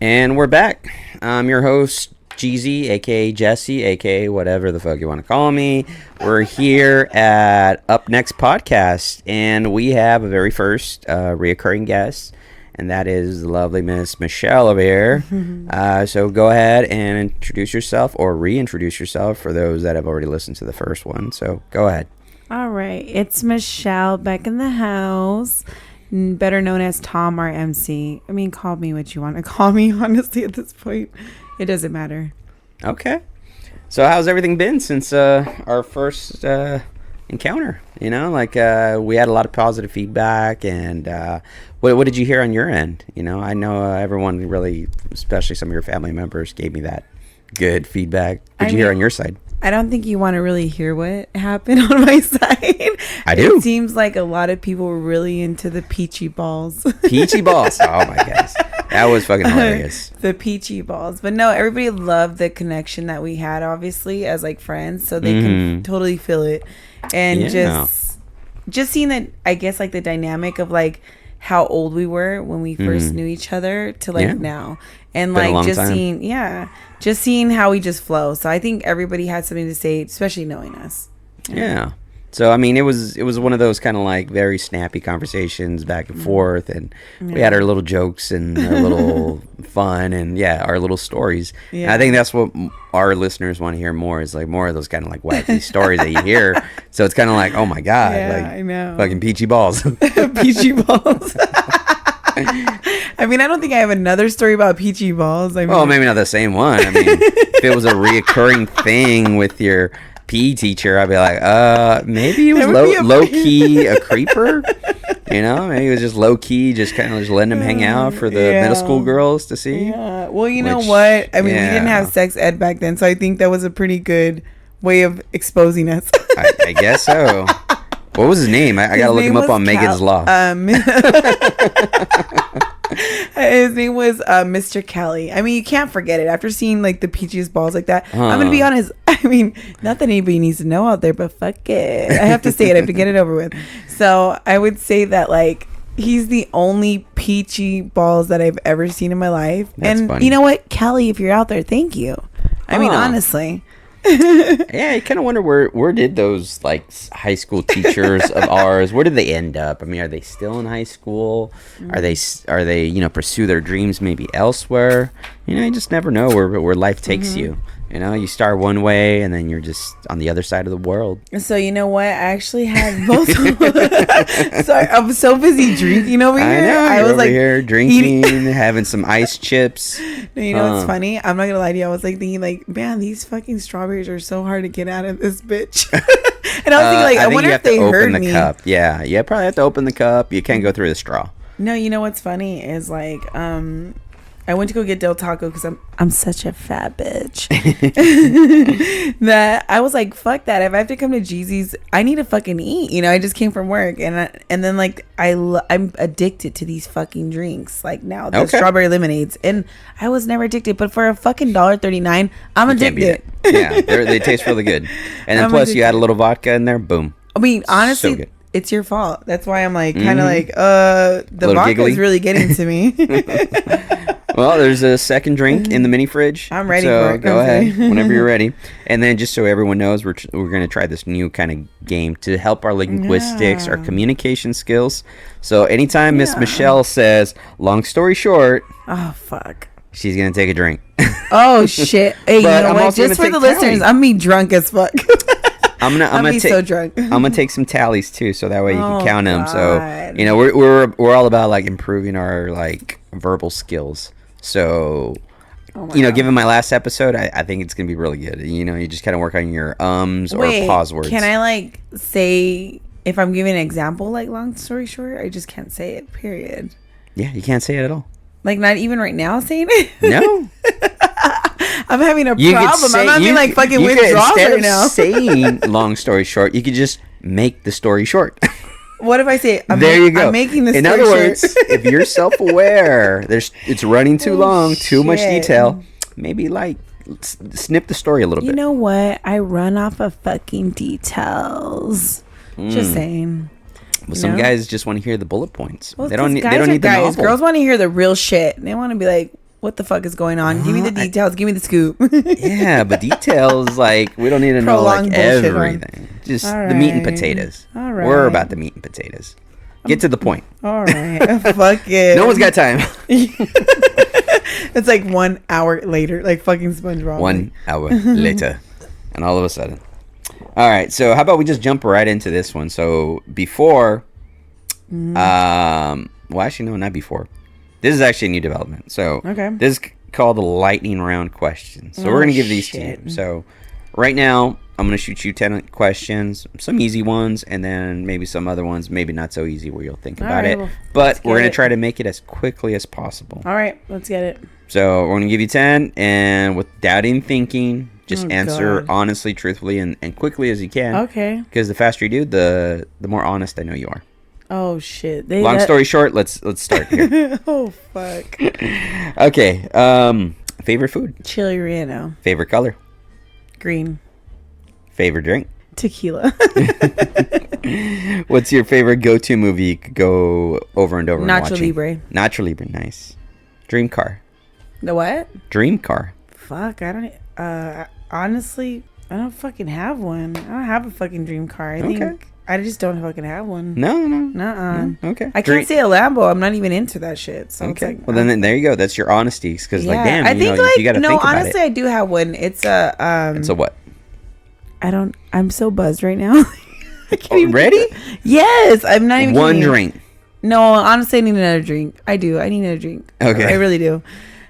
And we're back. I'm your host, Jeezy, aka Jesse, aka whatever the fuck you want to call me. We're here at Up Next Podcast, and we have a very first reoccurring guest, and that is the lovely Miss Michelle over here. So go ahead and introduce yourself, or reintroduce yourself for those that have already listened to the first one. So go ahead. All right, it's Michelle back in the house, better known as Tom, our MC. I mean, call me what you want to call me, honestly, at this point. It doesn't matter. Okay. So how's everything been since our first encounter? You know, like we had a lot of positive feedback, and what did you hear on your end? You know, I know everyone really, especially some of your family members, gave me that good feedback. What did you hear on your side? I don't think you want to really hear what happened on my side. I do. It seems like a lot of people were really into the peachy balls. Peachy balls. Oh my gosh. That was fucking hilarious. The peachy balls. But no, everybody loved the connection that we had, obviously, as like friends. So they can totally feel it. And just seeing that, I guess, like the dynamic of like how old we were when we first knew each other to like now. And been like just time. seeing how we just flow. So I think everybody had something to say, especially knowing us. Yeah. So I mean, it was one of those kind of like very snappy conversations back and forth, and we had our little jokes and our little fun and our little stories. Yeah. And I think that's what our listeners want to hear more, is like more of those kind of like wacky stories that you hear. So it's kind of like, oh my god, like I know, fucking peachy balls, peachy balls. I mean, I don't think I have another story about peachy balls. I mean, well, maybe not the same one. I mean, if it was a reoccurring thing with your PE teacher, I'd be like, maybe he was low key a creeper. You know, maybe he was just low key, just kind of just letting him hang out for the middle school girls to see. Yeah. Well, you know what? I mean, we didn't have sex ed back then, so I think that was a pretty good way of exposing us. I guess so. What was his name? I gotta look him up on Megan's Law. His name was Mr. Kelly. I mean, you can't forget it after seeing like the peachiest balls like that. I'm gonna be honest. I mean, not that anybody needs to know out there, but fuck it. I have to say it. I have to get it over with. So I would say that like he's the only peachy balls that I've ever seen in my life. That's and funny. You know what, Kelly, if you're out there, thank you. I mean, honestly. Yeah, I kind of wonder where did those like high school teachers of ours, where did they end up? I mean, are they still in high school? Are they pursue their dreams maybe elsewhere? You know, you just never know where life takes you. You know, you start one way and then you're just on the other side of the world. So you know what? I actually had both. Sorry, I'm so busy drinking over here. I know. I was over like here drinking, having some ice chips. You know what's funny? I'm not gonna lie to you. I was like thinking, like, man, these fucking strawberries are so hard to get out of this bitch. And I was thinking, like, I wonder if they heard me. Cup. Yeah, you probably have to open the cup. You can't go through the straw. No, you know what's funny is like, I went to go get Del Taco because I'm such a fat bitch that I was like, fuck that. If I have to come to Jeezy's, I need to fucking eat. You know, I just came from work and then like I'm addicted to these fucking drinks. Like now the strawberry lemonades, and I was never addicted, but for a fucking $1.39, I'm addicted. Yeah, they taste really good. And then plus you add a little vodka in there, boom. I mean, honestly. So it's your fault. That's why I'm like kind of like the vodka is really getting to me. Well, there's a second drink in the mini fridge. I'm ready for it. Go ahead whenever you're ready. And then just so everyone knows, we're going to try this new kind of game to help our linguistics, our communication skills. So anytime Miss Michelle says, long story short. Oh, fuck. She's going to take a drink. Oh, shit. Hey, you know what? Just for the listeners, I'm me drunk as fuck. I'm gonna so drunk. I'm gonna take some tallies too, so that way you can count them. So you know we're all about like improving our like verbal skills. So given my last episode, I think it's gonna be really good. You know, you just kind of work on your or pause words. Can I like say if I'm giving an example, like long story short, I just can't say it. Period. Yeah, you can't say it at all. Like not even right now saying it. No. I'm having a problem. I'm not being like fucking withdrawals right now. Saying long story short, you could just make the story short. What if I say you go. I'm making this in story other words, if you're self-aware, it's running too long, too much detail. Maybe like snip the story a little bit. You know what? I run off of fucking details. Just saying. Well, some guys just want to hear the bullet points. Well, they don't need the novel. Girls want to hear the real shit. They want to be like, What the fuck is going on? Give me the details. Give me the scoop. Yeah, but details, like, we don't need to know, like, everything. Just the meat and potatoes. All right. We're about the meat and potatoes. Get to the point. All right. Fuck it. No one's got time. It's like 1 hour later, like fucking SpongeBob. 1 hour later. And all of a sudden. All right, so how about we just jump right into this one? So before, well, actually, no, not before. This is actually a new development. So this is called the lightning round questions. So we're going to give these to you. So right now, I'm going to shoot you 10 questions, some easy ones, and then maybe some other ones, maybe not so easy where you'll think about it. Well, but we're going to try to make it as quickly as possible. All right, let's get it. So we're going to give you 10, and without even thinking, just answer honestly, truthfully, and quickly as you can. Okay. Because the faster you do, the more honest I know you are. Oh shit! Long story short, let's start here. Oh fuck. Okay. Favorite food? Chili relleno. Favorite color? Green. Favorite drink? Tequila. What's your favorite go-to movie you could go over and over and Nacho Libre. Nacho Libre, nice. Dream car? The what? Dream car. Fuck, I don't... honestly, I don't fucking have one. I don't have a fucking dream car. I think... I just don't fucking have one. No. Nuh-uh. Okay. I can't say a Lambo. I'm not even into that shit. So okay. It's like, well, then there you go. That's your honesty. Because, like, damn, I think, like, you got to think about it. Honestly, I do have one. It's a... It's a what? I'm so buzzed right now. I can't even ready? Yes. I'm not even one drink. No, honestly, I need another drink. I do. I need another drink. Okay. I really do.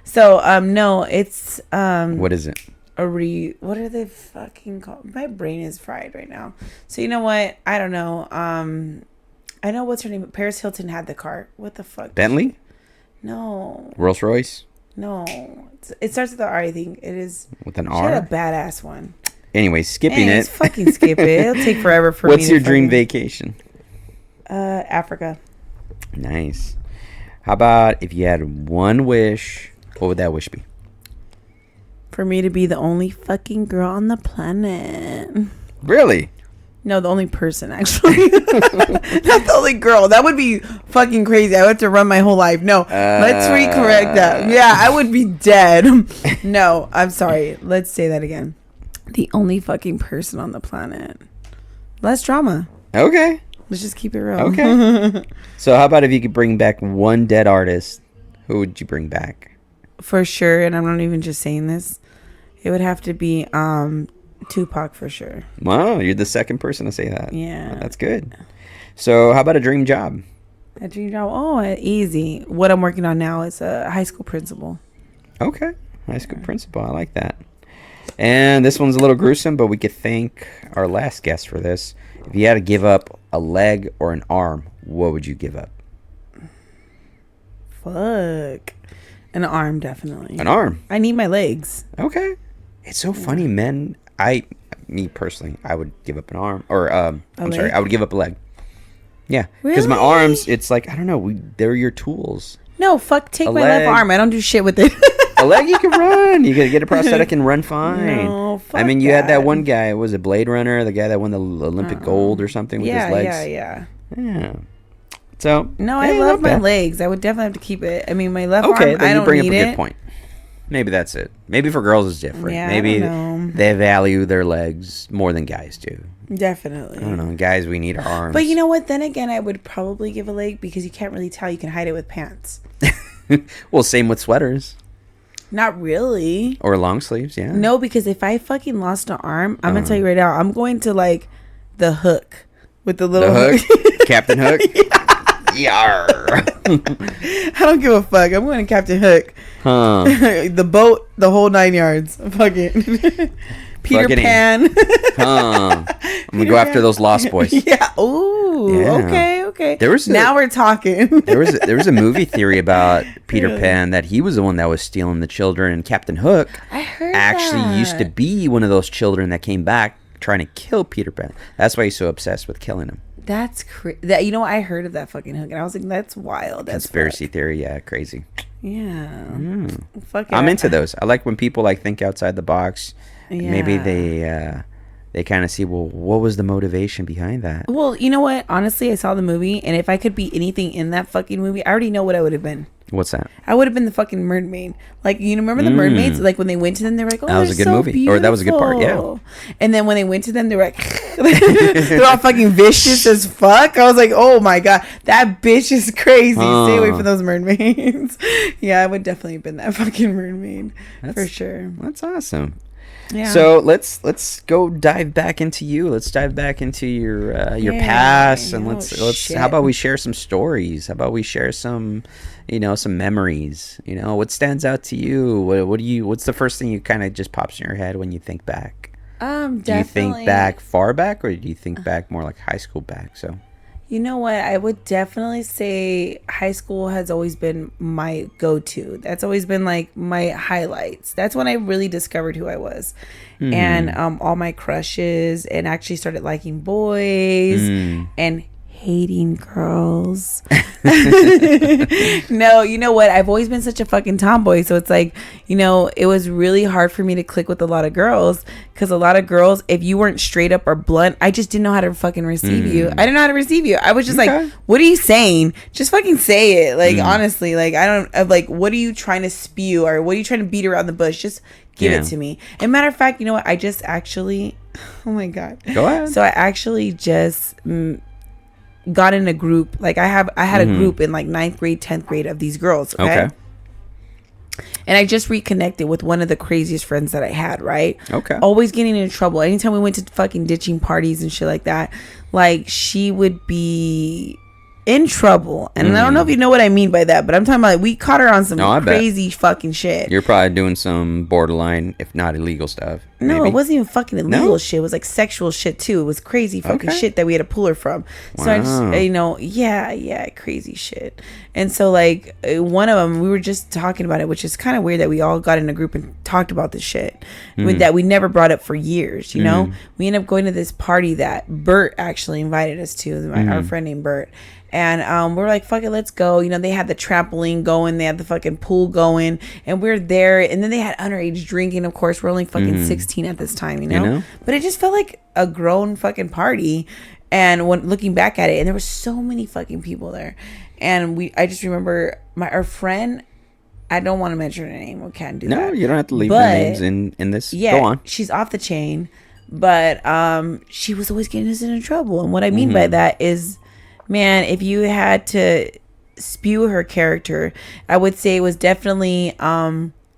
So, no, it's... what is it? What are they fucking called? My brain is fried right now. So you know what? I don't know. I know what's her name. Paris Hilton had the car. What the fuck? Bentley? No. Rolls Royce? No. It starts with the R, I think. It is. With an She R? had a badass one. Anyway, skipping it. Fucking skip it. It'll take forever for me. What's your dream vacation? Africa. Nice. How about if you had one wish, what would that wish be? For me to be the only fucking girl on the planet. Really? No, the only person, actually. Not the only girl. That would be fucking crazy. I would have to run my whole life. No, let's recorrect that. Yeah, I would be dead. No, I'm sorry. Let's say that again. The only fucking person on the planet. Less drama. Okay. Let's just keep it real. Okay. So how about if you could bring back one dead artist? Who would you bring back? For sure, and I'm not even just saying this. It would have to be Tupac for sure. Wow, you're the second person to say that. Yeah. Well, that's good. So how about a dream job? A dream job? Oh, easy. What I'm working on now is a high school principal. Okay. High school principal. I like that. And this one's a little gruesome, but we could thank our last guest for this. If you had to give up a leg or an arm, what would you give up? Fuck. An arm, definitely. An arm? I need my legs. Okay. It's so funny, men. Me personally, I would give up an arm. Or, I would give up a leg. Yeah. Because my arms, it's like, I don't know, they're your tools. No, fuck, take my left arm. I don't do shit with it. A leg you can run. You can get a prosthetic and run fine. No, fuck I mean, you had that one guy, was it Blade Runner? The guy that won the Olympic gold or something with his legs? Yeah. So no, I love my legs. I would definitely have to keep it. I mean, my left arm, I don't bring need up a it. good point. Maybe that's it. Maybe for girls it's different. Yeah, maybe I don't know. they value their legs more than guys do. Definitely. I don't know. Guys, we need our arms. But you know what? Then again, I would probably give a leg because you can't really tell. You can hide it with pants. Well, same with sweaters. Not really. Or long sleeves, yeah. No, because if I fucking lost an arm, I'm gonna tell you right now, I'm going to like the Hook with the little hook. Captain Hook. Yar. I don't give a fuck. I'm going to Captain Hook. The boat, the whole 9 yards. Fucking Peter Pan. I'm gonna go after those Lost Boys. Yeah. Ooh. Yeah. Okay. Now we're talking. there was a movie theory about Peter Pan that he was the one that was stealing the children, and Captain Hook actually used to be one of those children that came back trying to kill Peter Pan. That's why he's so obsessed with killing him. That's crazy. You know, I heard of that fucking Hook, and I was like, that's wild. That's conspiracy theory. Yeah, crazy. Yeah. Fuck it. I'm into those. I like when people like think outside the box. Yeah. Maybe they kind of see, well, what was the motivation behind that? Well, you know what? Honestly, I saw the movie, and if I could be anything in that fucking movie, I already know what I would have been. What's that? I would have been the fucking mermaid. Like, you remember the mermaids? Like, when they went to them, they were like, oh, that was a good so movie. Beautiful. Or that was a good part, yeah. And then when they went to them, they were like, they're all fucking vicious as fuck. I was like, oh my God, that bitch is crazy. Stay away from those mermaids. Yeah, I would definitely have been that fucking mermaid. For sure. That's awesome. Yeah. So let's go dive back into you. Let's dive back into your past, and let's how about we share some stories? How about we share some some memories? What stands out to you? What's the first thing you kind of just pops in your head when you think back? Definitely. Do you think back far back, or do you think back more like high school back? So you know what? I would definitely say high school has always been my go-to. That's always been like my highlights. That's when I really discovered who I was. And all my crushes, and actually started liking boys and hating girls. No, you know what? I've always been such a fucking tomboy. So it's like, it was really hard for me to click with a lot of girls, because a lot of girls, if you weren't straight up or blunt, I just didn't know how to fucking receive you. I didn't know how to receive you. I was just like, what are you saying? Just fucking say it. Like, honestly, like, what are you trying to spew, or what are you trying to beat around the bush? Just give it to me. And matter of fact, you know what? I just actually, oh my God. Go ahead. So I actually just got in a group. Like, I had a group in like 9th grade, 10th grade of these girls. Okay. And I just reconnected with one of the craziest friends that I had, right? Okay. Always getting into trouble. Anytime we went to fucking ditching parties and shit like that, like, she would be in trouble. And I don't know if you know what I mean by that, but I'm talking about, like, we caught her on some crazy fucking shit. You're probably doing some borderline, if not illegal stuff. No, maybe. It wasn't even fucking illegal shit. It was like sexual shit too. It was crazy fucking shit that we had to pull her from. So I just, yeah, crazy shit. And so, like, one of them, we were just talking about it, which is kind of weird that we all got in a group and talked about this shit that we never brought up for years. We ended up going to this party that Bert actually invited us to. Our friend named Bert. And we're like, fuck it, let's go. They had the trampoline going. They had the fucking pool going. And we're there. And then they had underage drinking, of course. We're only fucking 16 at this time, you know? But it just felt like a grown fucking party. And when looking back at it, and there were so many fucking people there. And I just remember our friend, I don't want to mention her name. We can't do that. No, you don't have to leave their names in this. Yeah, go on. She's off the chain. But she was always getting us into trouble. And what I mean by that is, man, if you had to spew her character, I would say it was definitely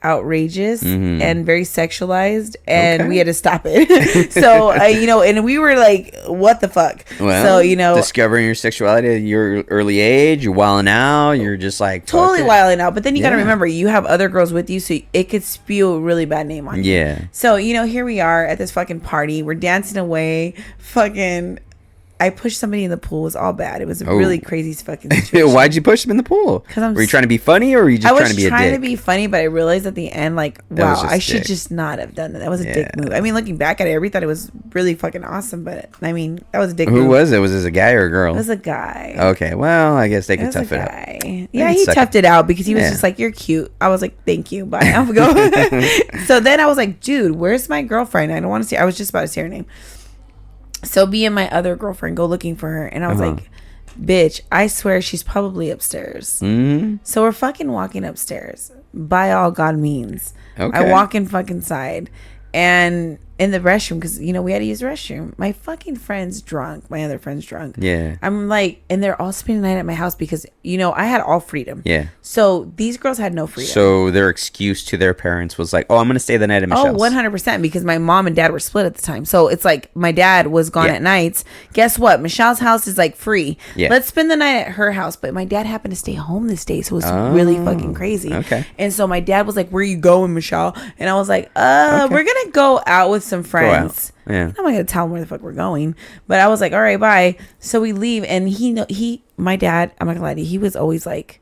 outrageous and very sexualized, and we had to stop it. So and we were like, what the fuck? Well, so discovering your sexuality at your early age, you're wilding out, you're just like totally wilding out. But then you got to remember, you have other girls with you, so it could spew a really bad name on you. Yeah. So here we are at this fucking party, we're dancing away, fucking I pushed somebody in the pool. It was all bad. It was a really crazy fucking situation. Why'd you push him in the pool? Were you trying to be funny, or were you just trying to be a dick? I was trying to be funny, but I realized at the end, like, wow, I should just not have done that. That was a dick move. I mean, looking back at it, I really thought it was really fucking awesome, but I mean, that was a dick move. Who was it? Was this a guy or a girl? It was a guy. Okay, well, I guess they could tough it out. Yeah, he toughed it out because he was just like, you're cute. I was like, thank you. Bye. I'll go. So then I was like, dude, where's my girlfriend? I don't want to see. I was just about to say her name. So me and my other girlfriend go looking for her, and I was like, bitch, I swear she's probably upstairs. So we're fucking walking upstairs by all God means. I walk in fucking side, and in the restroom, because we had to use the restroom, my fucking friend's drunk, my other friend's drunk. I'm like, and they're all spending the night at my house because I had all freedom. So these girls had no freedom. So their excuse to their parents was like, oh, I'm gonna stay the night at Michelle's. 100%, because my mom and dad were split at the time. So it's like my dad was gone at nights. Guess what? Michelle's house is like free. Let's spend the night at her house. But my dad happened to stay home this day, so it was really fucking crazy. And so my dad was like, where you going, Michelle? And I was like, we're gonna go out with some friends. I'm not gonna tell him where the fuck we're going, but I was like, all right, bye. So we leave, and my dad, I'm not gonna lie to you, he was always like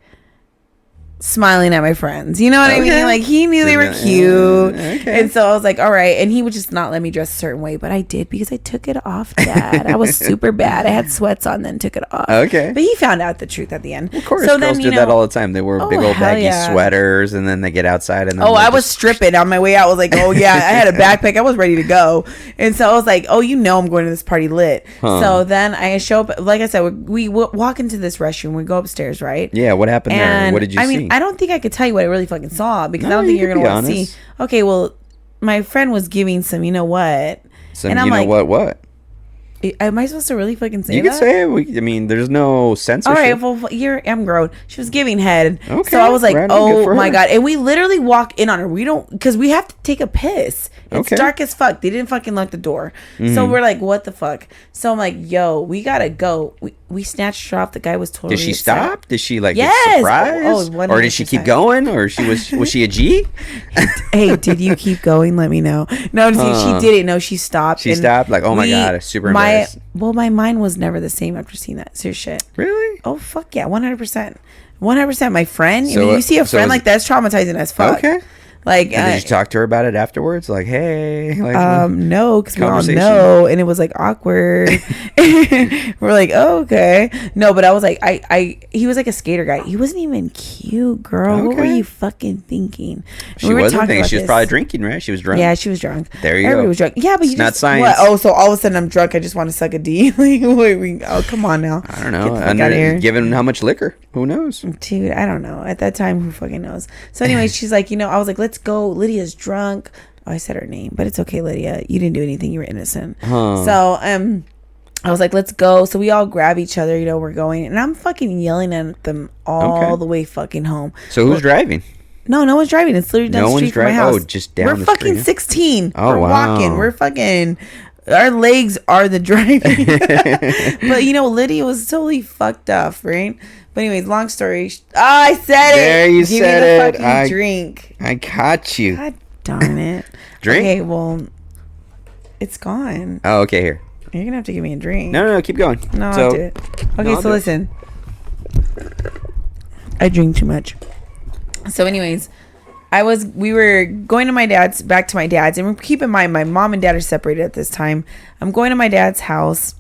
smiling at my friends, you know what I mean? Like, he knew they were cute. And so I was like, all right. And he would just not let me dress a certain way, but I did, because I took it off, Dad. I was super bad. I had sweats on, then took it off. But he found out the truth at the end. Of course, so girls do that all the time. They wear big old baggy sweaters, and then they get outside, and then I was stripping on my way out. I was like, oh yeah, I had a backpack, I was ready to go. And so I was like, oh, I'm going to this party lit. So then I show up, like I said, we walk into this restroom, we go upstairs, right? Yeah, what happened there? What did you see? me. I don't think I could tell you what I really fucking saw because I No, don't think you you're can gonna be want to see. honest. Okay, well, my friend was giving some. You know what? Some, and I'm you know like, what? am I supposed to really fucking say You that? can say it. I mean, there's no censorship. All right, well, I'm grown. She was giving head. Okay, So I was like, right on, good oh for my her. God. And we literally walk in on her. We don't, because we have to take a piss. It's Okay. dark as fuck. They didn't fucking lock the door. So we're like, what the fuck? So I'm like, yo, we gotta go. We snatched her off. The guy was totally Did she upset. stop? Did she like Yes. get surprised? Oh, or did she keep 100%. going? Or was she a G? Hey, did you keep going? Let me know. No, I'm just kidding. She didn't. No, she stopped. She and stopped? Like, oh my God, super embarrassed. Well, my mind was never the same after seeing that. Serious shit. Really? Oh, fuck yeah. 100%. 100%. My friend. So, I mean, you see a so friend was- like that's traumatizing as fuck. Okay. Like, And did you talk to her about it afterwards? Like, hey, like, no, because we all conversation? know, and it was like awkward. We're like, oh, okay, no, but I was like, he was like a skater guy. He wasn't even cute, girl. What were Okay. you fucking thinking? And she we were wasn't talking thinking. about She was this. probably drinking, right? She was drunk. Yeah, she was drunk. There you Everybody go. was drunk. Yeah, but It's you not just, science. What? Oh, so all of a sudden I'm drunk. I just want to suck a D. Like, oh, come on now. I don't know. Get the fuck outta here. Given how much liquor, who knows? Dude, I don't know. At that time, who fucking knows? So anyway, she's like, I was like, let's go. Lydia's drunk. Oh, I said her name, but it's okay, Lydia. You didn't do anything. You were innocent. Huh. So, I was like, let's go. So we all grab each other, we're going. And I'm fucking yelling at them all the way fucking home. So who's driving? No one's driving. It's literally down No the one's street from my driving? house. Oh, just down We're the fucking street. 16. Oh, we're wow. walking. We're fucking... Our legs are the driving. But, Lydia was totally fucked up, right? But anyways, long story. I said it. There you Give said me the it. fucking drink. I caught you. God darn it. Drink? Okay, well, it's gone. Oh, okay, here. You're going to have to give me a drink. No, keep going. No, So- I'll do it. Okay, I'll so do it. listen. I drink too much. So anyways, we were going to back to my dad's, and keep in mind, my mom and dad are separated at this time. I'm going to my dad's house,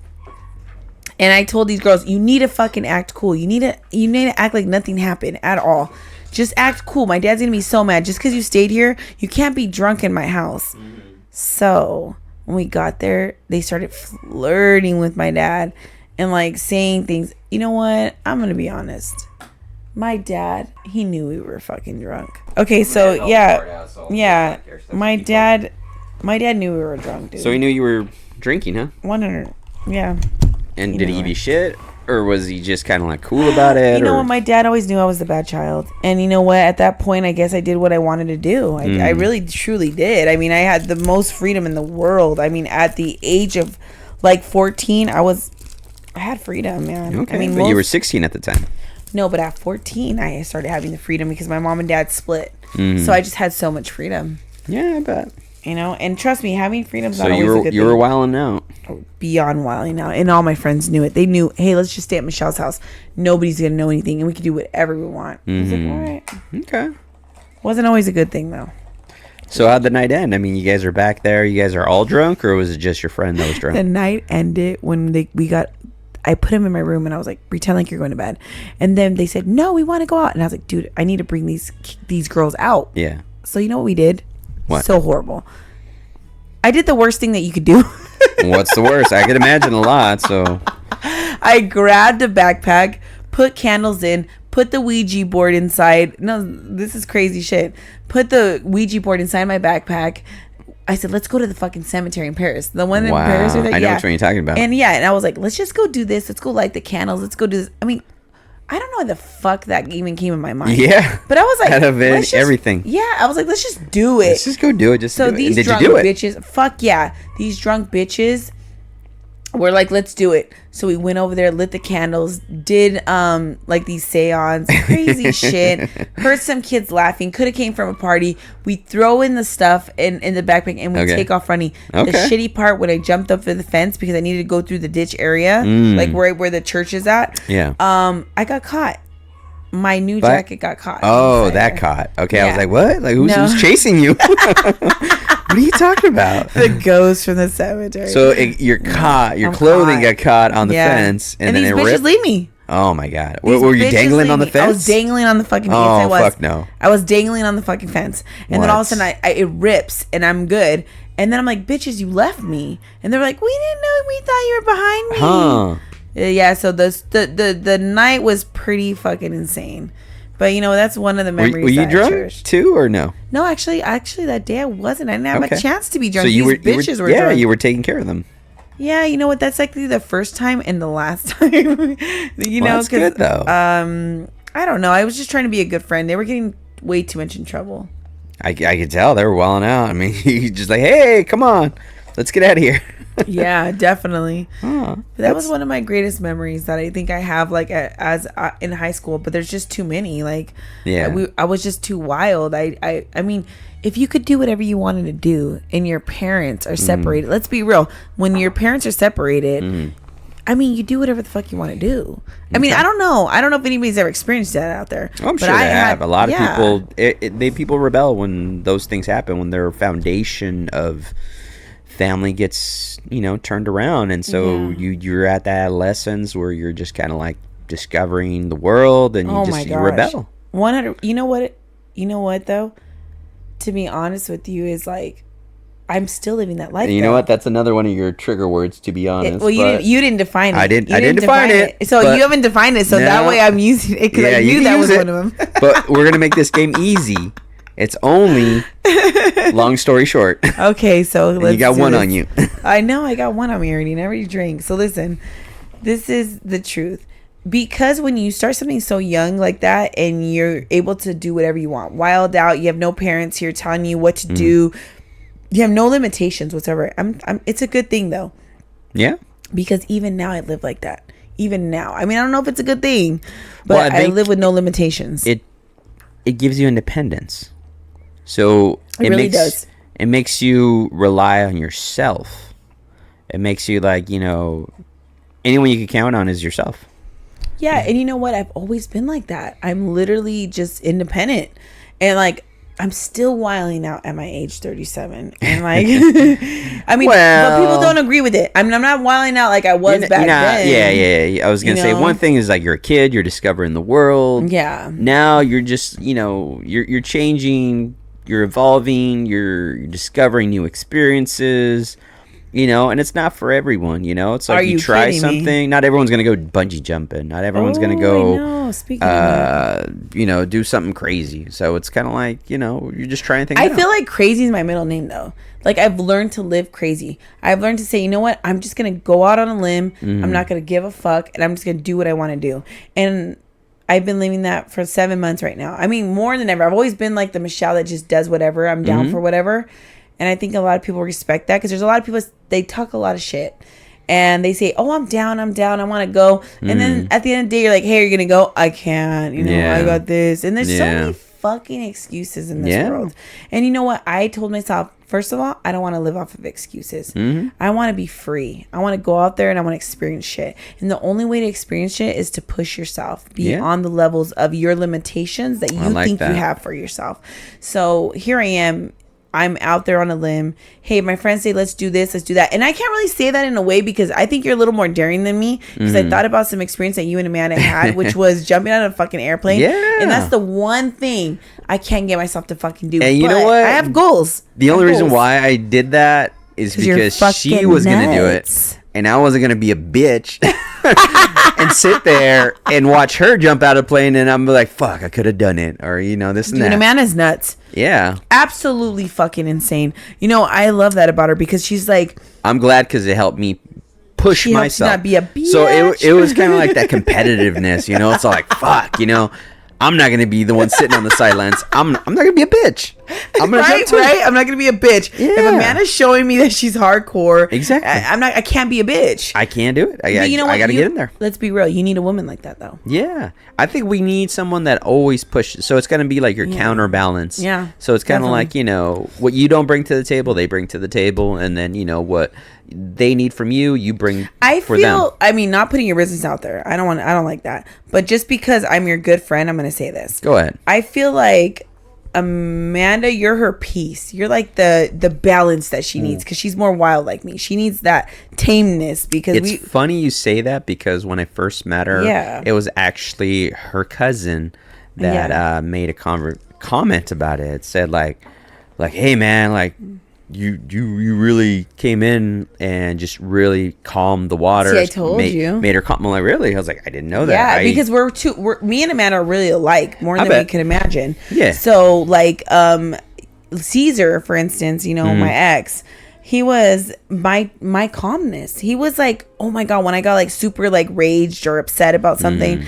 and I told these girls, you need to fucking act cool. You need to act like nothing happened at all. Just act cool. My dad's gonna be so mad. Just because you stayed here, you can't be drunk in my house. So when we got there, they started flirting with my dad and like saying things. You know what? I'm gonna be honest. My dad, he knew we were fucking drunk. Okay, so yeah. My dad knew we were drunk, dude. So he knew you were drinking, huh? 100. Yeah. And did he give you shit? Or was he just kind of like cool about it? You know or? what? My dad always knew I was the bad child. And you know what? At that point, I guess I did what I wanted to do. I really, truly did. I mean, I had the most freedom in the world. I mean, at the age of like 14, I had freedom, man. Okay, I mean, but you were 16 at the time. No, but at 14, I started having the freedom because my mom and dad split. So I just had so much freedom. Yeah, I bet. And trust me, having freedom is So not always a good you were thing. wilding out. Beyond wilding out. And all my friends knew it. They knew, hey, let's just stay at Michelle's house. Nobody's going to know anything. And we can do whatever we want. I was like, all right. Okay. Wasn't always a good thing, though. So how'd the night end? I mean, you guys are back there. You guys are all drunk, or was it just your friend that was drunk? The night ended when I put him in my room and I was like, pretend like you're going to bed. And then they said, no, we want to go out. And I was like, dude, I need to bring these girls out. Yeah. So you know what we did? What? So horrible. I did the worst thing that you could do. What's the worst? I could imagine a lot. So I grabbed a backpack, put candles in, put the Ouija board inside. No, this is crazy shit. Put the Ouija board inside my backpack. I said, let's go to the fucking cemetery in Paris. The one in Paris. I know which one you're talking about. And I was like, let's just go do this. Let's go light the candles. Let's go do this. I mean, I don't know why the fuck that even came in my mind. Yeah. But I was like, out of it, let's just- everything. Yeah, I was like, let's just do it. Let's just go do it. Just So do it. these And did drunk you do it? bitches, fuck yeah, these drunk bitches were like, let's do it. So we went over there, lit the candles, did like these seance, crazy shit. Heard some kids laughing. Could have came from a party. We throw in the stuff in the backpack and we take off running. Okay. The shitty part when I jumped up for the fence because I needed to go through the ditch area, like where the church is at. Yeah. I got caught. My new jacket got caught. Oh, inside that there. caught. Okay, I was Yeah. like, what? Like, who's chasing you? What are you talking about? The ghost from the cemetery. So you're caught. Your I'm clothing caught. got caught on the fence, and then these it bitches ripped. leave me. Oh my god! These Were you bitches dangling leave on the me. fence? I was dangling on the fucking fence. Oh, I was. fuck no. I was dangling on the fucking fence, and then all of a sudden it rips, and I'm good. And then I'm like, bitches, you left me, and they're like, we didn't know. We thought you were behind me. Huh? Yeah. So the night was pretty fucking insane. But you know, that's one of the memories. Were you that I drunk cherish. too, or no? No, actually, that day I wasn't. I didn't have a chance to be drunk. So These bitches were yeah, drunk. you were taking care of them. Yeah, you know what? That's likely the first time and the last time. You know, that's good though. I don't know. I was just trying to be a good friend. They were getting way too much in trouble. I could tell they were wilding out. I mean, you just like, hey, come on, let's get out of here. Yeah, definitely. Huh, but that was one of my greatest memories that I think I have, like as in high school. But there's just too many. Like, yeah, I was just too wild. I mean, if you could do whatever you wanted to do, and your parents are separated. Let's be real. When your parents are separated, I mean, you do whatever the fuck you want to do. I mean, I don't know. I don't know if anybody's ever experienced that out there. I'm sure they have. A lot of people. People rebel when those things happen. When their foundation of family gets turned around, and so you're at that adolescence where you're just kind of like discovering the world, and you rebel. 100. You know what though? To be honest with you, is like I'm still living that life. And you know what? That's another one of your trigger words, to be honest. You didn't define it. I didn't define it. So you haven't defined it. So that way I'm using it because I knew that was one of them. But we're gonna make this game easy. It's only long story short. Okay, so you got one on you. I know I got one on me already. Never you drink. So listen, this is the truth. Because when you start something so young like that and you're able to do whatever you want, wild out, you have no parents here telling you what to do. You have no limitations whatsoever. It's a good thing though. Yeah. Because even now I live like that. Even now. I mean, I don't know if it's a good thing, but I live with no limitations. It gives you independence. So it really does. It makes you rely on yourself. It makes you like, anyone you can count on is yourself. Yeah, and you know what? I've always been like that. I'm literally just independent. And like I'm still wilding out at my age 37. And like I mean, but people don't agree with it. I mean, I'm not wilding out like I was back then. Yeah. I was going to say one thing is like you're a kid, you're discovering the world. Yeah. Now you're just, you're changing, you're evolving, you're discovering new experiences. And it's not for everyone, It's like you try something. Not everyone's going to go bungee jumping. Not everyone's going to go, do something crazy. So it's kind of like, you're just trying things out. I feel like crazy is my middle name, though. Like, I've learned to live crazy. I've learned to say, you know what? I'm just going to go out on a limb. I'm not going to give a fuck. And I'm just going to do what I want to do. And I've been living that for 7 months right now. I mean, more than ever. I've always been like the Michelle that just does whatever. I'm down for whatever. And I think a lot of people respect that because there's a lot of people, they talk a lot of shit. And they say, oh, I'm down, I want to go. And then at the end of the day, you're like, hey, are you going to go? I can't. I got this. And there's so many fucking excuses in this world. And you know what? I told myself, first of all, I don't want to live off of excuses. I want to be free. I want to go out there and I want to experience shit. And the only way to experience shit is to push yourself beyond the levels of your limitations that you think you have for yourself. So here I am. I'm out there on a limb. Hey, my friends say, let's do this, let's do that. And I can't really say that in a way because I think you're a little more daring than me. Because I thought about some experience that you and Amanda had, which was jumping out of a fucking airplane. Yeah. And that's the one thing I can't get myself to fucking do. And you know what? I have goals. The only reason why I did that is because she was going to do it. And I wasn't going to be a bitch and sit there and watch her jump out of a plane. And I'm like, fuck, I could have done it. Or, this and that. Amanda's nuts. Yeah. Absolutely fucking insane. I love that about her because she's like. I'm glad because it helped me push myself. Not be a bitch. So it was kind of like that competitiveness, It's like, fuck, I'm not going to be the one sitting on the sidelines. I'm not going to be a bitch. I'm going to jump too. Right? I'm not going to be a bitch. Yeah. If Amanda's showing me that she's hardcore, exactly. I can't be a bitch. I can't do it. I got to get in there. Let's be real. You need a woman like that, though. Yeah. I think we need someone that always pushes. So it's going to be like your counterbalance. Yeah. So it's kind of like, what you don't bring to the table, they bring to the table. And then, what they need from you, you bring for them. I mean, not putting your business out there. I don't like that. But just because I'm your good friend, I'm going to say this. Go ahead. I feel like Amanda, you're her piece. You're like the balance that she needs because she's more wild like me. She needs that tameness because it's funny you say that because when I first met her, it was actually her cousin that made a comment about it. It said like, hey man, like you really came in and just really calmed the water. See, I told you. Made her calm. I'm like, really? I was like, I didn't know that. Yeah, because me and Amanda are really alike, more than we can imagine. Yeah. So like, Caesar, for instance, my ex, he was my calmness. He was like, oh my God, when I got like super like raged or upset about something,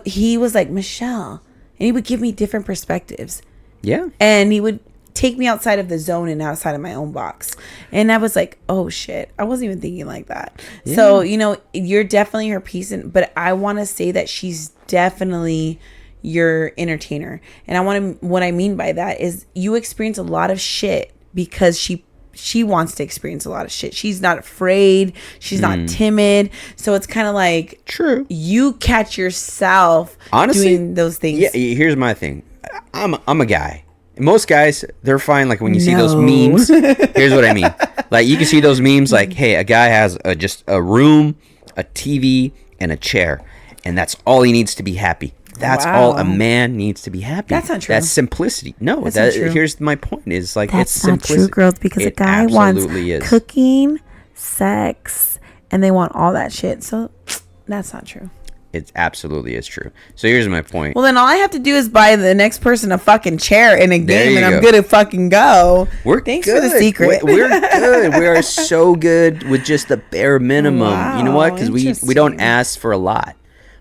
he was like, Michelle, and he would give me different perspectives. Yeah. And he would take me outside of the zone and outside of my own box. And I was like, oh shit, I wasn't even thinking like that. Yeah. So, you're definitely her piece. But I want to say that she's definitely your entertainer. And what I mean by that is you experience a lot of shit because she wants to experience a lot of shit. She's not afraid. She's not timid. So it's kind of like, true, you catch yourself honestly doing those things. Yeah. Here's my thing. I'm a guy. Most guys, they're fine. Like when you see those memes, here's what I mean. Like you can see those memes like, hey, a guy has just a room, a TV, and a chair. And that's all he needs to be happy. That's all a man needs to be happy. That's not true. That's simplicity. No, that's not true. Here's my point is like, that's it's simplicity. Not true, girls, because a guy wants cooking, sex, and they want all that shit. So that's not true. It absolutely is true. So here's my point. Well, then all I have to do is buy the next person a fucking chair in a game, and I'm good to fucking go. Thanks for the secret. We're good. We are so good with just the bare minimum. Wow, you know what? Because we don't ask for a lot.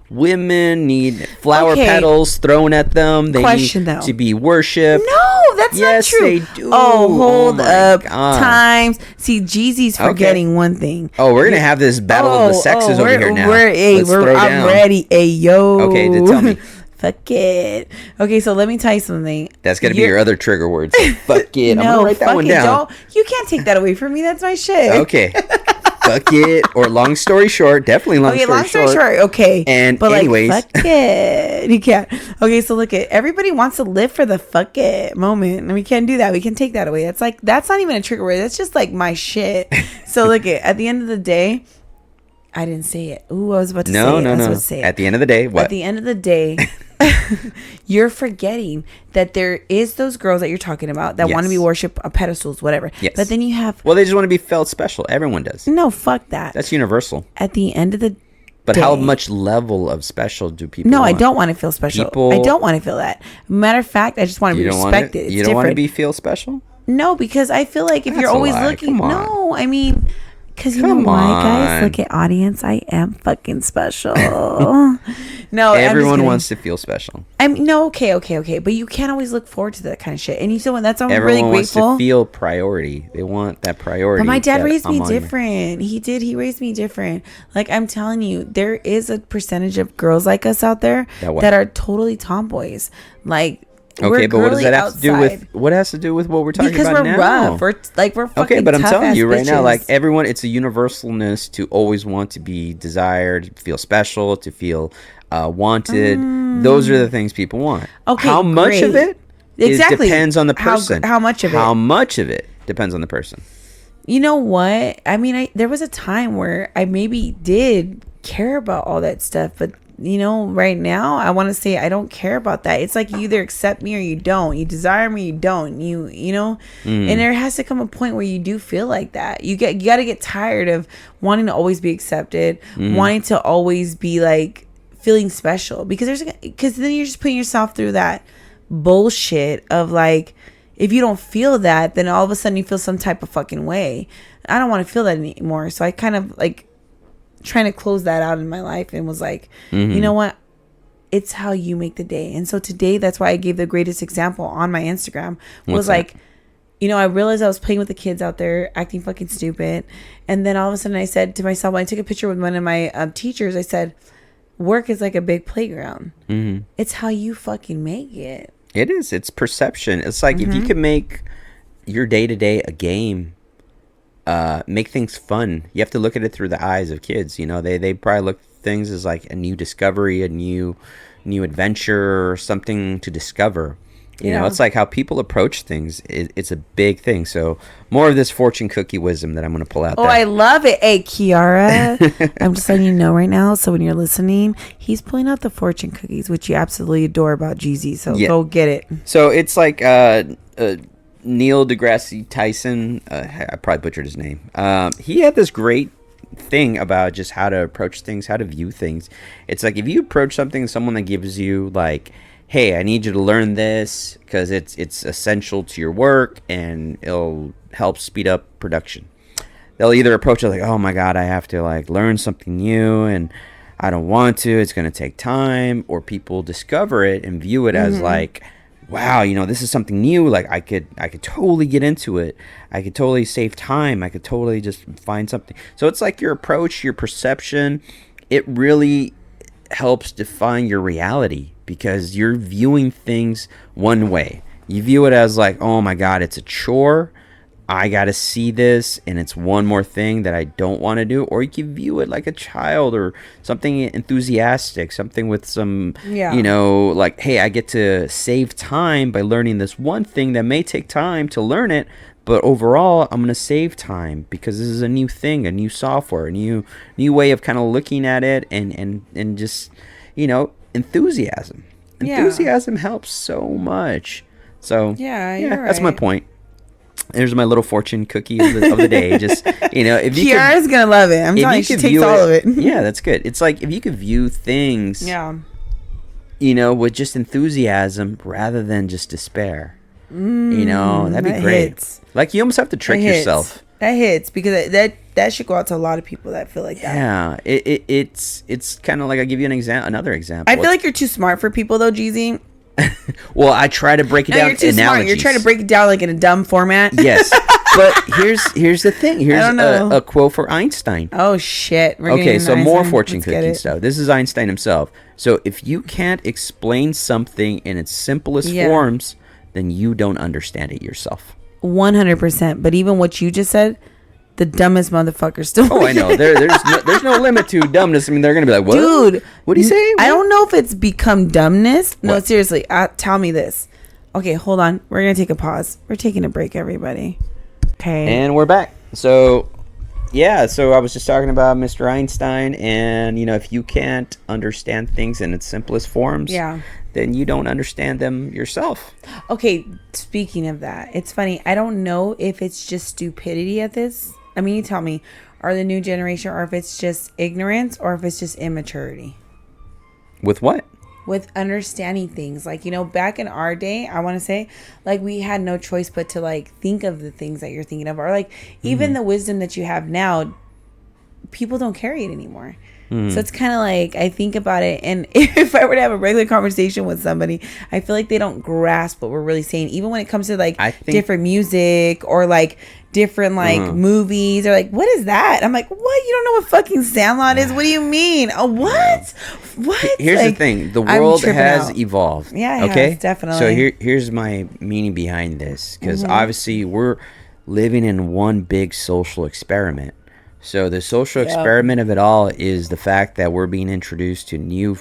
Women need flower petals thrown at them. They need to be worshipped. No, that's not true. Yes, they do. Oh, hold up. Times. See, Jeezy's forgetting one thing. Oh, we're going to have this battle of the sexes over here now. I'm ready. Yo. Okay, tell me. Fuck it. Okay, so let me tell you something. That's going to be your other trigger words. Fuck it. I'm going to write that one down. You can't take that away from me. That's my shit. Okay. Fuck it, or long story short, definitely long story short. Okay. But anyways, fuck it. You can't. Okay, so look at everybody wants to live for the fuck it moment, and we can't do that. We can take that away. That's not even a trigger word. That's just like my shit. So look at the end of the day, I didn't say it. Ooh, I was about to say it. No. At the end of the day, what? At the end of the day, you're forgetting that there is those girls that you're talking about that want to be worshipped on pedestals, whatever. Yes. But then you have... Well, they just want to be felt special. Everyone does. No, fuck that. That's universal. At the end of the But how much level of special do people want? I don't want to feel special. I don't want to feel that. Matter of fact, I just want to be respected. You don't want to feel special? No, because I feel like if you're always looking... No, I mean... Because you know why, guys? Look at audience. I am fucking special. No, everyone wants to feel special. Okay. But you can't always look forward to that kind of shit. And you said that's I'm really grateful. Everyone wants to feel priority. They want that priority. But my dad raised me different. He did. He raised me different. Like I'm telling you, there is a percentage of girls like us out there that are totally tomboys. Like. Okay, but what does that have to do with what has to do with what we're talking about now? Because we're rough. We're fucking okay, but I'm telling you right bitches. now, like everyone, it's a universalness to always want to be desired, to feel special, to feel wanted. Those are the things people want. Okay, how much of it depends on the person. How much of it? How much of it depends on the person. You know what? I mean, there was a time where I maybe did care about all that stuff, but. Right now, I want to say I don't care about that. It's like you either accept me or you don't. You desire me, you don't. And there has to come a point where you do feel like that. You got to get tired of wanting to always be accepted, wanting to always be like feeling special because then you're just putting yourself through that bullshit of like if you don't feel that, then all of a sudden you feel some type of fucking way. I don't want to feel that anymore. So I kind of like trying to close that out in my life and was like, you know what? It's how you make the day. And so today, that's why I gave the greatest example on my Instagram was like, I realized I was playing with the kids out there acting fucking stupid. And then all of a sudden I said to myself, when I took a picture with one of my teachers, I said, work is like a big playground. It's how you fucking make it. It is. It's perception. It's like if you can make your day-to-day a game, make things fun. You have to look at it through the eyes of kids. They probably look at things as like a new discovery, a new adventure, or something to discover. It's like how people approach things. It's a big thing. So more of this fortune cookie wisdom that I'm going to pull out. Oh, I love it. Hey, Kiara, I'm just letting you know right now. So when you're listening, he's pulling out the fortune cookies, which you absolutely adore about Jeezy. So go get it. So it's like Neil deGrasse Tyson, I probably butchered his name. He had this great thing about just how to approach things, how to view things. It's like if you approach something, someone that gives you like, hey, I need you to learn this because it's essential to your work and it'll help speed up production. They'll either approach it like, oh my God, I have to like learn something new and I don't want to, it's going to take time, or people discover it and view it as like, wow, this is something new. Like I could totally get into it. I could totally save time. I could totally just find something. So it's like your approach, your perception, it really helps define your reality because you're viewing things one way. You view it as like, oh my God, it's a chore. I got to see this and it's one more thing that I don't want to do. Or you can view it like a child or something enthusiastic, something with some, like, hey, I get to save time by learning this one thing that may take time to learn it. But overall, I'm going to save time because this is a new thing, a new software, a new way of kind of looking at it and just, enthusiasm. Enthusiasm helps so much. So, you're that's my right. point. There's my little fortune cookie of the day. Just, if you Kiara's going to love it. I'm telling you, she takes all of it. Yeah, that's good. It's like if you could view things, with just enthusiasm rather than just despair. That'd be great. Hits. Like you almost have to trick yourself. That hits because that should go out to a lot of people that feel like that. Yeah, it's kind of like I'll give you another example. I feel like you're too smart for people though, Jeezy. Well, I try to break it down. You're too smart. You're trying to break it down like in a dumb format. Yes, but here's the thing. Here's a quote for Einstein. Oh shit! Okay, so more fortune cookie stuff. This is Einstein himself. So if you can't explain something in its simplest forms, then you don't understand it yourself. 100%. But even what you just said, the dumbest motherfucker still. Oh, I know. There's no limit to dumbness. I mean, they're gonna be like, "What, dude? What do you say?" I don't know if it's become dumbness. No, What? seriously. Tell me this. Okay, hold on. We're gonna take a pause. We're taking a break, everybody. Okay. And we're back. So, so I was just talking about Mr. Einstein, and if you can't understand things in its simplest forms, then you don't understand them yourself. Okay, speaking of that, it's funny. I don't know if it's just stupidity at this. I mean, you tell me, or the new generation, or if it's just ignorance, or if it's just immaturity. With what? With understanding things. Like, back in our day, I want to say, like, we had no choice but to, like, think of the things that you're thinking of. Or, like, even the wisdom that you have now, people don't carry it anymore. So it's kind of like, I think about it, and if I were to have a regular conversation with somebody, I feel like they don't grasp what we're really saying. Even when it comes to, like, different music or, like, different, like, movies, or, like, what is that? I'm like, what? You don't know what fucking Sandlot is? What do you mean? Oh, what? What? Here's like, the thing. The world has out. Evolved. Yeah, it okay? has, definitely. So here's my meaning behind this. Because obviously we're living in one big social experiment. So the social experiment of it all is the fact that we're being introduced to new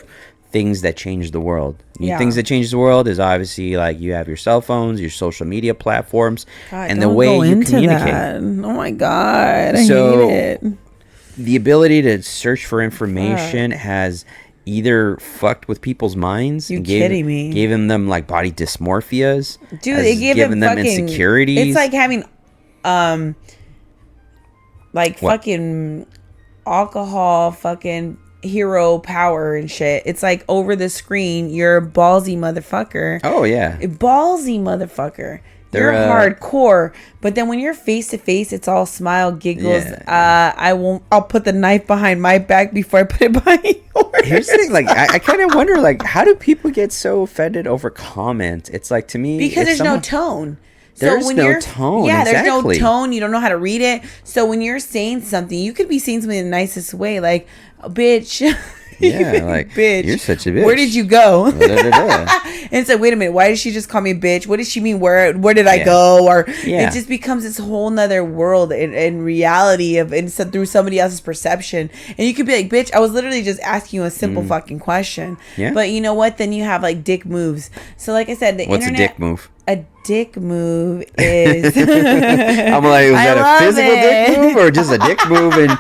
things that change the world. New things that change the world is obviously like you have your cell phones, your social media platforms, and the way you communicate. That. Oh my God, I hate it. The ability to search for information has either fucked with people's minds and gave them like body dysmorphias. Dude, it gave them insecurities. It's like having fucking alcohol, fucking hero power and shit. It's like over the screen, you're a ballsy motherfucker. Oh yeah, ballsy motherfucker. You're hardcore, but then when you're face to face, it's all smile, giggles. I'll put the knife behind my back before I put it behind yours. Here's the thing, like I kind of wonder, like, how do people get so offended over comments? It's like, to me, because there's no tone. There's no tone. Yeah, exactly. There's no tone. You don't know how to read it. So when you're saying something, you could be saying something in the nicest way, like, bitch. Yeah, like, bitch, you're such a bitch. Where did you go? And it's like, wait a minute, why did she just call me bitch? What does she mean? Where did I go? Or it just becomes this whole nother world in reality through somebody else's perception. And you could be like, bitch, I was literally just asking you a simple fucking question. Yeah. But you know what? Then you have like dick moves. So like I said, What's a dick move? A dick move is I'm like, is that a physical dick move or just a dick move? And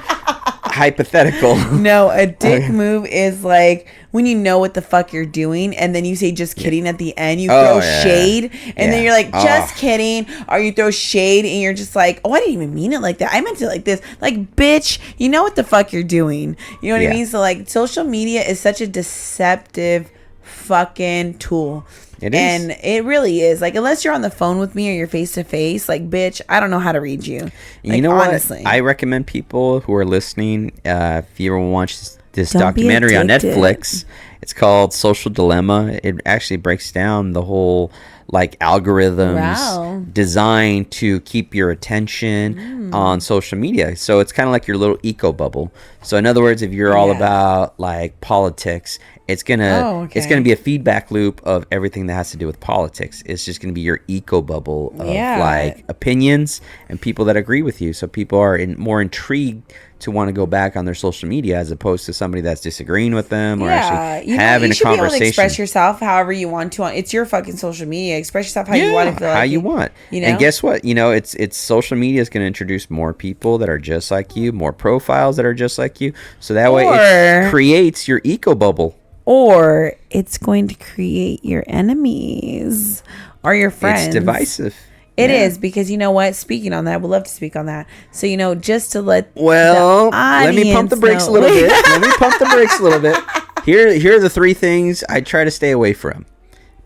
hypothetical. No, a dick move is like when you know what the fuck you're doing and then you say just kidding at the end. You throw shade and then you're like, just kidding. Or you throw shade and you're just like, oh, I didn't even mean it like that. I meant it like this. Like, bitch, you know what the fuck you're doing. You know what I mean? So like social media is such a deceptive fucking tool. It is. And it really is. Like, unless you're on the phone with me or you're face to face, like, bitch, I don't know how to read you. Like, you know honestly. What? I recommend people who are listening, if you ever watch this documentary on Netflix, it's called Social Dilemma. It actually breaks down the whole like algorithms designed to keep your attention on social media. So it's kind of like your little eco bubble. So in other words, if you're all about like politics, it's gonna be a feedback loop of everything that has to do with politics. It's just gonna be your eco bubble of like opinions and people that agree with you. So people are more intrigued to want to go back on their social media as opposed to somebody that's disagreeing with them or actually having a conversation. You should be able to express yourself however you want to. It's your fucking social media. Express yourself how you want to feel. How you want. You know? And guess what? You know, it's social media is going to introduce more people that are just like you, more profiles that are just like you. So that way it creates your eco bubble. Or it's going to create your enemies or your friends. It's divisive. It is, because you know what? Speaking on that, I would love to speak on that. So, you know, just to let let me pump the brakes a little bit. Let me pump the brakes a little bit. Here are the three things I try to stay away from.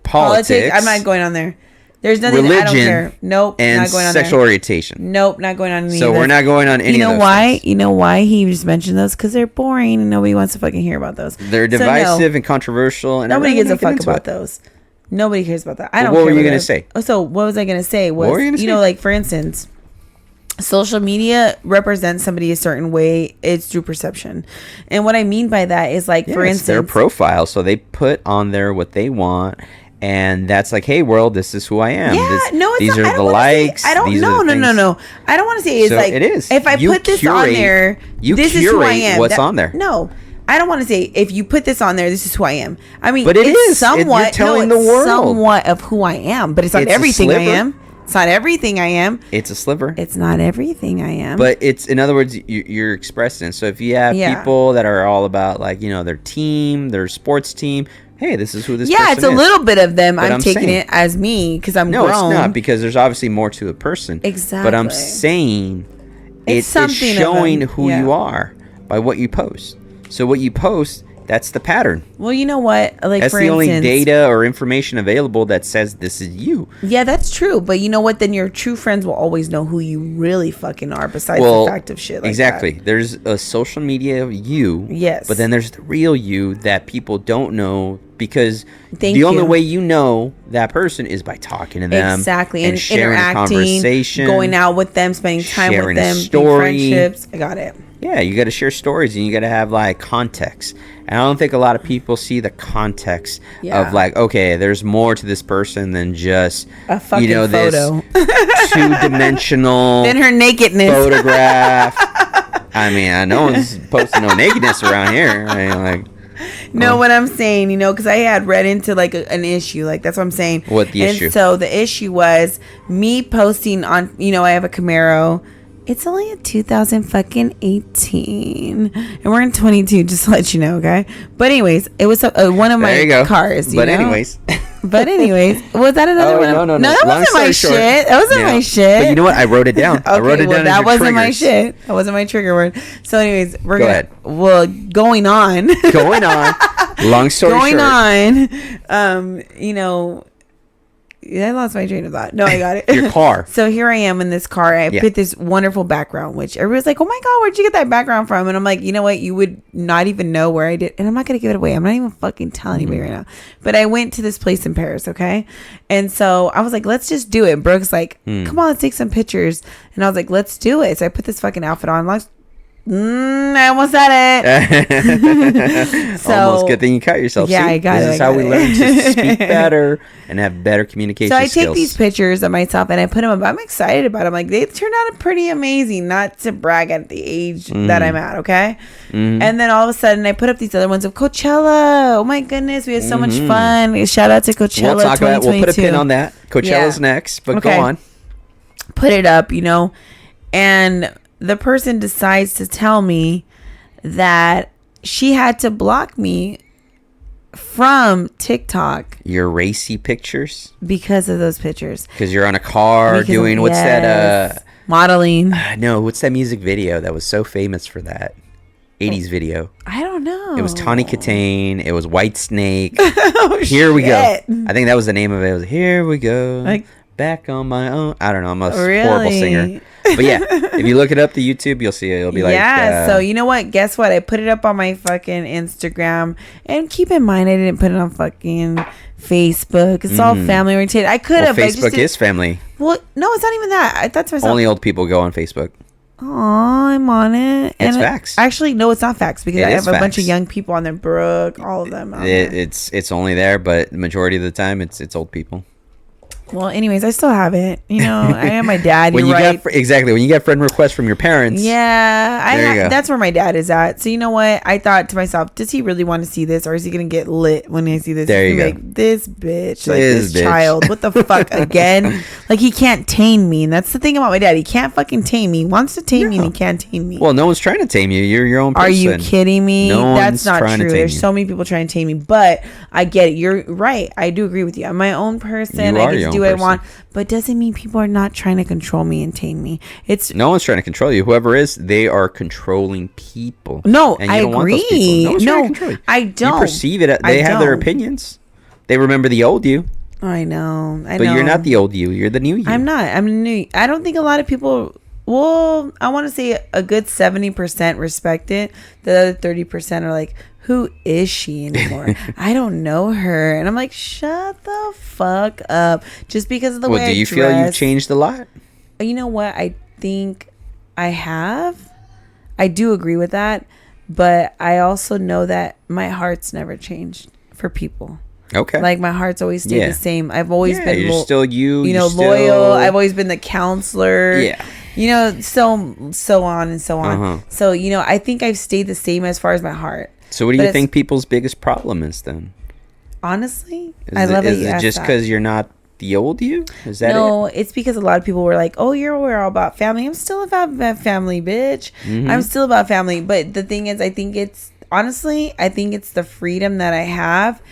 Politics. I'm not going on there. There's nothing. Religion, I don't care. Nope. And not going on sexual there. orientation. Nope. Not going on any So of we're not going on any of those. You know why? Things. You know why he just mentioned those? Because they're boring and nobody wants to fucking hear about those. They're divisive and controversial. And nobody gives a fuck about those. Nobody cares about that. I don't care. What were you going to say? So what was I going to say? You know, like for instance, social media represents somebody a certain way. It's through perception. And what I mean by that is like, for instance, their profile. So they put on there what they want. And that's like, hey, world, this is who I am. These are the likes. I don't know. No. I don't want to say it's like, it is. If I put this on there, this is who I am. What's on there? No. I don't want to say if you put this on there, this is who I am. I mean, but it's somewhat. You're telling the world somewhat of who I am, but it's not everything I am. It's not everything I am. It's a sliver. It's not everything I am. But it's, in other words, you're expressing. So if you have people that are all about like, you know, their team, their sports team. Hey, this is who this person is. Yeah, it's a little bit of them. I'm taking it as me because I'm grown. No, it's not, because there's obviously more to a person. Exactly. But I'm saying it's showing who you are by what you post. So what you post, that's the pattern. Well, you know what? Like, that's the only data or information available that says this is you. Yeah, that's true. But you know what? Then your true friends will always know who you really fucking are, besides the fact of shit like that. There's a social media you. Yes. But then there's the real you that people don't know, because the only way you know that person is by talking to them. Exactly. And sharing a conversation. Going out with them, spending time with them. Friendships. I got it. Yeah, you got to share stories and you got to have like context. And I don't think a lot of people see the context of like, okay, there's more to this person than just a fucking photo. This two-dimensional than her nakedness photograph. I mean, no one's posting no nakedness around here. I mean, like, no, what I'm saying, you know, because I had read into like an issue, like that's what I'm saying. What the issue? So the issue was me posting on, you know, I have a Camaro. It's only a 2018, and we're in 22. Just to let you know, okay. But anyways, it was one of my cars. But anyways, was that another one? No, that wasn't my shit. That wasn't my shit. But you know what? I wrote it down. Okay, I wrote it down. That wasn't my shit. That wasn't my trigger word. So, anyways, Go ahead. Well, going on. Long story short. Going on. You know. I lost my train of thought. No, I got it. Your car. So here I am in this car. I put this wonderful background, which everybody's like, oh my God, where'd you get that background from? And I'm like, you know what? You would not even know where I did. And I'm not going to give it away. I'm not even fucking telling anybody right now. But I went to this place in Paris, okay? And so I was like, let's just do it. Brooke's like, come on, let's take some pictures. And I was like, let's do it. So I put this fucking outfit on. I almost said it. So, almost. Good thing you cut yourself. Yeah, I got it. This is how we learn to speak better and have better communication skills. So I take these pictures of myself and I put them up. I'm excited about them. Like, they turned out pretty amazing. Not to brag at the age that I'm at, okay? And then all of a sudden I put up these other ones of Coachella. Oh my goodness, we had so much fun. Shout out to Coachella. We'll talk about it. We'll put a pin on that. Coachella's next, but go on. Put it up, you know, and the person decides to tell me that she had to block me from TikTok. Your racy pictures? Because of those pictures. Because you're on a car doing, what's that? Modeling. No, what's that music video that was so famous for that? 80s video. I don't know. It was Tawny Katane. It was White Snake. Oh, Here we go. I think that was the name of it. It was Here We Go. Like, back on my own. I don't know. I'm a really? horrible singer. But yeah, if you look it up the YouTube, you'll see it. It'll be like, yeah. So you know what? Guess what? I put it up on my fucking Instagram, and keep in mind I didn't put it on fucking Facebook. It's all family oriented. I could have. Facebook is family. Well, no, it's not even that. I thought to myself, only old people go on Facebook. Oh, I'm on it. It's facts. Actually, no, it's not facts because I have a facts. bunch of young people on there. Brooke, all of them. It's only there, but the majority of the time, it's old people. Well, anyways, I still have it. You know, I am my dad. When you get friend requests from your parents. Yeah, that's where my dad is at. So you know what? I thought to myself, does he really want to see this, or is he gonna get lit when he see this? There you go. Like, this bitch, like this child. What the fuck again? Like, he can't tame me, and that's the thing about my dad. He can't fucking tame me. He wants to tame me, and he can't tame me. Well, no one's trying to tame you. You're your own person. Are you kidding me? No That's not trying to true. tame There's you. so many people trying to tame me, but I get it. You're right. I do agree with you. I'm my own person. You I are get your to do own what I want, person. but doesn't mean people are not trying to control me and tame me. It's No one's trying to control you. Whoever is, they are controlling people. No, and you I don't want those agree. people. No one's trying No, to control you. I don't. You perceive it. They have their opinions. They remember the old you. I know. But you're not the old you. You're the new you. I'm not. I'm new. I don't think a lot of people. Well, I want to say a good 70% respect it. The other 30% are like, who is she anymore? I don't know her. And I'm like, shut the fuck up. Just because of the way I dress. Do you feel you've changed a lot? You know what? I think I have. I do agree with that. But I also know that my heart's never changed for people. Okay. Like, my heart's always stayed the same. I've always been you're still you. You know, loyal. I've always been the counselor. Yeah. You know, so on and so on. So, you know, I think I've stayed the same as far as my heart. So what do you think people's biggest problem is then? Honestly, I love it. Is it just because you're not the old you? Is that No, it's because a lot of people were like, oh, we're all about family. I'm still about family, bitch. I'm still about family. But the thing is, I think it's the freedom that I have.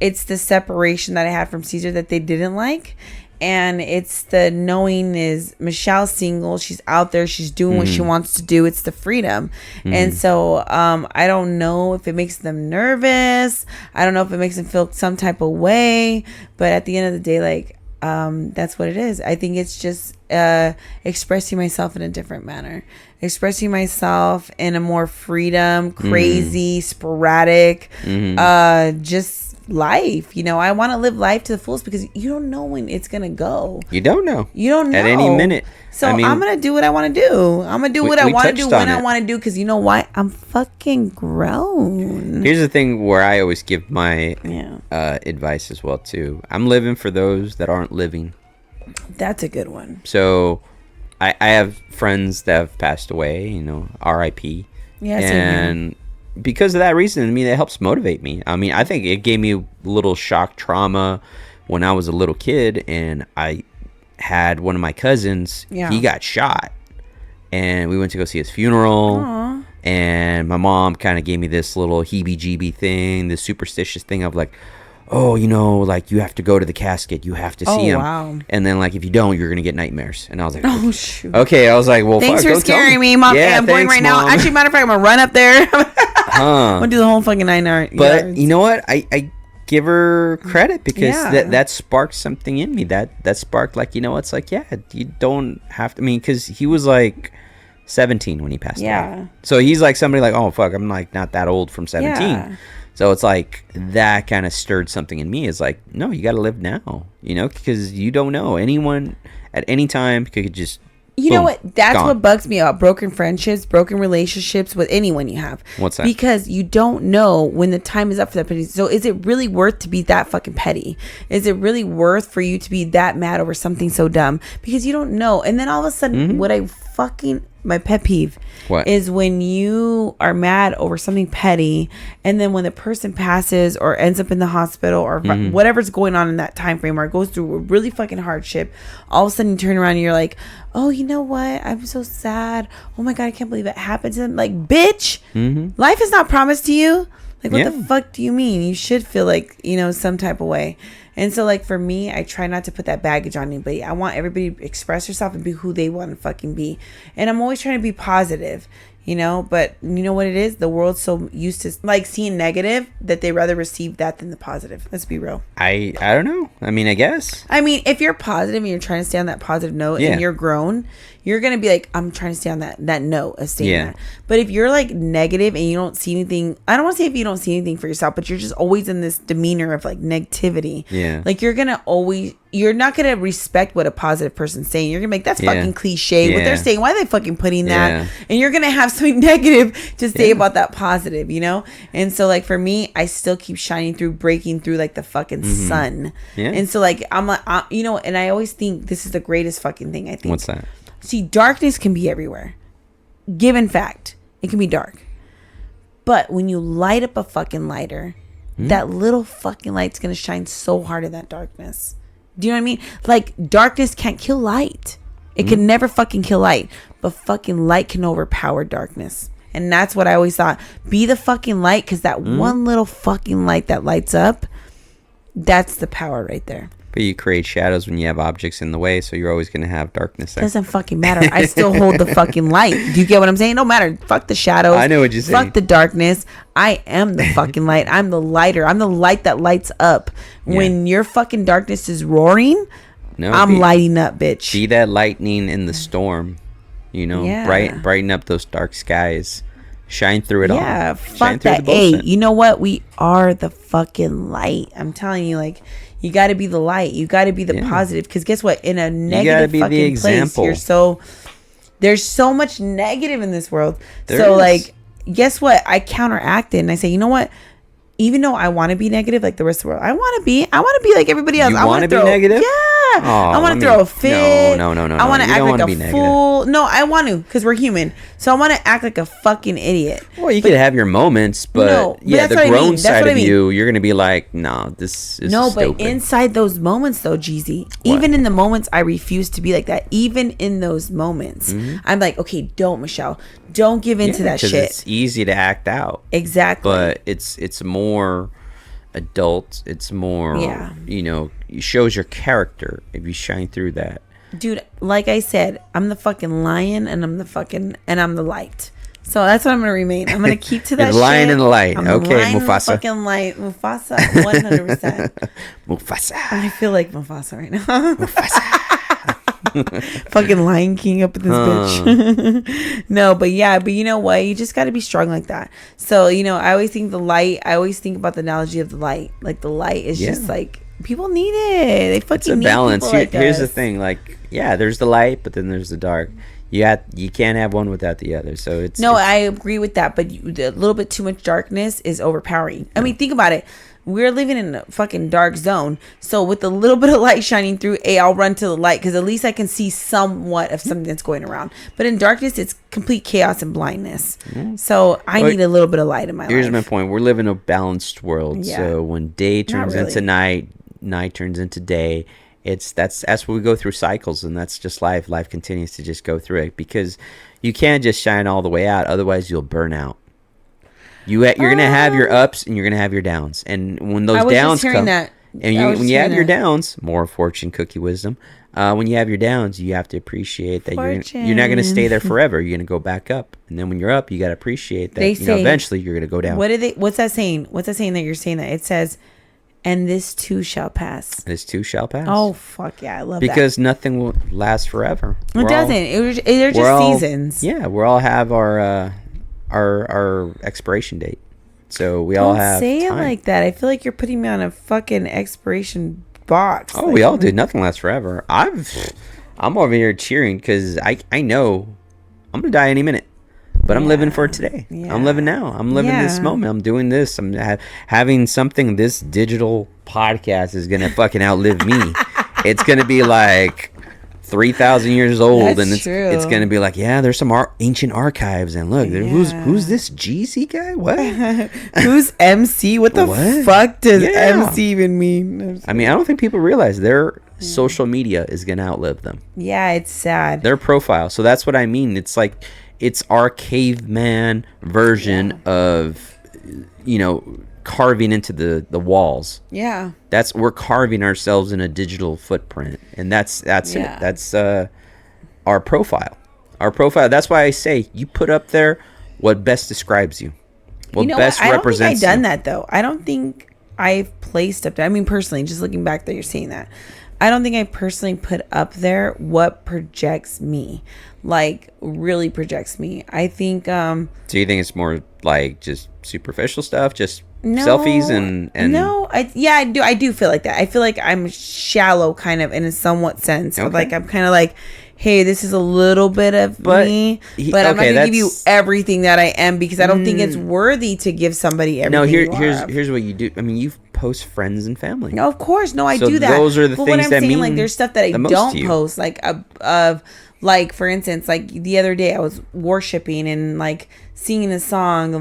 It's the separation that I had from Caesar that they didn't like. And it's the knowing is Michelle's single. She's out there. She's doing what she wants to do. It's the freedom. And so I don't know if it makes them nervous. I don't know if it makes them feel some type of way. But at the end of the day, like, that's what it is. I think it's just expressing myself in a different manner. Expressing myself in a more freedom, crazy, sporadic, just life. You know, I want to live life to the fullest because you don't know when it's gonna go. You don't know. You don't know at any minute. So I'm gonna do what I want to do. I'm gonna do what I want to do when I want to do, because you know what? I'm fucking grown. Here's the thing where I always give my advice as well too. I'm living for those that aren't living. That's a good one. So I have friends that have passed away, you know, R.I.P. Yeah, and because of that reason, I mean, it helps motivate me. I mean, I think it gave me a little shock trauma when I was a little kid, and I had one of my cousins. He got shot, and we went to go see his funeral. Aww. And my mom kind of gave me this little heebie-jeebie thing, this superstitious thing of like, oh, you know, like, you have to go to the casket, you have to see him. Wow. And then, like, if you don't, you're gonna get nightmares. And I was like, oh shoot. Okay, I was like, well, thanks fuck, for scaring me, Mom. Yeah, I'm going right now. Actually, matter of fact, I'm gonna run up there. I'm gonna do the whole fucking 9 hours. But you know what? I give her credit because that sparked something in me. That sparked, like, you know, it's like, yeah, you don't have to. I mean, because he was like 17 when he passed away. So he's like somebody like, oh fuck, I'm like not that old from 17. Yeah. So it's like that kind of stirred something in me. Is like, no, you got to live now, you know, because you don't know. Anyone at any time could just. You know what? That's what bugs me about broken friendships, broken relationships with anyone you have. What's that? Because you don't know when the time is up for that petty. So is it really worth to be that fucking petty? Is it really worth for you to be that mad over something so dumb? Because you don't know. And then all of a sudden, what I my pet peeve What? is when you are mad over something petty, and then when the person passes or ends up in the hospital or whatever's going on in that time frame, or goes through a really fucking hardship, all of a sudden you turn around and you're like, oh, you know what? I'm so sad. Oh my God, I can't believe it happened to them. Like, bitch, life is not promised to you. Like, what the fuck do you mean? You should feel like, some type of way. And so, like, for me, I try not to put that baggage on anybody. I want everybody to express herself and be who they want to fucking be. And I'm always trying to be positive, but you know what it is? The world's so used to, like, seeing negative that they rather receive that than the positive. Let's be real. I don't know. I mean, I guess. I mean, if you're positive and you're trying to stay on that positive note and you're grown, you're going to be like, I'm trying to stay on that note of staying that. But if you're like negative and you don't see anything, I don't want to say if you don't see anything for yourself, but you're just always in this demeanor of like negativity. Yeah. Like you're not going to respect what a positive person's saying. You're going to be like, that's fucking cliche. What they're saying, why are they fucking putting that? And you're going to have something negative to say about that positive, And so like for me, I still keep shining through, breaking through like the fucking sun. Yeah. And so like, I'm like, and I always think this is the greatest fucking thing I think. What's that? See, darkness can be everywhere. Given fact, it can be dark. But when you light up a fucking lighter, that little fucking light's going to shine so hard in that darkness. Do you know what I mean? Like, darkness can't kill light. It can never fucking kill light. But fucking light can overpower darkness. And that's what I always thought. Be the fucking light, because that one little fucking light that lights up, that's the power right there. But you create shadows when you have objects in the way, so you're always going to have darkness there. Doesn't fucking matter. I still hold the fucking light. Do you get what I'm saying? No matter. Fuck the shadows. I know what you're saying. Fuck the darkness. I am the fucking light. I'm the lighter. I'm the light that lights up. When your fucking darkness is roaring, I'm lighting up, bitch. Be that lightning in the storm. Brighten up those dark skies. Shine through it all. Yeah, fuck that. Hey, you know what? We are the fucking light. I'm telling you, like, you got to be the light. You got to be the positive. Because guess what? In a negative fucking place, there's so much negative in this world. Like, guess what? I counteract it and I say, you know what? Even though I want to be negative like the rest of the world, I want to be like everybody else. You want to be negative? Yeah. I want to throw a fit. No. I want to act like a fool. No, I want to, because we're human. So I want to act like a fucking idiot. Well, you could have your moments, but the grown side of you, you're going to be like, no, this is stupid. But inside those moments, though, Jeezy, even in the moments I refuse to be like that, even in those moments, I'm like, okay, don't, Michelle. Don't give in to that shit. It's easy to act out. Exactly. But it's more adult. It's more, it shows your character if you shine through that. Dude, like I said, I'm the fucking lion and I'm the light. So that's what I'm going to remain. I'm going to keep to that shit. The lion and the light. I'm okay, the lion Mufasa. And the fucking light. Mufasa, 100%. Mufasa. I feel like Mufasa right now. Mufasa. Fucking Lion King up with this bitch. No, but you know what? You just got to be strong like that. So, I always think I always think about the analogy of the light. Like, the light is just like, people need it. They fucking need balance. People like Here's us. The thing. Like, there's the light, but then there's the dark. You can't have one without the other. So I agree with that. But a little bit too much darkness is overpowering. I mean, think about it. We're living in a fucking dark zone. So with a little bit of light shining through, I'll run to the light because at least I can see somewhat of something that's going around. But in darkness, it's complete chaos and blindness. So I need a little bit of light in my life. Here's my point. We're living in a balanced world. Yeah. So when day turns into night, night turns into day. That's what we go through cycles, and that's just life. Life continues to just go through it because you can't just shine all the way out. Otherwise, you'll burn out. You're gonna have your ups and you're gonna have your downs, and when those downs come, and when you have your downs, more fortune cookie wisdom. When you have your downs, you have to appreciate that you're not gonna stay there forever. You're gonna go back up, and then when you're up, you gotta appreciate that eventually you're gonna go down. What's that saying? What's that saying that you're saying that it says? And this too shall pass. This too shall pass. Oh, fuck yeah. I love because nothing will last forever. It doesn't. They're just seasons. Yeah, we all have our expiration date. So we all have say time. It like that. I feel like you're putting me on a fucking expiration box. Oh, we all do. Nothing lasts forever. I'm over here cheering because I know I'm going to die any minute. But I'm living for today. Yeah. I'm living now. I'm living this moment. I'm doing this. I'm having something. This digital podcast is going to fucking outlive me. It's going to be like 3,000 years old. That's And it's going to be like, yeah, there's some ancient archives. And look, who's this Jeezy guy? What? Who's MC? What the fuck does MC even mean? I mean, I don't think people realize their social media is going to outlive them. Yeah, it's sad. Their profile. So that's what I mean. It's like, it's our caveman version of, carving into the walls. Yeah. We're carving ourselves in a digital footprint. And that's it. That's our profile. Our profile. That's why I say you put up there what best describes you. What best represents you. I don't think I've done that though. I don't think I've placed up there. I mean, personally, just looking back there, you're seeing that. I don't think I personally put up there what projects me, like really projects me. I think. So you think it's more like just superficial stuff, just selfies and no, I do. I do feel like that. I feel like I'm shallow, kind of in a somewhat sense. Okay. Like I'm kind of like, hey, this is a little bit of me, but I'm not gonna give you everything that I am because I don't think it's worthy to give somebody everything. No, here's what you do. I mean, you post friends and family. No, of course, no, I do that. Those are the things that mean. Like, there's stuff that I don't post, like for instance, like the other day I was worshiping and like singing a song to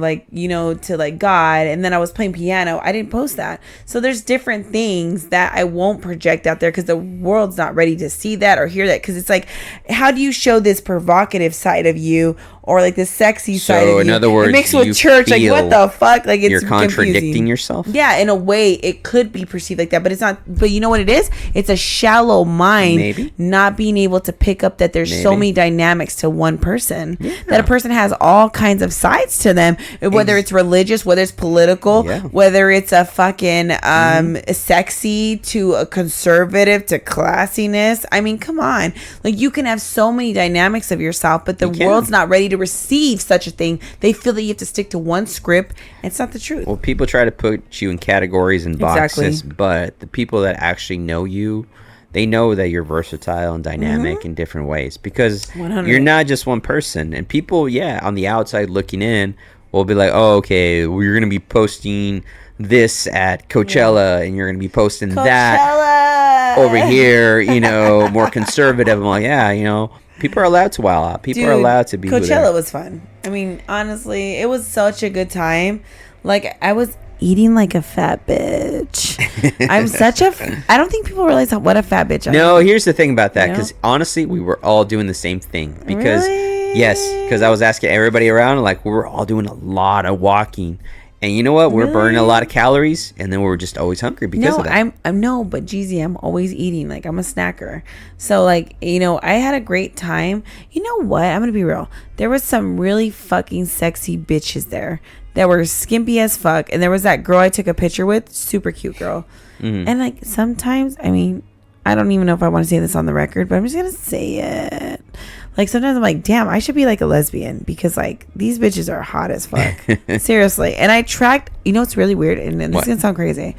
like God, and then I was playing piano. I didn't post that. So there's different things that I won't project out there because the world's not ready to see that or hear that, because it's like, how do you show this provocative side of you or like the sexy side of you? So in other words, mixed with church, like what the fuck? Like it's you're contradicting confusing. Yourself. Yeah, in a way it could be perceived like that, but it's not. But you know what it is? It's a shallow mind, not being able to pick up that there's so many dynamics to one person, that a person has all kinds of sides to them, whether it's religious, whether it's political, whether it's a fucking sexy to a conservative to classiness. I mean, come on, like you can have so many dynamics of yourself, but the world's not ready to receive such a thing. They feel that you have to stick to one script, and it's not the truth. Well, people try to put you in categories and boxes, but the people that actually know you, they know that you're versatile and dynamic in different ways, because 100. You're not just one person. And people, on the outside looking in, will be like, oh, okay, well, you're going to be posting this at Coachella, and you're going to be posting that over here, more conservative. I'm like, people are allowed to wild out. People are allowed to be. Coachella was fun. I mean, honestly, it was such a good time. Like, I was eating like a fat bitch. I don't think people realize what a fat bitch I am. No, here's the thing about that, because honestly, we were all doing the same thing. Because because I was asking everybody around, like, we were all doing a lot of walking. And you know what? We're burning a lot of calories, and then we're just always hungry because of that. But Jeezy, I'm always eating. Like, I'm a snacker. So, like, I had a great time. You know what? I'm going to be real. There was some really fucking sexy bitches there that were skimpy as fuck. And there was that girl I took a picture with. Super cute girl. Mm-hmm. And, like, sometimes, I mean, I don't even know if I want to say this on the record, but I'm just going to say it. Like, sometimes I'm like, damn, I should be like a lesbian, because like these bitches are hot as fuck. Seriously. And I attract, it's really weird, and this is going to sound crazy.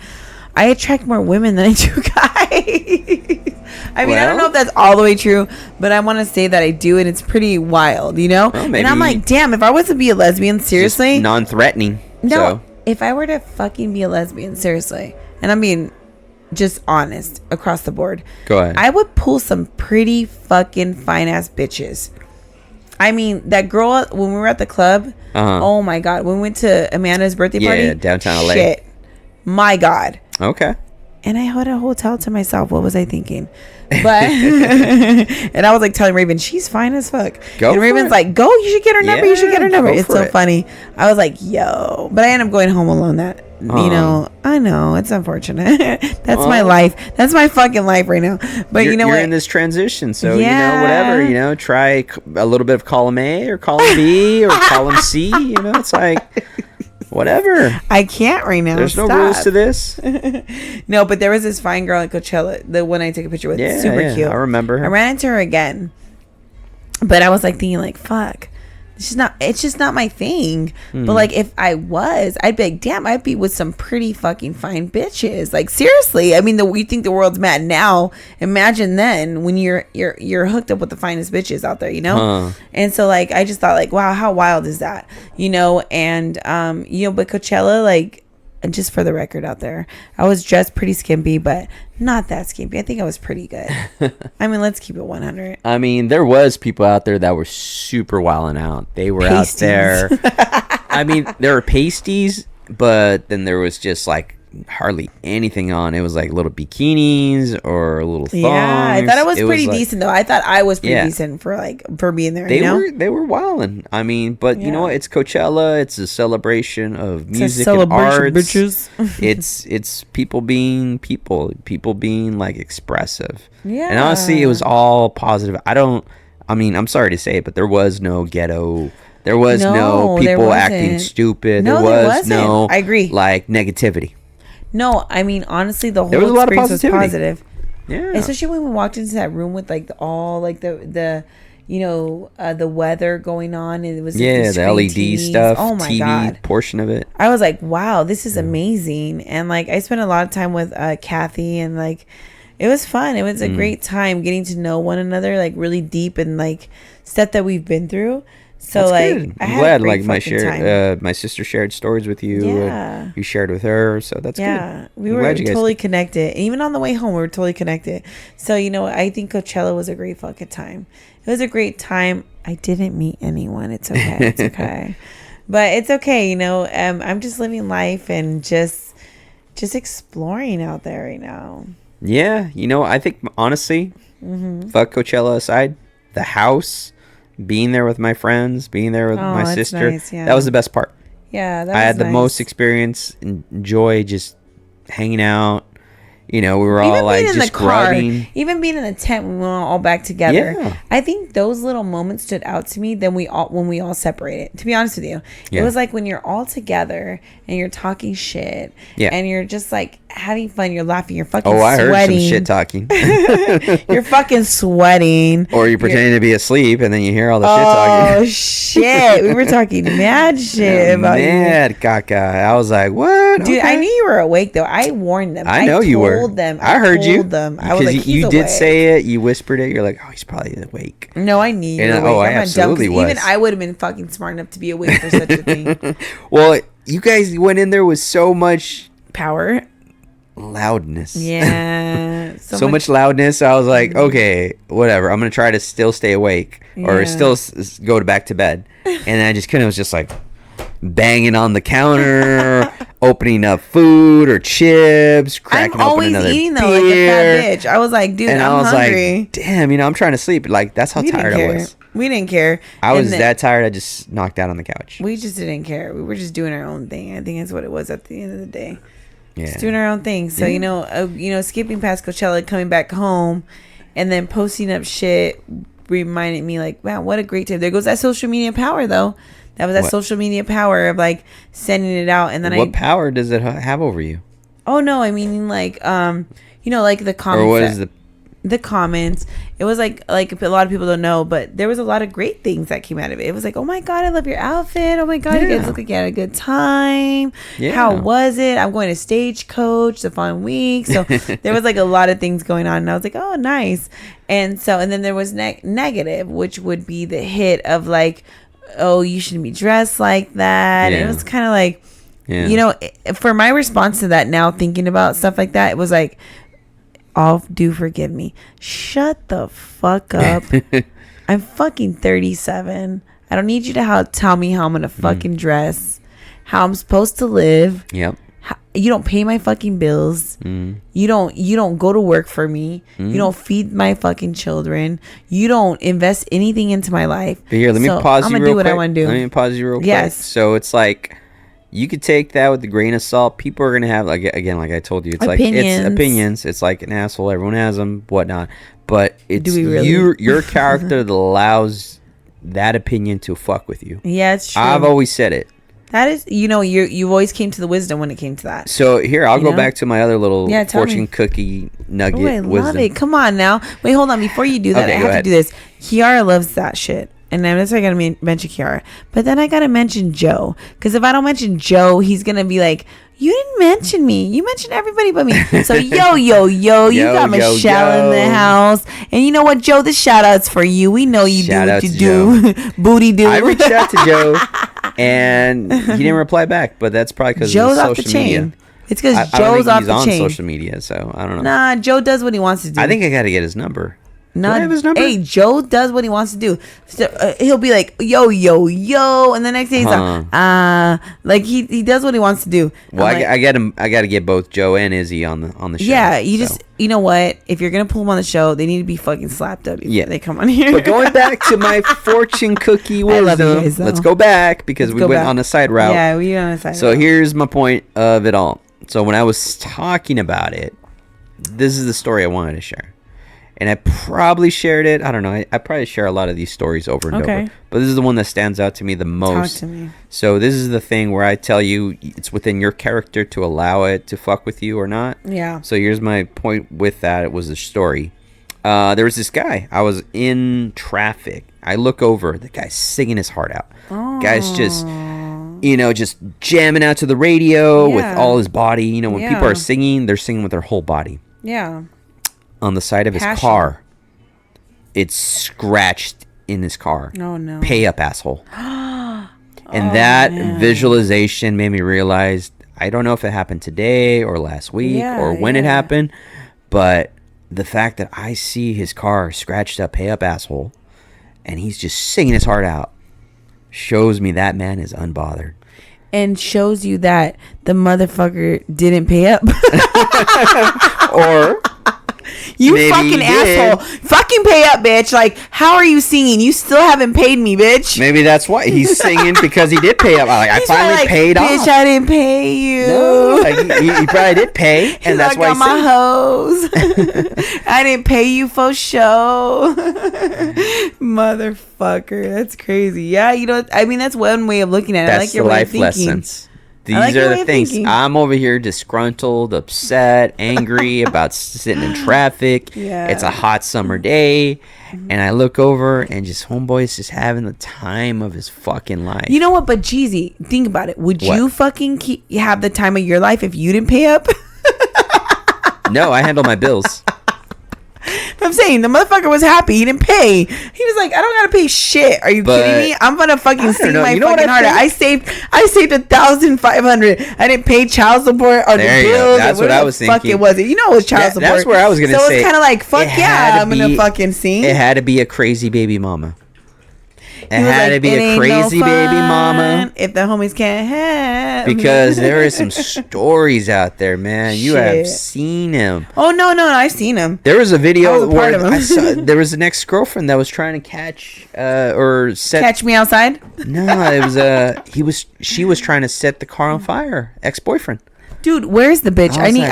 I attract more women than I do guys. I mean, I don't know if that's all the way true, but I want to say that I do, and it's pretty wild, Well, and I'm like, damn, if I was to be a lesbian, seriously. Just non-threatening. No, if I were to fucking be a lesbian, seriously, and I mean, just honest across the board. Go ahead. I would pull some pretty fucking fine ass bitches. I mean, that girl when we were at the club. Oh my god, when we went to Amanda's birthday party. Yeah, downtown LA. Shit, my god. Okay. And I had a hotel to myself. What was I thinking? But and I was like telling Raven, she's fine as fuck. And Raven's like, go, you should get her number. You should get her number. It's so funny. I was like, yo, but I ended up going home alone. That I know it's unfortunate. That's my life. That's my fucking life right now. But you're what? In this transition, so whatever. Try a little bit of column A or column B or column C. It's like. Whatever. I can't right now. There's no rules to this. No, but there was this fine girl at Coachella, the one I took a picture with. Yeah, super cute. I remember her. I ran into her again. But I was like thinking like, fuck. It's just not my thing. But like if I was, I'd be like, damn, I'd be with some pretty fucking fine bitches. Like seriously. I mean, you think the world's mad now. Imagine then when you're hooked up with the finest bitches out there, And so like I just thought like, wow, how wild is that? And but Coachella, like just for the record out there, I was dressed pretty skimpy, but not that skimpy. I think I was pretty good. I mean, let's keep it 100. I mean, there was people out there that were super wilding out. They were Pasties. out there. I mean, there were pasties, but then there was just like hardly anything on. It was like little bikinis or little thongs. Yeah, I thought it was pretty decent though. I thought I was pretty Yeah. decent for being there. They were wilding. I mean, but you know what? It's Coachella. It's a celebration of music and arts. Bitches. It's people being people being like expressive. Yeah. And honestly, it was all positive. I mean, I'm sorry to say it, but there was no ghetto. There was no people acting stupid. No, there wasn't. no. I agree. Like negativity. No, I mean honestly, the There was whole a lot of experience was positivity. positive. Yeah. Especially when we walked into that room with like the you know the weather going on, and it was like, the LED TVs. stuff. Oh my TV God. portion of it. I was like, wow, this is amazing. And like I spent a lot of time with Kathy, and like it was fun. It was a great time getting to know one another like really deep, and like stuff that we've been through. So That's like good. I I'm had glad a great like my fucking my sister shared stories with you. Yeah. And you shared with her, so that's yeah, good. we I'm were glad you guys- totally connected. Even on the way home, we were totally connected. So, you know, I think Coachella was a great fucking time. It was a great time. I didn't meet anyone. It's okay. It's okay. But it's okay, you know. I'm just living life and just exploring out there right now. Yeah, you know, I think honestly, fuck Coachella aside, the house, being there with my friends, being there with my that's sister, nice, yeah. that was the best part. Yeah, that I was had the nice. most experience and enjoy just hanging out. You know, we were all Even like being in just the car, grubbing. even being in the tent when we were all back together. Yeah. I think those little moments stood out to me when we all separated. To be honest with you, Yeah. it was like when you're all together and you're talking shit, Yeah. and you're just like having fun. You're laughing. You're fucking. Oh, I heard sweating. some shit talking. You're fucking sweating. Or you're pretending to be asleep and then you hear all the shit Oh talking. shit! We were talking mad shit about Mad caca. I was like, what? you, dude. I Okay. knew you were awake though. I warned them. I know you were. Told them. I heard you. Told them. I was Because like, you he's did awake. say it. You whispered it. You're like, oh, he's probably awake. No, I knew you And, were awake. I I'm not dumb, 'cause absolutely was. even I would have been fucking smart enough to be awake for such a thing. Well, you guys went in there with so much Power. loudness. Yeah. So much loudness. I was like, okay, whatever. I'm gonna try to still stay awake or Yeah. still go back to bed. And I just kind of was just like banging on the counter, opening up food or chips, cracking I'm open always another eating though, beer. like a fat bitch. I was like, dude, And I'm I was hungry. like, damn, I'm trying to sleep. Like that's how We didn't tired I care. was. We didn't care. I was And then- that tired. I just knocked out on the couch. We just didn't care. We were just doing our own thing. I think that's what it was at the end of the day. Yeah. Just doing our own thing. So you know, skipping past Coachella, coming back home, and then posting up shit reminded me like, wow, what a great time. There goes that social media power though. That was that What? social media power of like sending it out, and then What power does it have over you? Oh no, I mean like you know, like the comments. Or what is the comments? It was like a lot of people don't know, but there was a lot of great things that came out of it. It was like, oh my god, I love your outfit. Oh my god, you guys look like you had a good time. Yeah. How was it? I'm going to Stagecoach the following week. So there was like a lot of things going on, and I was like, oh nice. And then there was negative, which would be the hit of like, oh, you shouldn't be dressed like that. Yeah. And it was kind of like, Yeah. you know, for my response to that now, thinking about stuff like that, it was like, all do forgive me. Shut the fuck up. I'm fucking 37. I don't need you to tell me how I'm gonna fucking dress, how I'm supposed to live. Yep. You don't pay my fucking bills. You don't go to work for me. You don't feed my fucking children. You don't invest anything into my life. But here, let me So pause I'm you gonna real do what quick. I want to do. Let me pause you real Yes. quick. So it's like you could take that with a grain of salt. People are gonna have like again, like I told you, it's like it's opinions. It's like an asshole. Everyone has them, whatnot. But it's Do we really? your character that allows that opinion to fuck with you. Yeah, it's true. I've always said it. That is, you know, you always came to the wisdom when it came to that. So here, I'll go know? back to my other little Yeah, tell fortune me. cookie nugget. Oh, I wisdom. love it. Come on now. Wait, hold on. Before you do that, Okay, I go have ahead. to do this. Kiara loves that shit. And then that's why I got to mention Kiara. But then I got to mention Joe. Because if I don't mention Joe, he's going to be like, you didn't mention me. You mentioned everybody but me. So, yo, you got Michelle in the house. And you know what, Joe? The shout out's for you. We know you Shout do out what you to do. Booty do. I reached out to Joe, And he didn't reply back, but that's probably because Joe's of off the social media. chain. It's because I don't Joe's think off he's the on chain. social media, so I don't know. Nah, Joe does what he wants to do. I think I got to get his number. Do No, I have his number? Hey, Joe does what he wants to do. So, he'll be like, yo, yo, yo, and the next day he's like he does what he wants to do. Well, I'm like, I got to get both Joe and Izzy on the show. yeah, you know what? If you're gonna pull them on the show, they need to be fucking slapped up before they come on here. But going back to my fortune cookie wisdom, love you guys, though. let's go back because we went on a side route. Yeah, we went on a side route. So here's my point of it all. So when I was talking about it, this is the story I wanted to share. And I probably shared it. I don't know. I probably share a lot of these stories over and over. But this is the one that stands out to me the most. Talk to me. So this is the thing where I tell you it's within your character to allow it to fuck with you or not. Yeah. So here's my point with that. It was a story. There was this guy. I was in traffic. I look over. The guy's singing his heart out. Oh. Guy's just, just jamming out to the radio with all his body. You know, when people are singing, they're singing with their whole body. Yeah. On the side of his car, it's scratched in his car. Oh, no. Pay up, asshole. And that visualization made me realize, I don't know if it happened today or last week or when it happened, but the fact that I see his car scratched up, pay up, asshole, and he's just singing his heart out, shows me that man is unbothered. And shows you that the motherfucker didn't pay up. Or... You maybe fucking asshole. Fucking pay up, bitch. Like, how are you singing? You still haven't paid me, bitch. Maybe that's why he's singing, because he did pay up. I finally paid off. Bitch, I didn't pay you. No, he probably did pay, and that's why I got my hose. I didn't pay you for show. Motherfucker, that's crazy. Yeah, that's one way of looking at it. That's I like your the way life of thinking. lessons. These are the things. I'm over here disgruntled, upset, angry about sitting in traffic. Yeah. It's a hot summer day. And I look over and just homeboy's just having the time of his fucking life. You know what? But Jeezy, think about it. Would you fucking have the time of your life if you didn't pay up? No, I handle my bills. I'm saying the motherfucker was happy. He didn't pay. He was like, I don't gotta pay shit. Are you kidding me? I'm gonna fucking sing my fucking heart out. I saved $1,500. I didn't pay child support or the bills. That's what I was thinking. Fuck it was it? You know it was child support. That's where I was gonna say. So it's kind of like, fuck yeah, I'm gonna fucking sing. It had to be a crazy baby mama. It had to be a crazy baby mama. If the homies can't have because there are some stories out there, man. You have seen him. Oh no, I've seen him. There was a video where I saw there was an ex-girlfriend that was trying to catch catch me outside. No, it was she was trying to set the car on fire. Ex-boyfriend. Dude, where's the bitch? I need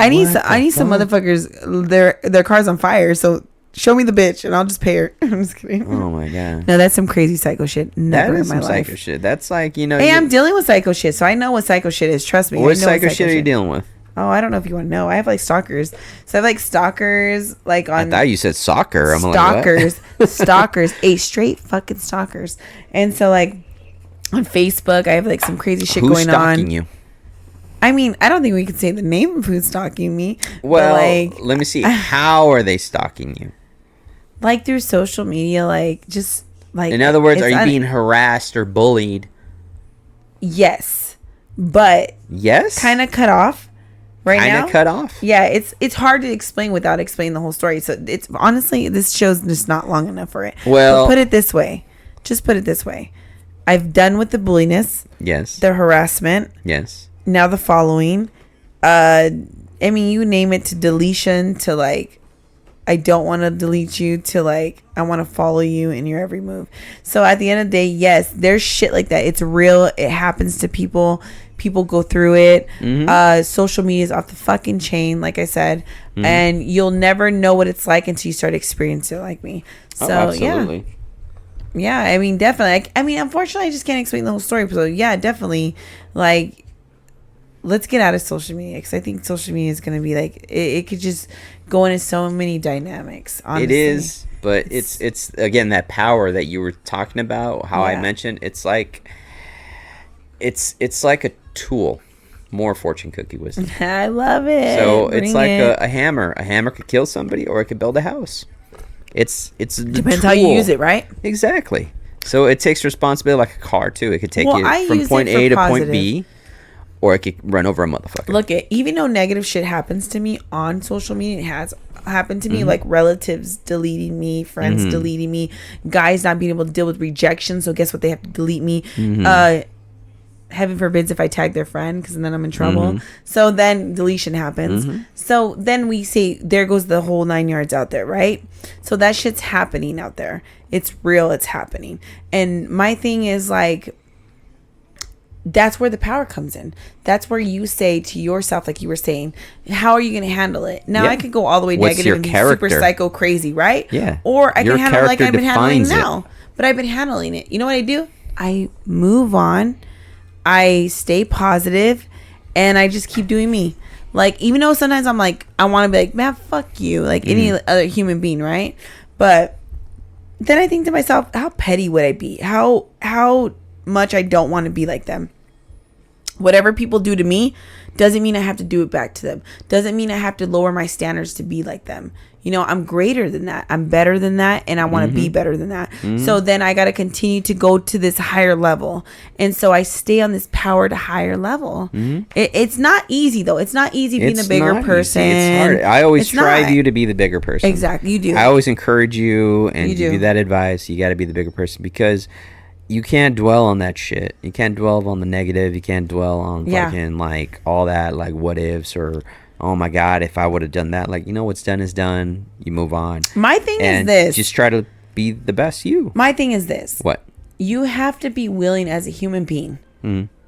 some motherfuckers. Their car's on fire, so. Show me the bitch and I'll just pay her. I'm just kidding. Oh my god. No, that's some crazy psycho shit. Never that is in my some life. Psycho shit. That's like, Hey, I'm dealing with psycho shit, so I know what psycho shit is. Trust me. What psycho shit are you dealing with? Oh, I don't know if you want to know. I have like stalkers. So I have like stalkers like on. I thought you said soccer. I'm stalkers. Like, what? Stalkers. Straight fucking stalkers. And so like on Facebook, I have like some crazy shit Who's going on. Who's stalking you? I mean, I don't think we could say the name of who's stalking me. Well, let me see. How are they stalking you? Like through social media, like just like. In other words, are you being harassed or bullied? Yes, but kind of cut off right now. Kind of cut off. Yeah, it's hard to explain without explaining the whole story. So it's honestly, this show's just not long enough for it. Well, but put it this way. Just put it this way. I've done with the bulliness. Yes. The harassment. Yes. Now the following. I mean, you name it, to deletion, to like. I don't want to delete you, to like, I want to follow you in your every move. So at the end of the day, yes, there's shit like that. It's real. It happens to people. People go through it. Mm-hmm. Social media is off the fucking chain, like I said. Mm-hmm. And you'll never know what it's like until you start experiencing it like me. So, absolutely. Yeah, I mean, definitely. I mean, unfortunately, I just can't explain the whole story. So, yeah, definitely. Like, let's get out of social media, because I think social media is going to be like, it could just go into so many dynamics, honestly. It is, but it's again, that power that you were talking about, how I mentioned, it's like like a tool. More fortune cookie wisdom. I love it. So it's like a hammer. A hammer could kill somebody, or it could build a house. It's depends how you use it, right? Exactly. So it takes responsibility like a car too. It could take Well, you I from use point it for A to positive. point B, or it could run over a motherfucker. Look, even though negative shit happens to me on social media, it has happened to me, like relatives deleting me, friends deleting me, guys not being able to deal with rejection. So guess what? They have to delete me. Heaven forbids if I tag their friend, because then I'm in trouble. So then deletion happens. So then we say, there goes the whole 9 yards out there, right? So that shit's happening out there. It's real. It's happening. And my thing is like, that's where the power comes in. That's where you say to yourself, like you were saying, how are you going to handle it? Now, I could go all the way What's negative your and be character? super psycho crazy, right? Yeah. Or I Your can handle it like I've been handling it character now. But I've been handling it. You know what I do? I move on. I stay positive, and I just keep doing me. Like, even though sometimes I'm like, I want to be like, man, fuck you, like any other human being, right? But then I think to myself, how petty would I be? How much I don't want to be like them. Whatever people do to me doesn't mean I have to do it back to them. Doesn't mean I have to lower my standards to be like them. You know, I'm greater than that. I'm better than that. And I want to be better than that. So then I got to continue to go to this higher level. And so I stay on this power to higher level. It's not easy, though. It's not easy being the bigger person. It's hard. I always strive you to be the bigger person. Exactly. You do. I always encourage you and give you that advice. You got to be the bigger person, because you can't dwell on that shit. You can't dwell on the negative. You can't dwell on fucking like all that, like what ifs, or oh my god, if I would have done that. Like, you know, what's done is done. You move on. My thing is and this. just try to be the best you. My thing is this. What? You have to be willing as a human being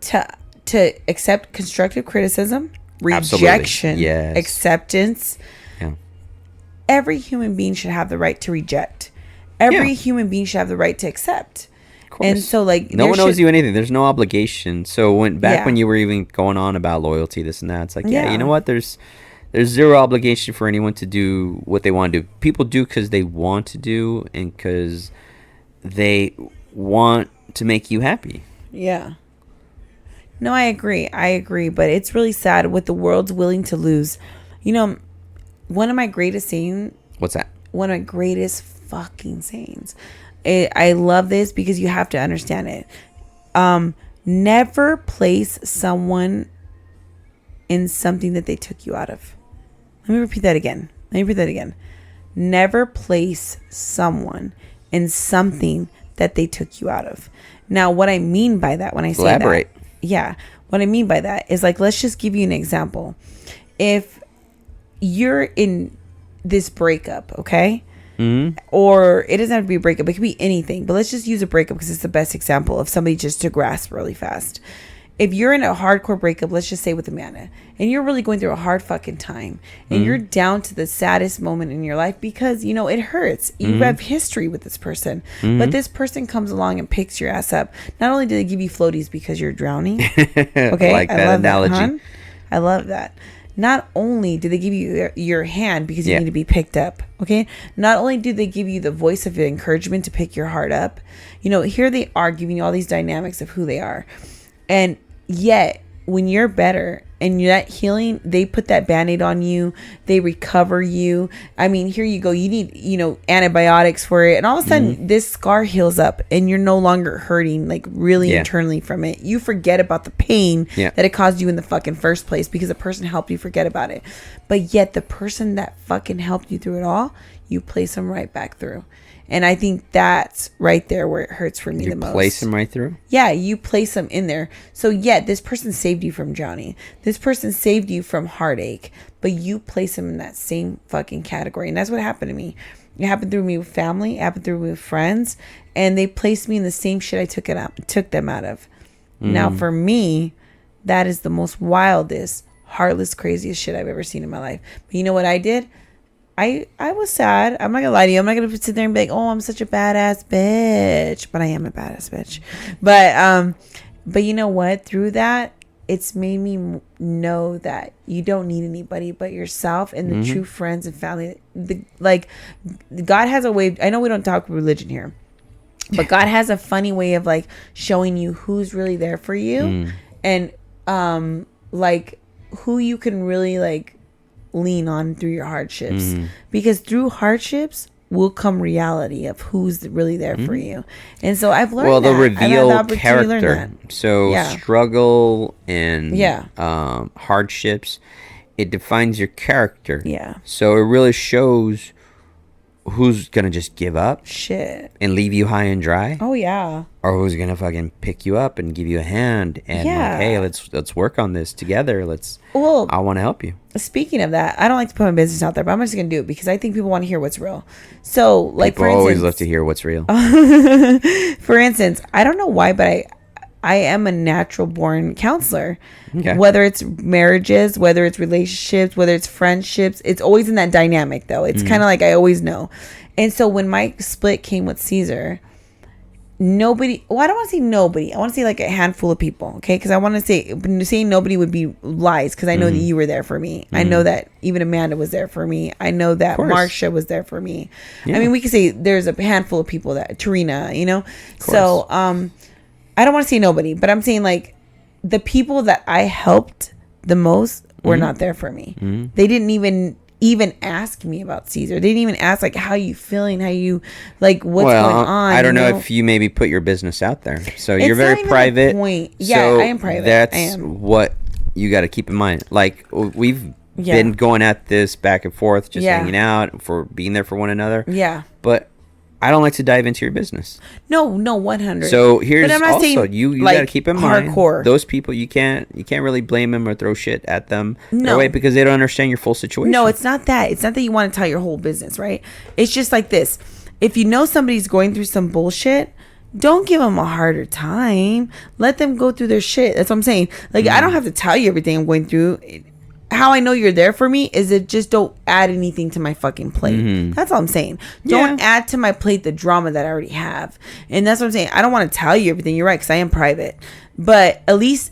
to accept constructive criticism, rejection, acceptance. Yeah. Every human being should have the right to reject. Every human being should have the right to accept. And so, like, no one owes you anything. There's no obligation. So when you were even going on about loyalty, this and that, it's like, you know what? There's zero obligation for anyone to do what they want to do. People do because they want to do, and because they want to make you happy. Yeah. No, I agree. But it's really sad what the world's willing to lose. You know, one of my greatest sayings. What's that? One of my greatest fucking sayings. I love this because you have to understand it. Never place someone in something that they took you out of. Let me repeat that again. Never place someone in something that they took you out of. Now, what I mean by that, when I say elaborate. What I mean by that is, like, let's just give you an example. If you're in this breakup, okay? Or it doesn't have to be a breakup. It could be anything. But let's just use a breakup because it's the best example of somebody just to grasp really fast. If you're in a hardcore breakup, let's just say with Amanda, and you're really going through a hard fucking time, and you're down to the saddest moment in your life because, you know, it hurts. You have history with this person. But this person comes along and picks your ass up. Not only do they give you floaties because you're drowning. Okay? Like that analogy. That, I love that. Not only do they give you your hand because you need to be picked up, okay? Not only do they give you the voice of encouragement to pick your heart up, you know, here they are giving you all these dynamics of who they are. And yet, when you're better and you're that healing, they put that Band-Aid on you. They recover you. I mean, here you go. You need, you know, antibiotics for it. And all of a sudden, this scar heals up and you're no longer hurting, like, really internally from it. You forget about the pain that it caused you in the fucking first place because the person helped you forget about it. But yet, the person that fucking helped you through it all, you place them right back through. And I think that's right there where it hurts for me the most. You place them right through? Yeah, you place them in there. So, yeah, this person saved you from Johnny. This person saved you from heartache. But you place them in that same fucking category. And that's what happened to me. It happened through me with family. It happened through me with friends. And they placed me in the same shit I took them out of. Now, for me, that is the most wildest, heartless, craziest shit I've ever seen in my life. But you know what I did? I was sad. I'm not gonna lie to you. I'm not gonna sit there and be like, oh, I'm such a badass bitch. But I am a badass bitch. But you know what? Through that, it's made me know that you don't need anybody but yourself and the true friends and family. God has a way. I know we don't talk religion here, but God has a funny way of like showing you who's really there for you and like who you can really like lean on through your hardships, because through hardships will come reality of who's really there for you. And so I've learned well, that. they'll reveal I've had the opportunity to learn character. that. So Yeah. struggle and Yeah. hardships, it defines your character. Yeah. So it really shows who's gonna just give up Shit. and leave you high and dry, Oh yeah. or who's gonna fucking pick you up and give you a hand and Yeah. like, hey, let's work on this together. Well, I want to help you. speaking of that, I don't like to put my business out there, but I'm just gonna do it because I think people want to hear what's real. So, like, People for always instance, love to hear what's real. for instance, I don't know why, but I am a natural born counselor. Okay. Whether it's marriages, whether it's relationships, whether it's friendships, it's always in that dynamic though. It's kind of like I always know. And so when my split came with Caesar, nobody, well, I don't want to say nobody. I want to say like a handful of people, okay? Because I want to say, saying nobody would be lies because I know that you were there for me. I know that even Amanda was there for me. I know that course. Marcia was there for me. Yeah. I mean, we could say there's a handful of people that, Tarina, you know? So, I don't want to say nobody, but I'm saying like the people that I helped the most were not there for me. They didn't even ask me about Caesar. They didn't even ask like how you feeling, how you like what's going on. I don't know if you maybe put your business out there. So you're It's very not even the private. point. Yeah, so I am private. That's I am. what you got to keep in mind. Like we've Yeah. been going at this back and forth, just Yeah. hanging out, for being there for one another. Yeah. But I don't like to dive into your business. No, 100. So here's But I'm not also saying, you like, got to keep in hardcore. mind those people you can't really blame them or throw shit at them No. way because they don't understand your full situation. No, it's not that. It's not that you want to tell your whole business, right? It's just like this. If you know somebody's going through some bullshit, don't give them a harder time. Let them go through their shit. That's what I'm saying. Like, I don't have to tell you everything I'm going through. How I know you're there for me is it just don't add anything to my fucking plate. That's all I'm saying. Don't add to my plate the drama that I already have. And that's what I'm saying. I don't want to tell you everything. You're right, because I am private. But at least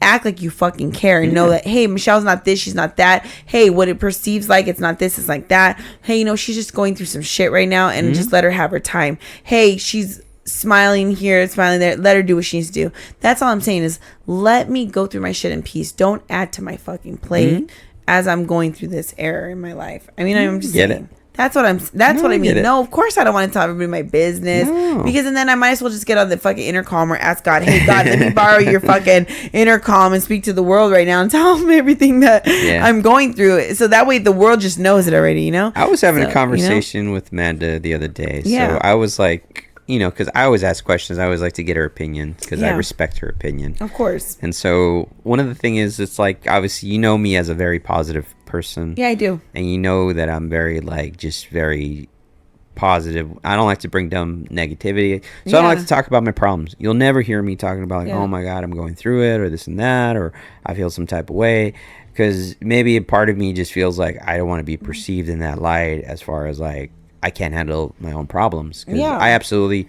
act like you fucking care and know that, hey, Michelle's not this, she's not that. Hey, what it perceives like, it's not this, it's like that. Hey, you know, she's just going through some shit right now and just let her have her time. Hey, she's smiling here, smiling there. Let her do what she needs to do. That's all I'm saying is let me go through my shit in peace. Don't add to my fucking plate as I'm going through this error in my life. I mean, I'm just Get saying. it. That's what I mean. get it. No, of course I don't want to tell everybody my business because and then I might as well just get on the fucking intercom or ask God, hey God, let me borrow your fucking intercom and speak to the world right now and tell them everything that I'm going through. So that way the world just knows it already, you know? I was having a conversation with Amanda the other day. Yeah. So I was like, you know, because I always ask questions. I always like to get her opinion because I respect her opinion. Of course. And so one of the things is, it's like, obviously, you know me as a very positive person. Yeah, I do. And you know that I'm very, like, just very positive. I don't like to bring down negativity. So I don't like to talk about my problems. You'll never hear me talking about, like, oh my God, I'm going through it or this and that, or I feel some type of way. Because maybe a part of me just feels like I don't want to be perceived in that light as far as, like, I can't handle my own problems. Because I absolutely,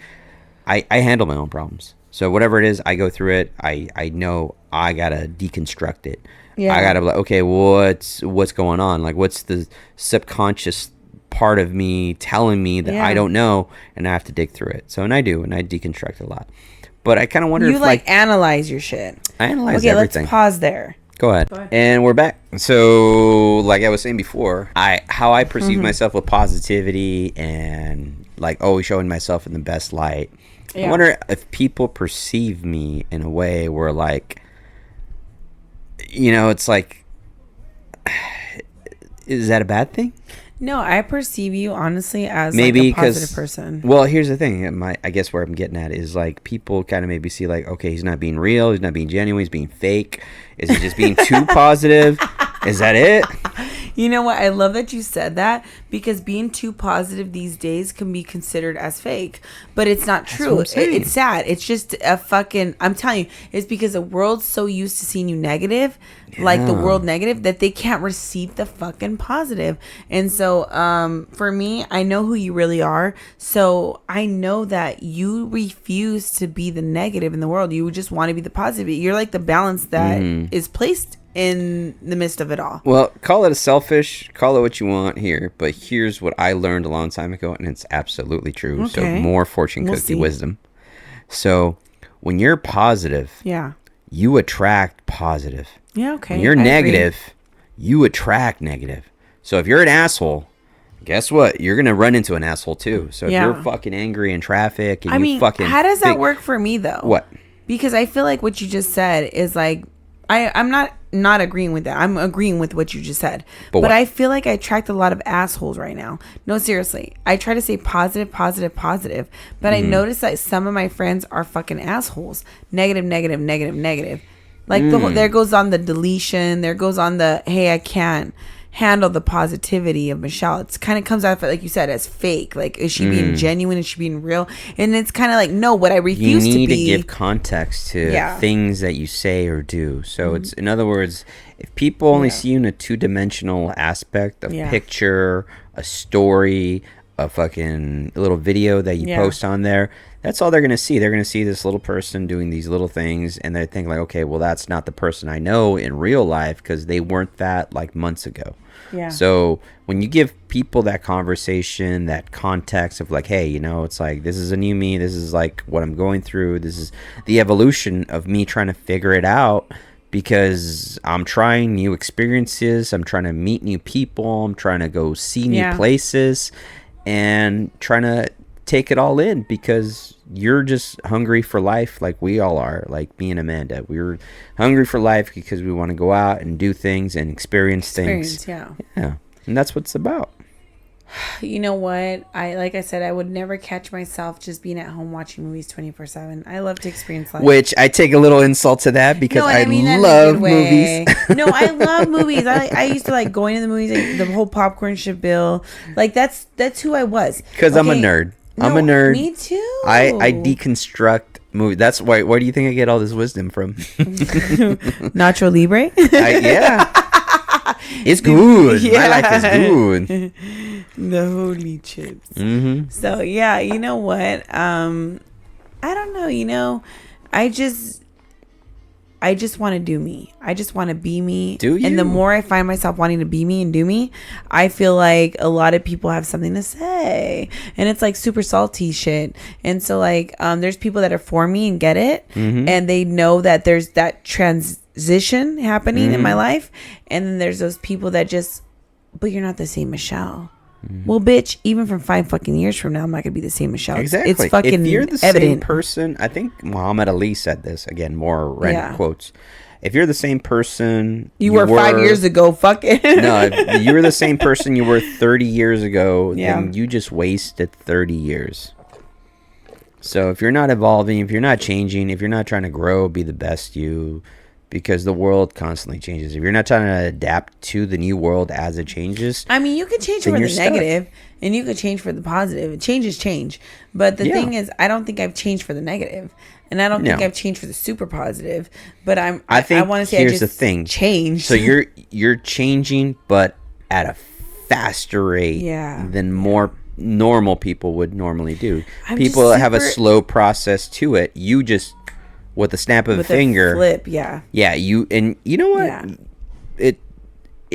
I handle my own problems. So whatever it is, I go through it. I know I got to deconstruct it. I got to be like, okay, what's going on? Like, what's the subconscious part of me telling me that I don't know, and I have to dig through it. So, and I do, and I deconstruct a lot. But I kind of wonder if, like, analyze your shit. I analyze everything. everything. Let's pause there. Go ahead. And we're back. So, like I was saying before, how I perceive myself with positivity and, like, always showing myself in the best light. I wonder if people perceive me in a way where, like, you know, it's like, is that a bad thing? No, I perceive you honestly as maybe like a positive person. Well, here's the thing. I guess where I'm getting at is, like, people kind of maybe see, like, okay, he's not being real, he's not being genuine, he's being fake. Is he just being too positive? Is that it? You know what? I love that you said that, because being too positive these days can be considered as fake, but it's not true. It's sad. It's just a fucking, I'm telling you, it's because the world's so used to seeing you negative, like the world negative, that they can't receive the fucking positive. And so, for me, I know who you really are. So I know that you refuse to be the negative in the world. You just want to be the positive. You're like the balance that is placed in the midst of it all. Well, call it a selfish, call it what you want here, but here's what I learned a long time ago, and it's absolutely true. Okay. So more fortune cookie wisdom. So when you're positive, you attract positive. Yeah, okay. When you're negative, you attract negative. So if you're an asshole, guess what? You're gonna run into an asshole too. So if Yeah. you're fucking angry in traffic and I you mean, fucking how does that work for me though? What? Because I feel like what you just said is like, I'm not agreeing with that. I'm agreeing with what you just said. But I feel like I attract a lot of assholes right now. No, seriously. I try to say positive, positive, positive. But I notice that some of my friends are fucking assholes. Negative, negative, negative, negative. Like there goes on the deletion. There goes on the, hey, I can't handle the positivity of Michelle. It's kind of comes out, like you said, as fake. Like, is she being genuine? Is she being real? And it's kind of like, no, what I refuse to be. You need to give context to things that you say or do. So it's, in other words, if people only see you in a two-dimensional aspect, a picture, a story, a fucking little video that you post on there, that's all they're going to see. They're going to see this little person doing these little things, and they think like, okay, well, that's not the person I know in real life because they weren't that like months ago. Yeah. So when you give people that conversation, that context of like, hey, you know, it's like, this is a new me. This is like what I'm going through. This is the evolution of me trying to figure it out because I'm trying new experiences. I'm trying to meet new people. I'm trying to go see new places and trying to take it all in because you're just hungry for life like we all are, like me and Amanda. We're hungry for life because we want to go out and do things and experience things. Yeah. And that's what it's about. You know what? Like I said, I would never catch myself just being at home watching movies 24/7. I love to experience life. Which I take a little insult to that because I love movies. No, I love movies. I used to like going to the movies, like, the whole popcorn shit bill. Like that's who I was. Because I'm a nerd. I'm a nerd. Me too. I deconstruct movies. That's why. Where do you think I get all this wisdom from? Nacho Libre. It's good. My life is good. The holy chips. So yeah, you know what? I don't know. You know, I just want to do me. I just want to be me. Do you? And the more I find myself wanting to be me and do me, I feel like a lot of people have something to say. And it's like super salty shit. And so like there's people that are for me and get it. And they know that there's that transition happening in my life. And then there's those people that just, but you're not the same Michelle. Well, bitch, even from 5 fucking years from now, I'm not gonna be the same Michelle. Exactly. It's fucking if you're the evident. same person, I think Muhammad Ali said this again, more random quotes. If you're the same person you were 5 years ago, fuck it. No, if you were the same person you were 30 years ago, then you just wasted 30 years. So if you're not evolving, if you're not changing, if you're not trying to grow, be the best you, because the world constantly changes. If you're not trying to adapt to the new world as it changes, I mean, you could change for the negative and you could change for the positive. Change is change. But the thing is, I don't think I've changed for the negative, and I don't think I've changed for the super positive. But I want to say here's the thing: change. So you're changing, but at a faster rate than more normal people would normally do. People have a slow process to it. You just, with the snap of a finger, flip, you know what, it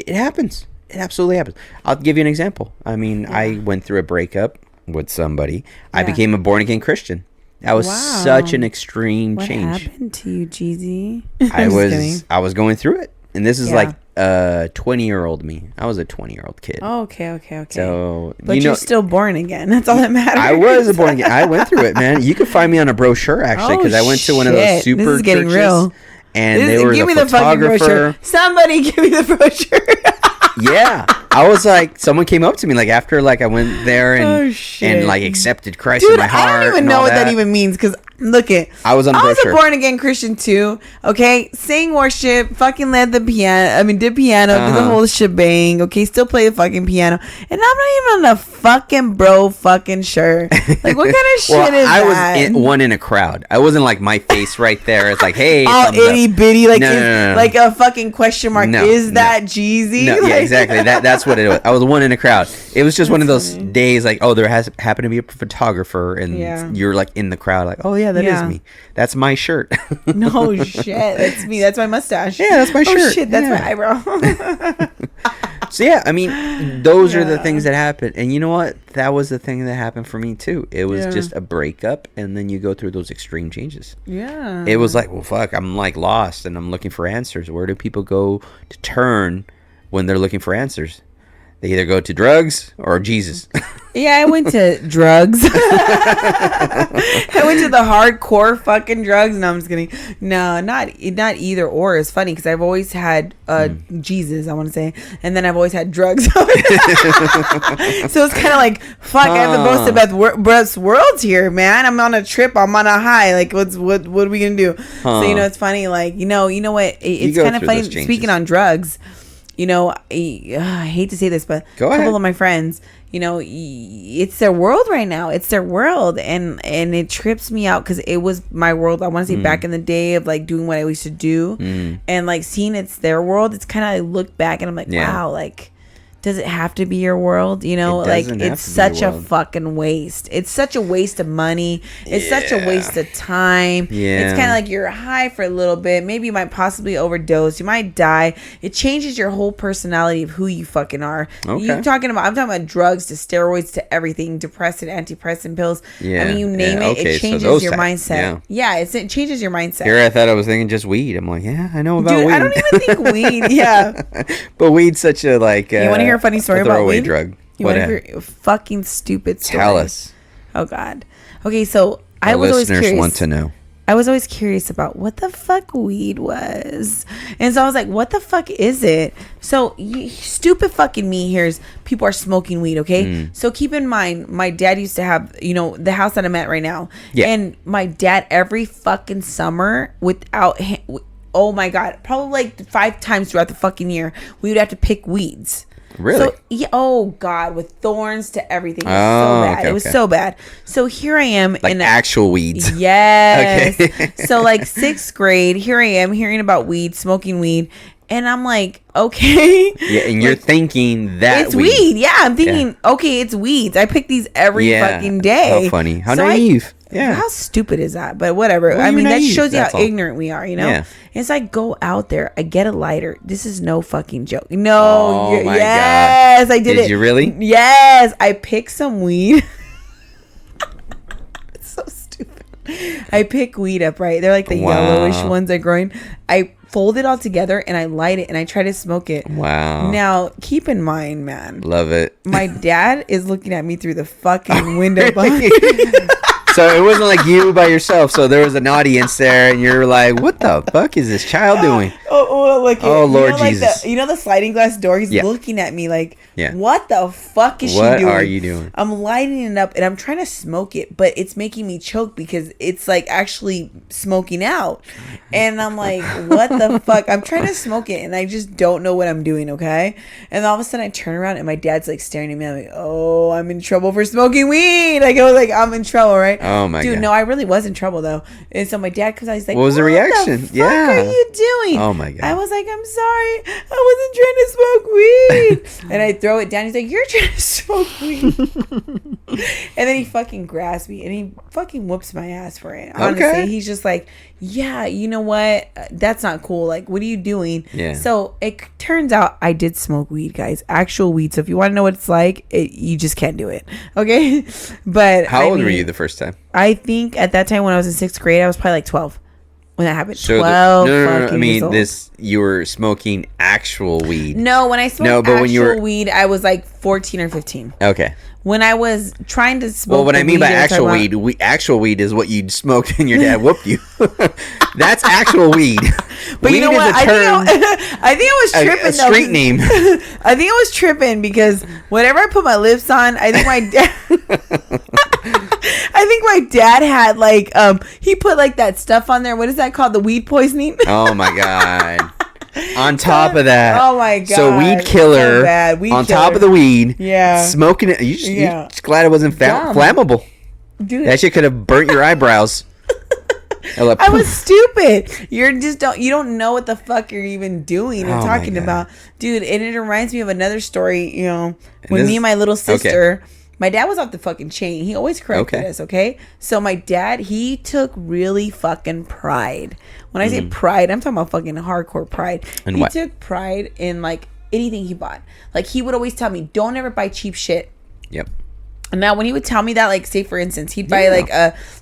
happens. It absolutely happens. I'll give you an example. I mean, I went through a breakup with somebody. I became a born again Christian. That was such an extreme change. What happened to you, Jeezy? I was going through it, and this is like 20-year-old me. I was a 20-year-old kid. Oh, okay. So, but you're still born again. That's all that matters. I was born again. I went through it, man. You could find me on a brochure actually, because I went to one of those super this is getting churches, real. And they were the photographer. Somebody give me the brochure. Yeah, I was like, someone came up to me like after like I went there and like accepted Christ in my heart. I don't even know what that even means, because look it. I was a born again Christian too. Okay, sang worship, fucking led the piano. I mean, did piano, did the whole shebang. Okay, still play the fucking piano, and I'm not even on a fucking bro fucking shirt. Like, what kind of shit is that? I was one in a crowd. I wasn't like my face right there. It's like, hey, all itty bitty, like no. Like a fucking question mark. Is that Jeezy? No, yeah, exactly. That's what it was. I was one in a crowd. It was just one of those days like, oh, there has happened to be a photographer, and you're like in the crowd, like, oh yeah, that is me. That's my shirt. No shit, that's me. That's my mustache. Yeah, that's my shirt. Oh shit, that's my eyebrow. So yeah, I mean, those are the things that happen. And you know what? That was the thing that happened for me too. It was just a breakup, and then you go through those extreme changes. Yeah. It was like, well, fuck, I'm like lost, and I'm looking for answers. Where do people go to turn when they're looking for answers? They either go to drugs or Jesus. Yeah, I went to drugs. I went to the hardcore fucking drugs. No, I'm just kidding. No, not either or. It's funny because I've always had Jesus, I want to say, and then I've always had drugs. So it's kind of like, fuck, I have the most of best worlds here, man. I'm on a trip. I'm on a high. Like, what are we gonna do? So it's funny. Like, you know what? It's kind of funny. Speaking on drugs. I hate to say this, but a couple of my friends, it's their world right now. It's their world, and it trips me out because it was my world. I want to say back in the day of like doing what I used to do, and like seeing it's their world. It's kind of I look back and I'm like, wow, like. Does it have to be your world? Like it's such a fucking waste. It's such a waste of money. It's such a waste of time. It's kind of like you're high for a little bit. Maybe you might possibly overdose. You might die. It changes your whole personality of who you fucking are. Okay. I'm talking about drugs to steroids to everything, depressant, antidepressant pills. Yeah. I mean, you name it. It changes your mindset. It changes your mindset. Here I thought I was thinking just weed. I'm like, yeah, I know about weed. I don't even think weed. Yeah. But weed's such a like. You want to hear a funny story about weed? Drug. You want to hear a fucking stupid story? Tell us. Oh God. Okay, so I was always curious. Listeners want to know. I was always curious about what the fuck weed was, and so I was like, "What the fuck is it?" So stupid fucking me hears people are smoking weed. Okay, so keep in mind, my dad used to have the house that I'm at right now, and my dad every fucking summer without. Oh my God, probably like 5 times throughout the fucking year, we would have to pick weeds. Really? So, oh God, with thorns to everything. It was so bad. It was so bad. So here I am like in actual weeds. Yes. Okay. So like 6th grade, here I am hearing about weed, smoking weed. And I'm like, okay. Yeah, and you're thinking that it's weed. Yeah, I'm thinking, okay, it's weeds. I pick these every fucking day. How funny. How naive. How stupid is that? But whatever. I mean, naive. That shows you how ignorant we are, Yeah. And so I go out there, I get a lighter. This is no fucking joke. No. Oh my yes, God. I did it. Did you really? Yes. I picked some weed. It's so stupid. I pick weed up, right? They're like the yellowish ones that are growing. I fold it all together and I light it and I try to smoke it. Wow. Now, keep in mind, man. Love it. My dad is looking at me through the fucking window behind. So it wasn't like you by yourself. So there was an audience there, and you're like, "What the fuck is this child doing?" Oh, Lord Jesus! Like the sliding glass door. He's looking at me like, "What the fuck is she doing? What are you doing?" I'm lighting it up, and I'm trying to smoke it, but it's making me choke because it's like actually smoking out, and I'm like, "What the fuck?" I'm trying to smoke it, and I just don't know what I'm doing. Okay, and all of a sudden I turn around, and my dad's like staring at me. I'm like, "Oh, I'm in trouble for smoking weed." I go like, "I'm in trouble, right?" Oh my God. No, I really was in trouble though. And so my dad comes out, he's like, what was the reaction? What the fuck are you doing? Oh my God. I was like, I'm sorry. I wasn't trying to smoke weed. And I throw it down. He's like, you're trying to smoke weed. And then he fucking grabs me and he fucking whoops my ass for it. Honestly, he's just like, yeah, you know what? That's not cool. Like, what are you doing? Yeah. So it turns out I did smoke weed, guys. Actual weed. So if you want to know what it's like, you just can't do it. Okay. But how old were you the first time? I think at that time when I was in 6th grade, I was probably like 12 when that happened. So 12. No. I mean, you were smoking actual weed. No, when I smoked actual weed, I was like 14 or 15. Okay. When I was trying to smoke, what I mean by actual weed, actual weed is what you smoked and your dad whooped you. That's actual weed. But weed, you know what? I think I was tripping. A street name. I think I was tripping because whenever I put my lips on, I think my dad. I think my dad had like he put like that stuff on there. What is that called? The weed poisoning. Oh my God. On top of that, oh my God, so weed killer on top of the weed, smoking it. You're just glad it wasn't flammable, dude. That shit could have burnt your eyebrows. I was stupid. You don't know what the fuck you're even doing and talking about, dude. And it reminds me of another story. When me and my little sister. Okay. My dad was off the fucking chain. He always corrected us, okay? So my dad, he took really fucking pride. When I say pride, I'm talking about fucking hardcore pride. He took pride in like anything he bought. Like he would always tell me, don't ever buy cheap shit. Yep. Now, when he would tell me that, like, say for instance, he'd buy like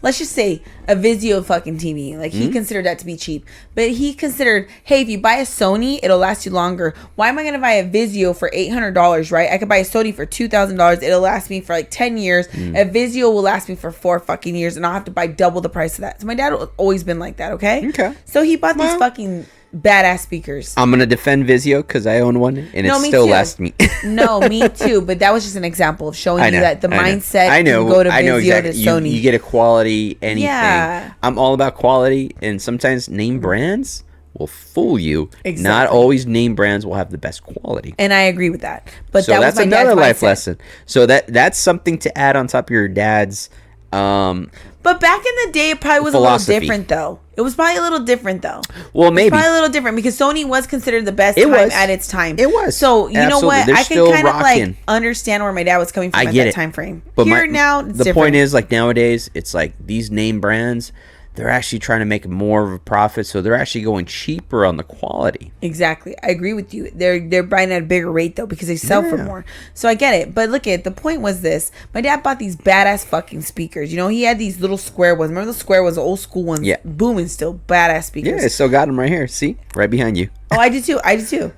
let's just say a Vizio fucking TV. Like, he considered that to be cheap, but he considered, hey, if you buy a Sony, it'll last you longer. Why am I gonna buy a Vizio for $800? Right? I could buy a Sony for $2,000. It'll last me for like 10 years. A Vizio will last me for 4 fucking years, and I'll have to buy double the price of that. So my dad has always been like that. Okay. So he bought these fucking badass speakers. I'm gonna defend Vizio because I own one, and it still lasts me. No, me too. But that was just an example of showing you that the mindset. I know. Can go to I know Vizio exactly. to Sony. You get a quality anything. Yeah. I'm all about quality, and sometimes name brands will fool you. Exactly. Not always name brands will have the best quality. And I agree with that. But so that's another life lesson. So that's something to add on top of your dad's. But back in the day, it probably was philosophy. A little different, though. It was probably a little different, though. Well, maybe. Probably a little different because Sony was considered the best at its time. It was. So, you know what? I can kind of like understand where my dad was coming from at that time frame. But now, it's the different. point is, like, nowadays, it's like these name brands, they're actually trying to make more of a profit, so they're actually going cheaper on the quality. Exactly. I agree with you. They're buying at a bigger rate, though, because they sell for more. So I get it. But look at the point was this. My dad bought these badass fucking speakers. You know, he had these little square ones. Remember the square ones, the old school ones? Yeah. Booming still. Badass speakers. Yeah, I still got them right here. See? Right behind you. Oh, I do too.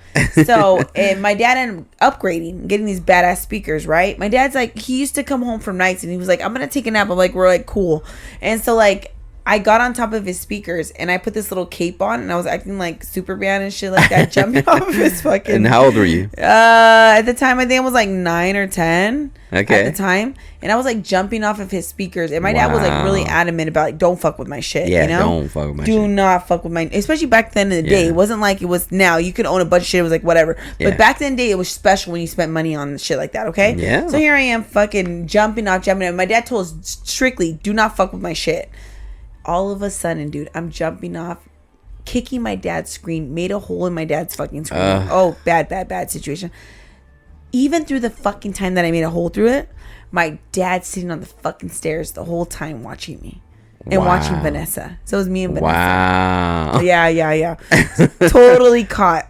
So, and my dad ended up upgrading, getting these badass speakers, right? My dad's like, he used to come home from nights and he was like, I'm going to take a nap. I'm like, we're like, cool. And so, like, I got on top of his speakers and I put this little cape on and I was acting like Superman and shit like that, jumping off of his fucking. And how old were you? At the time, I think I was like 9 or 10. Okay. At the time, and I was like jumping off of his speakers, and my dad was like really adamant about like, don't fuck with my shit. Yeah, you know? don't fuck with my shit. Do not fuck with my. Especially back then in the day, it wasn't like it was now. You could own a bunch of shit. It was like whatever. But back then, day it was special when you spent money on shit like that. Okay. Yeah. So here I am, fucking jumping off. My dad told us strictly, do not fuck with my shit. All of a sudden, dude, I'm jumping off, kicking my dad's screen, made a hole in my dad's fucking screen. Oh, bad situation. Even through the fucking time that I made a hole through it, my dad's sitting on the fucking stairs the whole time watching me and watching Vanessa. So it was me and Vanessa. Wow. Yeah. Totally caught.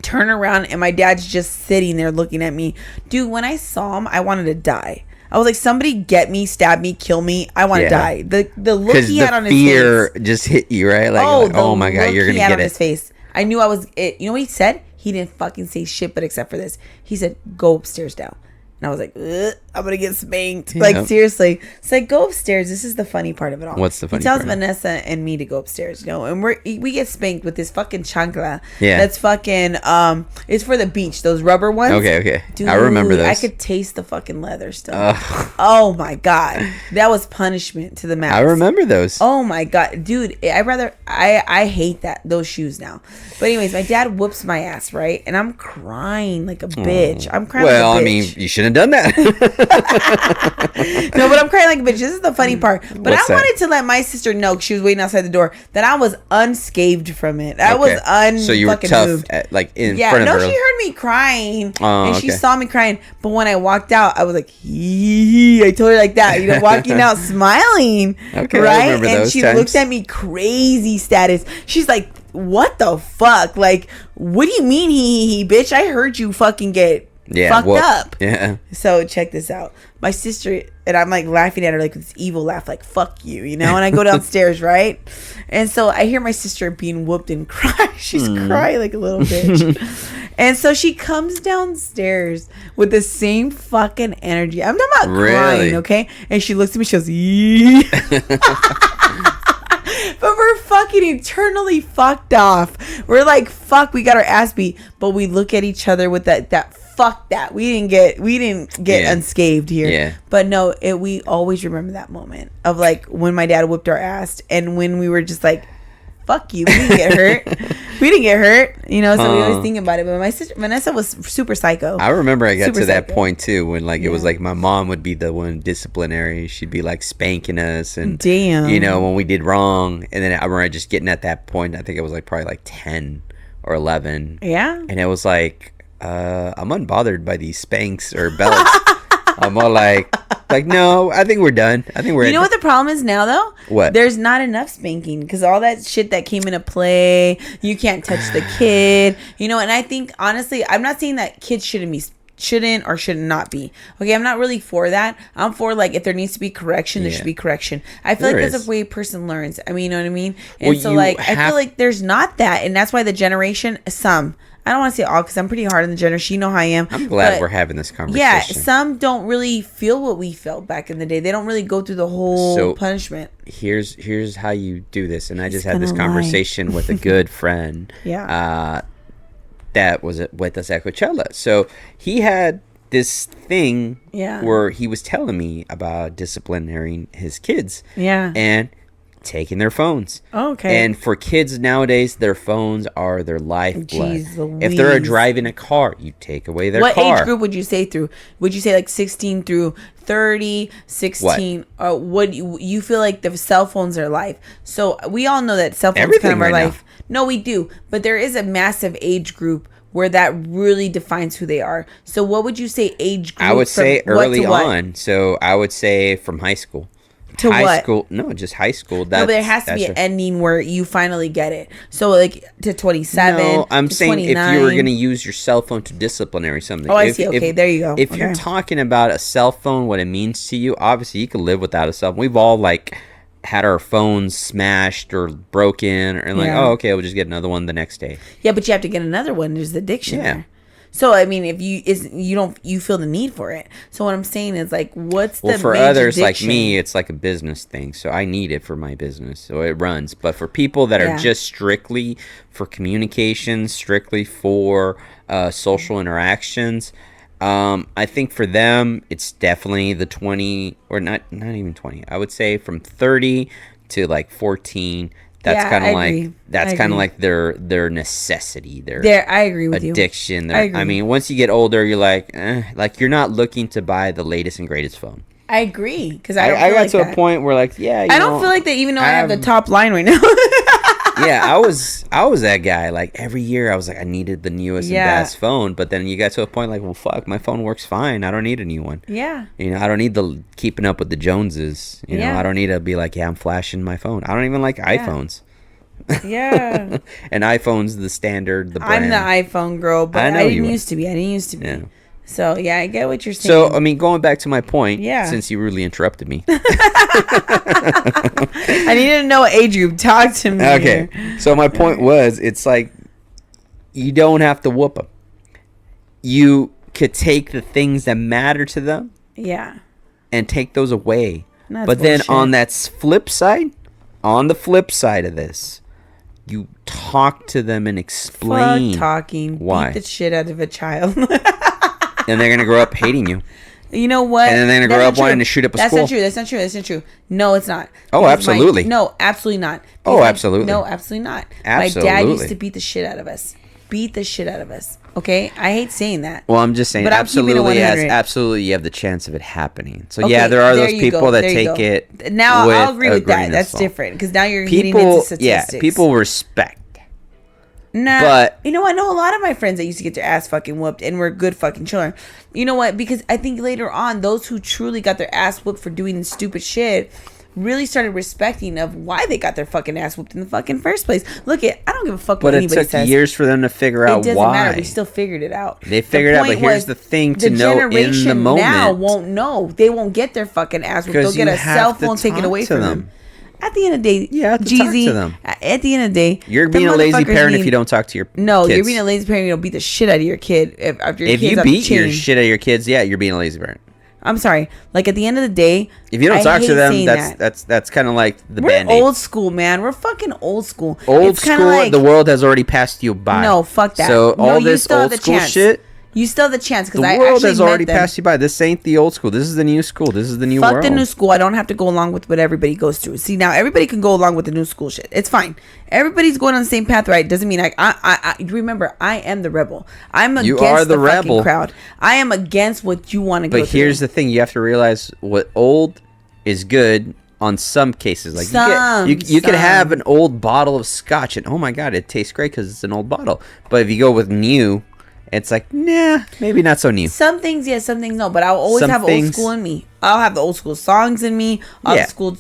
Turn around and my dad's just sitting there looking at me. Dude, when I saw him, I wanted to die. I was like, somebody get me, stab me, kill me. I want to die. The look he had on his face. Because the fear just hit you, right? Like, oh my God, you're going to get it. On his face. I knew I was it. You know what he said? He didn't fucking say shit, but except for this. He said, go upstairs now. And I was like, I'm going to get spanked. Like, seriously. It's like, go upstairs. This is the funny part of it all. What's the funny part? He tells part? Vanessa and me to go upstairs, you know, and we get spanked with this fucking chancla. Yeah. That's fucking, it's for the beach. Those rubber ones. Okay. Dude, I remember those. I could taste the fucking leather still. Oh my God. That was punishment to the max. I remember those. Oh my God. Dude, I hate those shoes now. But anyways, my dad whoops my ass, right? And I'm crying like a bitch. I'm crying like a bitch. Well, I mean, you shouldn't have done that. No, but I'm crying like a bitch. This is the funny part. But What's I wanted to let my sister know, she was waiting outside the door, that I was unscathed from it. I was So you were tough, moved. in front of her. No, she heard me crying, Oh, and she saw me crying. But when I walked out, I was like, I told her like that, walking out smiling. Okay, right? I remember and those she times. looked at me crazy status. She's like, what the fuck? Like, what do you mean he bitch? I heard you fucking get fucked up. Yeah. So check this out. My sister and I'm like laughing at her like with this evil laugh, like fuck you, And I go downstairs, right? And so I hear my sister being whooped and cry. She's crying like a little bitch. And so she comes downstairs with the same fucking energy. I'm talking about crying, okay? And she looks at me, she goes, Yee. But we're fucking eternally fucked off. We're like, fuck, we got our ass beat. But we look at each other with that fuck that. We didn't get unscathed here. Yeah. But no, we always remember that moment of like when my dad whipped our ass and when we were just like, fuck you, we didn't get hurt. So we always think about it. But my sister Vanessa was super psycho. I remember I got to that point too when like it was like my mom would be the one disciplinary. She'd be like spanking us and damn, when we did wrong. And then I remember just getting at that point. I think it was like probably like 10 or 11. Yeah. And it was like I'm unbothered by these spanks or belts. I'm all like no, I think we're done. I think we're. You know what the problem is now though? What? There's not enough spanking because all that shit that came into play, you can't touch the kid. And I think honestly, I'm not saying that kids shouldn't be shouldn't or should not be. Okay, I'm not really for that. I'm for like if there needs to be correction, there should be correction. I feel like that's the way a person learns. I mean, you know what I mean? And so like I feel like there's not that, and that's why the generation I don't want to say all because I'm pretty hard on the generation. You know how I am. I'm glad we're having this conversation. Yeah, some don't really feel what we felt back in the day. They don't really go through the whole punishment. Here's how you do this, and I just had this conversation with a good friend. Yeah. That was with us at Coachella. So he had this thing where he was telling me about disciplining his kids. Yeah. And taking their phones. Oh, okay. And for kids nowadays, their phones are their lifeblood. If they're driving a car, you take away their car. What age group would you say through? Would you say like 16 through 30, 16? What you feel like the cell phones are life? So we all know that cell phones are kind of our life. No, we do. But there is a massive age group where that really defines who they are. So what would you say age group? I would say early on. So I would say from high school. To high school? No, just high school. No, but there has to be an ending where you finally get it. So like to 27. No, I'm saying 29. If you were going to use your cell phone to disciplinary something. Oh, I see. Okay, there you go. If you're talking about a cell phone, what it means to you, obviously you can live without a cell phone. We've all like had our phones smashed or broken, and like, oh, okay, we'll just get another one the next day. Yeah, but you have to get another one. There's addiction there. So I mean, if you feel the need for it. So what I'm saying is like, what's the for others addiction? Like me, it's like a business thing. So I need it for my business, so it runs. But for people that are just strictly for communication, strictly for social interactions, I think for them it's definitely the 20 or not even 20. I would say from 30 to like 14. That's kind of like their necessity. I agree with addiction. you. I mean, once you get older, you're like you're not looking to buy the latest and greatest phone. I agree because I got to a point where like I don't feel like that even though I have the top line right now. Yeah, I was that guy. Like every year, I was like, I needed the newest and best phone. But then you got to a point like, well, fuck, my phone works fine. I don't need a new one. Yeah. I don't need the keeping up with the Joneses. You know, I don't need to be like, I'm flashing my phone. I don't even like iPhones. Yeah. And iPhone's the standard. The brand. I'm the iPhone girl, but I didn't used to be. Yeah. So, yeah, I get what you're saying. So, I mean, going back to my point, since you rudely interrupted me. I needed to know what age group. Talk to me. Okay. So, my point was, it's like, you don't have to whoop them. You could take the things that matter to them. Yeah. And take those away. But then on the flip side of this, you talk to them and explain. Fuck talking. Why. Beat the shit out of a child. And they're going to grow up hating you. You know what? And then they're going to grow up wanting to shoot up a school. That's not true. No, it's not. Oh, absolutely. No, absolutely not. Oh, absolutely. No, absolutely not. Absolutely. My dad used to beat the shit out of us. Okay? I hate saying that. Well, I'm just saying, absolutely, you have the chance of it happening. So, there are those people that take it. Now, I'll agree with that. That's different. Because now you're getting into statistics. Yeah, people respect. Nah, but you know what? I know a lot of my friends that used to get their ass fucking whooped and were good fucking children. You know what? Because I think later on, those who truly got their ass whooped for doing stupid shit really started respecting of why they got their fucking ass whooped in the fucking first place. I don't give a fuck what anybody says. But it took years for them to figure out why. It doesn't matter. We still figured it out. They figured it out, but here's the thing to know in the moment. The generation now won't know. They won't get their fucking ass whooped. They'll get a cell phone taken away from them. At the end of the day, you have to talk to them. At the end of the day, you're being a lazy parent if you don't talk to your kids. You're being a lazy parent. You don't beat the shit out of your kid. If you beat your shit out of your kids, you're being a lazy parent. I'm sorry. Like at the end of the day, if you don't talk to them, that's kind of like the Band-Aid. We're old school, man. We're fucking old school. Old school. Like, the world has already passed you by. No, fuck that. So all this old school shit. You still have the chance because the world has already passed you by. This ain't the old school. This is the new school. This is the new world. Fuck the new school. I don't have to go along with what everybody goes through. See, now everybody can go along with the new school shit. It's fine. Everybody's going on the same path, right? Doesn't mean I remember, I am the rebel. I'm against the rebel crowd. I am against what you want to go through. But here's the thing: you have to realize what old is good. On some cases, like you could have an old bottle of scotch, and oh my god, it tastes great because it's an old bottle. But if you go with new. It's like, nah, maybe not so new. Some things, yes, some things, no. But I'll always have old school in me. I'll have the old school songs in me. I'll have old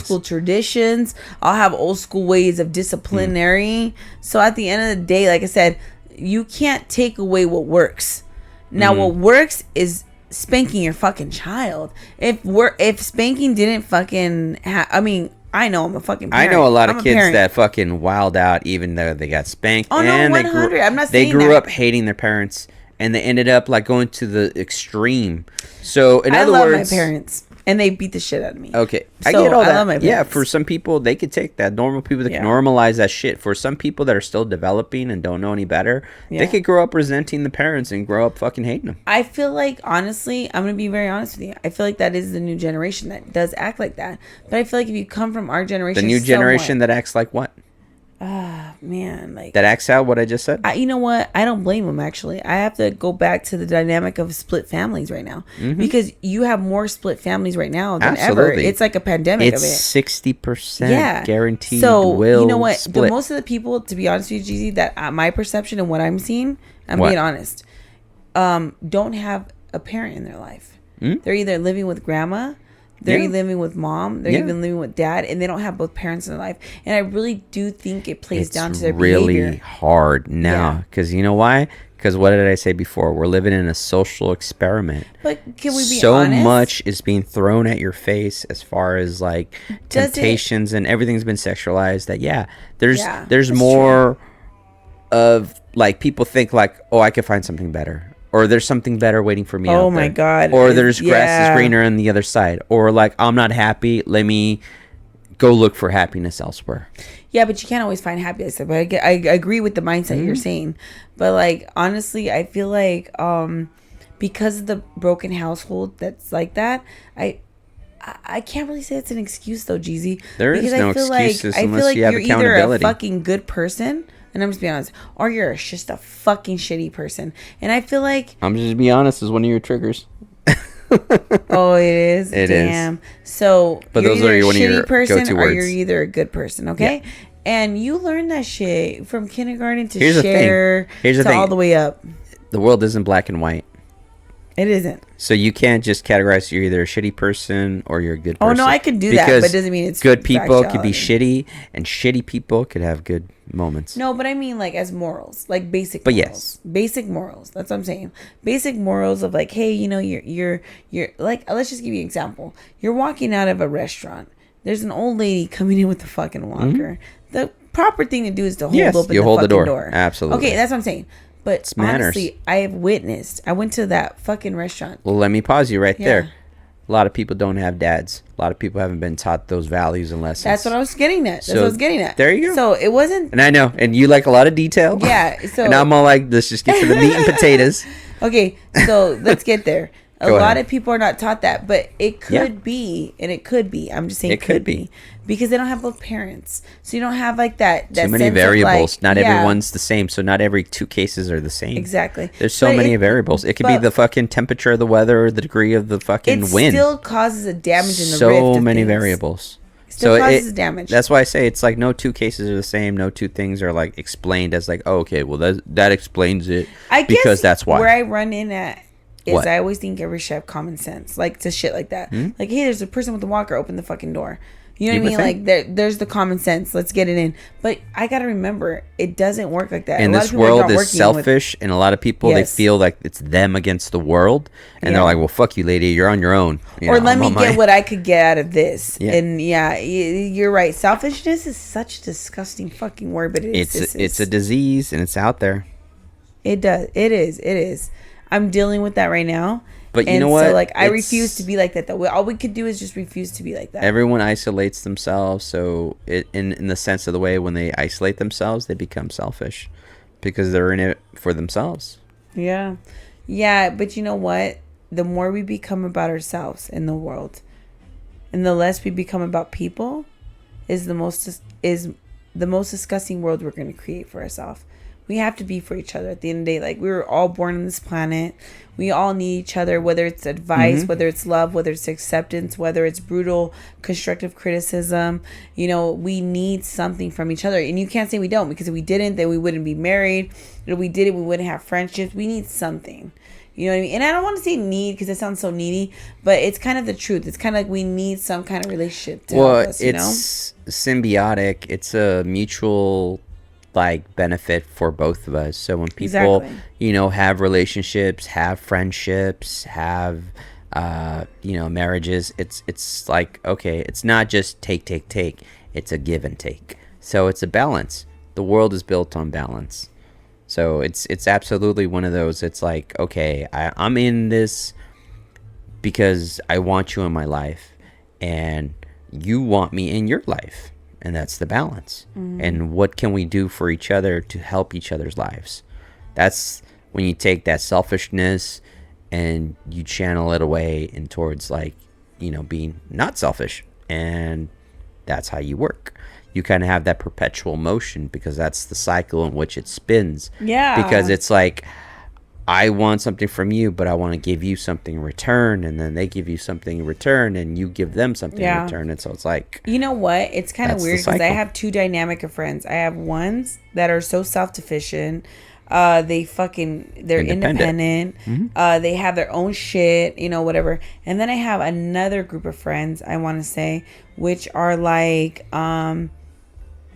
school traditions. I'll have old school ways of disciplinary. So at the end of the day, like I said, you can't take away what works. Now, what works is spanking your fucking child. If spanking didn't fucking I mean, I know I'm a fucking parent. I know a lot of kids that fucking wild out even though they got spanked. Oh, no, 100. I'm not saying they grew up hating their parents, and they ended up like going to the extreme. So in other words, I love my parents, and they beat the shit out of me. Okay, so I get all that. Love my parents. Yeah, for some people they could take that. Normal people that can normalize that shit. For some people that are still developing and don't know any better, they could grow up resenting the parents and grow up fucking hating them. I feel like, honestly, I'm gonna be very honest with you. I feel like that is the new generation that does act like that. But I feel like if you come from our generation, the new generation that acts like what? Man, like that acts out what I just said. You know what? I don't blame them. Actually, I have to go back to the dynamic of split families right now because you have more split families right now than ever. It's like a pandemic. It's 60% guaranteed. So will you know what? split. Most of the people, to be honest with you, Jeezy, that my perception and what I'm seeing, being honest, don't have a parent in their life. They're either living with grandma. They're either living with mom. They're even living with dad, and they don't have both parents in their life. And I really do think it plays down to their behavior. It's really hard now because you know why? Because what did I say before? We're living in a social experiment. But can we be so honest? much is being thrown at your face as far as like temptations and everything's been sexualized. That there's more of like people think like, oh, I could find something better. Or there's something better waiting for me out there. Oh my God. Or there's grass is greener on the other side. Or like, I'm not happy. Let me go look for happiness elsewhere. Yeah, but you can't always find happiness. But I agree with the mindset you're saying. But like, honestly, I feel like because of the broken household that's like that, I can't really say it's an excuse though, Jeezy. There is no excuses unless you have accountability. You're either a fucking good person, and I'm just being honest, or you're just a fucking shitty person. And I feel like I'm just be honest is one of your triggers. Oh, it is. Damn. So, but you're those are one of your person go-to or words. you're either a good person, okay? Yeah. And you learn that shit from kindergarten to Here's share the thing. All the way up. The world isn't black and white. It isn't. So you can't just categorize you're either a shitty person or you're a good person. Oh, no, I could do that, but it doesn't mean it's good people could be shitty and shitty people could have good moments. No, but I mean like as morals, like basic morals. Yes. Basic morals. That's what I'm saying. Basic morals of like, hey, you know, you're like, let's just give you an example. You're walking out of a restaurant. There's an old lady coming in with the fucking walker. The proper thing to do is to hold open the fucking door. Absolutely. Okay, that's what I'm saying. But honestly, I went to that fucking restaurant. Well, let me pause you right there. A lot of people don't have dads. A lot of people haven't been taught those values and lessons. That's what I was getting at. There you go. So it wasn't. And I know. And you like a lot of detail. Yeah. So and I'm all like, let's just get to the meat and potatoes. Okay. So let's get there. A lot of people are not taught that, but it could be, and it could be. I'm just saying it could be. Because they don't have both parents. So you don't have like that too many variables. Not everyone's the same. So not every two cases are the same. Exactly. There's so many variables. It could be the fucking temperature of the weather or the degree of the fucking wind. It still causes a damage in the so rift of many things. Variables. Still causes damage. That's why I say it's like no two cases are the same. No two things are like explained as like, oh, okay, well that explains it. I because guess that's why. Where I run in at is I always think everybody should have common sense. Like to shit like that. Like, hey, there's a person with a walker, open the fucking door. You know what I mean? Like there's the common sense. Let's get it in. But I gotta remember, it doesn't work like that. And this world is selfish, and a lot of people they feel like it's them against the world, and they're like, "Well, fuck you, lady. You're on your own." Or let me get what I could get out of this. Yeah. And you're right. Selfishness is such a disgusting fucking word, but it's a disease, and it's out there. It does. It is. I'm dealing with that right now. But you know what? So, like, I refuse to be like that, though. All we could do is just refuse to be like that. Everyone isolates themselves. So, in the sense of the way when they isolate themselves, they become selfish because they're in it for themselves. Yeah. Yeah, but you know what? The more we become about ourselves in the world and the less we become about people is the most disgusting world we're going to create for ourselves. We have to be for each other at the end of the day. Like, we were all born on this planet. We all need each other, whether it's advice, whether it's love, whether it's acceptance, whether it's brutal, constructive criticism. You know, we need something from each other. And you can't say we don't, because if we didn't, then we wouldn't be married. If we did it, we wouldn't have friendships. We need something. You know what I mean? And I don't want to say need because it sounds so needy, but it's kind of the truth. It's kind of like we need some kind of relationship to help us, you know? It's symbiotic. It's a mutual like benefit for both of us. So when people, have relationships, have friendships, have marriages, it's like, okay, it's not just take, it's a give and take. So it's a balance. The world is built on balance. So it's absolutely one of those. It's like, okay, I'm in this because I want you in my life, and you want me in your life, and that's the balance. And what can we do for each other to help each other's lives? That's when you take that selfishness and you channel it away and towards, like, being not selfish, and that's how you work. You kind of have that perpetual motion, because that's the cycle in which it spins. Yeah. Because it's like, I want something from you, but I want to give you something in return, and then they give you something in return, and you give them something in return. And so it's like, you know what? It's kind of weird, because I have two dynamic of friends. I have ones that are so self-sufficient. They're independent. They have their own shit, whatever. And then I have another group of friends, I want to say, which are like,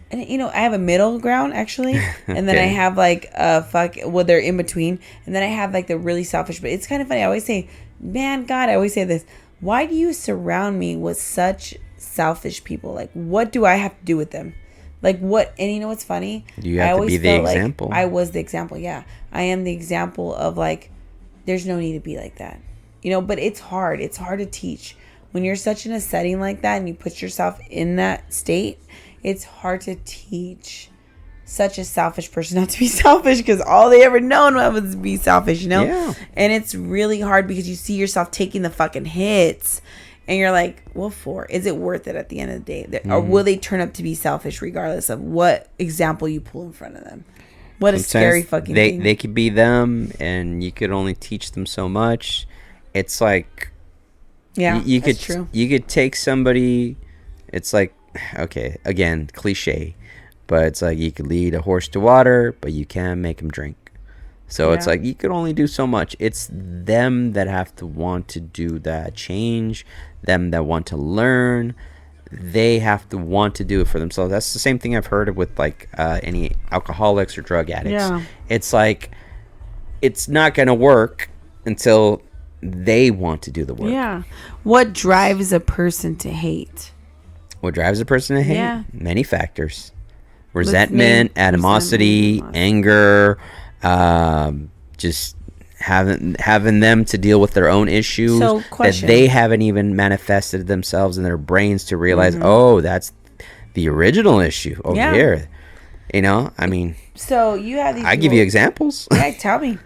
and I have a middle ground, actually, and then I have like they're in between, and then I have like the really selfish. But it's kind of funny. I always say, man, God, I always say this: why do you surround me with such selfish people? Like, what do I have to do with them? Like, what? And what's funny? You have to be the example. I was the example. Yeah, I am the example of, like, there's no need to be like that, But it's hard. It's hard to teach when you're such in a setting like that, and you put yourself in that state. It's hard to teach such a selfish person not to be selfish, because all they ever known was to be selfish, Yeah. And it's really hard because you see yourself taking the fucking hits, and you're like, what for? Is it worth it at the end of the day? Or will they turn up to be selfish regardless of what example you pull in front of them? What a scary fucking thing. They could be them, and you could only teach them so much. It's like, you could take somebody. It's like, okay, again, cliche, but it's like, you could lead a horse to water, but you can't make him drink. So it's like, you could only do so much. It's them that have to want to do that change, them that want to learn. They have to want to do it for themselves. That's the same thing I've heard of with, like, any alcoholics or drug addicts. Yeah. It's like, it's not going to work until they want to do the work. Yeah. What drives a person to hate? What drives a person to hate? Yeah. Many factors. Resentment, animosity, anger, just having them to deal with their own issues that they haven't even manifested themselves in their brains to realize, oh, that's the original issue over here. I mean, so you have these I give you examples. Yeah, tell me.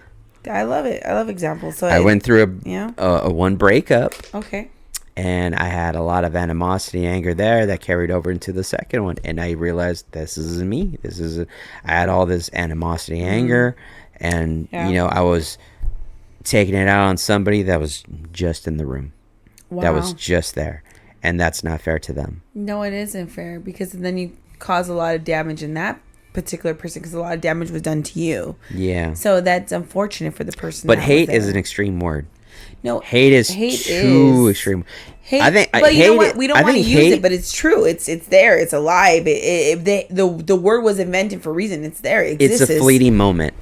I love it. I love examples. So I went through a one breakup. Okay. And I had a lot of animosity, anger there that carried over into the second one. And I realized, this is me. I had all this animosity, anger, and I was taking it out on somebody that was just in the room. Wow. That was just there. And that's not fair to them. No, it isn't fair, because then you cause a lot of damage in that particular person, because a lot of damage was done to you. Yeah. So that's unfortunate for the person. But hate is an extreme word. No, hate is too extreme. Hate, I think, but you know what? We don't want to use it, but it's true. It's there. It's alive. The word was invented for a reason. It's there. It exists. It's a fleeting moment.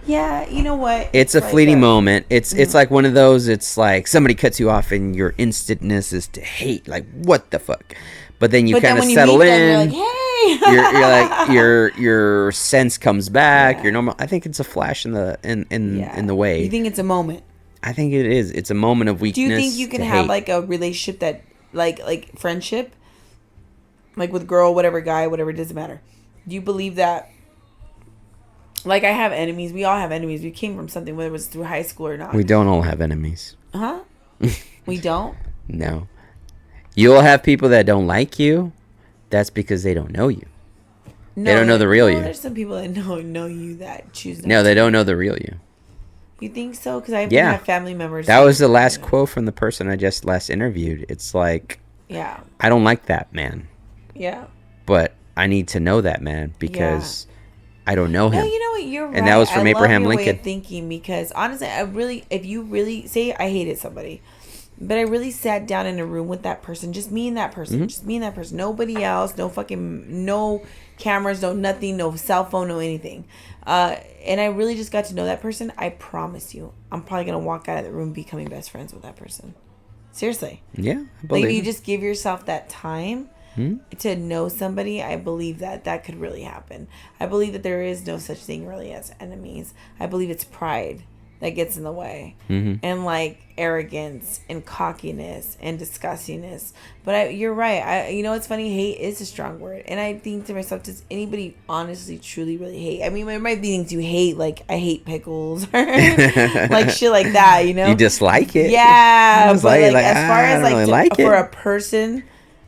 Yeah, you know what? It's a fleeting moment. It's like one of those. It's like somebody cuts you off, and your instantness is to hate. Like, what the fuck? But then you kind of settle in. Them, you're like, hey. you're like your sense comes back. Yeah. Your normal. I think it's a flash in the way. You think it's a moment? I think it is. It's a moment of weakness. Do you think you can have like a relationship that like friendship, like with girl, whatever, guy, whatever, it doesn't matter? Do you believe that? Like, I have enemies. We all have enemies. We came from something, whether it was through high school or not. We don't all have enemies. Huh? We don't? No. You'll have people that don't like you. That's because they don't know you. No, they don't know the real you. There's some people that know you that choose not No, they don't know the real you. You think so? Because I have family members. That was the last quote from the person I just last interviewed. It's like, I don't like that man. Yeah. But I need to know that man, because I don't know him. No, you know what? You're right. And that was from Abraham Lincoln. Lincoln. Way of thinking, because honestly, if you really say I hated somebody, But I really sat down in a room with that person, just me and that person, just me and that person, nobody else, no cameras, no nothing, no cell phone, no anything. And I really just got to know that person. I promise you, I'm probably gonna walk out of the room becoming best friends with that person. Seriously. Yeah, like if you just give yourself that time to know somebody, I believe that could really happen. I believe that there is no such thing really as enemies. I believe it's pride that gets in the way, and like arrogance and cockiness and disgustingness. But you're right. It's funny. Hate is a strong word, and I think to myself, does anybody honestly, truly, really hate? I mean, there might be things you hate, like I hate pickles, or like shit like that. You dislike it. Yeah, but like as far as like for a person,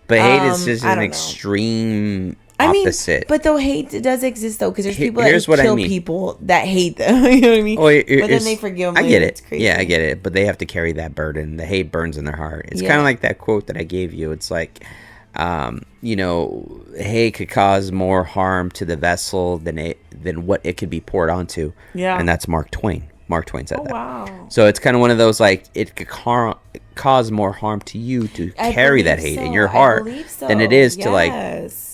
but hate is just an extreme. Opposite. But though hate does exist though, because there's people that kill people that hate them. You know what I mean? But then they forgive them. I get it. It's crazy. Yeah, I get it. But they have to carry that burden. The hate burns in their heart. It's kind of like that quote that I gave you. It's like, hate could cause more harm to the vessel than what it could be poured onto. Yeah. And that's Mark Twain. Mark Twain said that. Wow. So it's kind of one of those, like, it could cause more harm to you to carry that hate in your heart than it is to, like,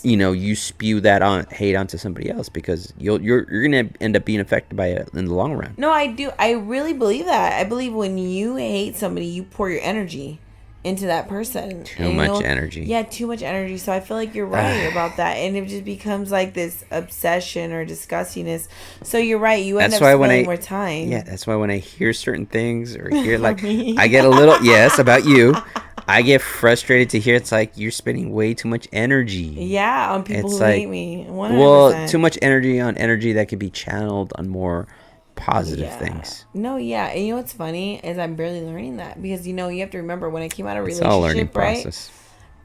you spew that hate onto somebody else, because you're gonna end up being affected by it in the long run. No, I do. I really believe that. I believe when you hate somebody, you pour your energy into that person. Too much energy. Yeah, too much energy. So I feel like you're right about that, and it just becomes like this obsession or disgustingness. So you're right. You end up spending more time. Yeah, that's why when I hear certain things or hear like I get a little about you. I get frustrated to hear it's like you're spending way too much energy. Yeah, on people who hate me. 100%. Well, too much energy on energy that could be channeled on more positive things. No, yeah. And you know what's funny is I'm barely learning that, because you have to remember, when I came out of a relationship, all learning process.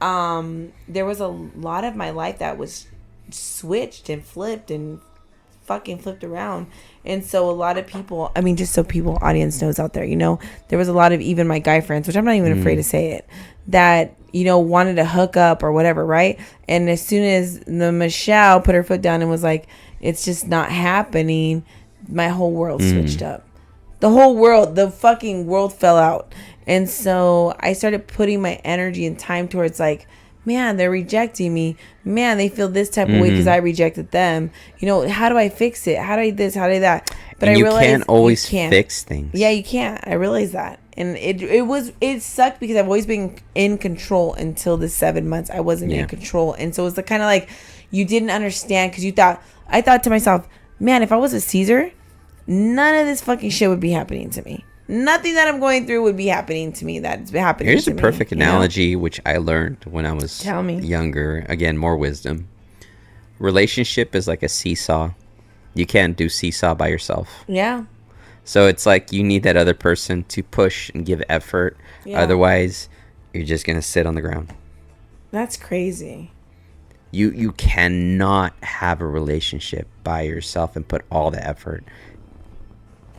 There was a lot of my life that was switched and flipped and fucking flipped around. And so a lot of people, I mean, just so audience knows out there, there was a lot of even my guy friends, which I'm not even afraid to say it, that, wanted to hook up or whatever, right? And as soon as the Michelle put her foot down and was like, it's just not happening, my whole world switched up. The fucking world fell out. And so I started putting my energy and time towards like, man, they're rejecting me. Man, they feel this type of way because I rejected them. How do I fix it? How do I this? How do I that? But and I realized you can't always fix things. Yeah, you can't. I realized that. And it sucked, because I've always been in control until the 7 months. I wasn't in control. And so it was the kind of like, you didn't understand, because I thought to myself, man, if I was a Caesar, none of this fucking shit would be happening to me. Nothing that I'm going through would be happening to me. That's happening. Here's a perfect analogy, which I learned when I was younger. Again, more wisdom. Relationship is like a seesaw. You can't do seesaw by yourself. Yeah. So it's like you need that other person to push and give effort. Yeah. Otherwise, you're just going to sit on the ground. That's crazy. You cannot have a relationship by yourself and put all the effort.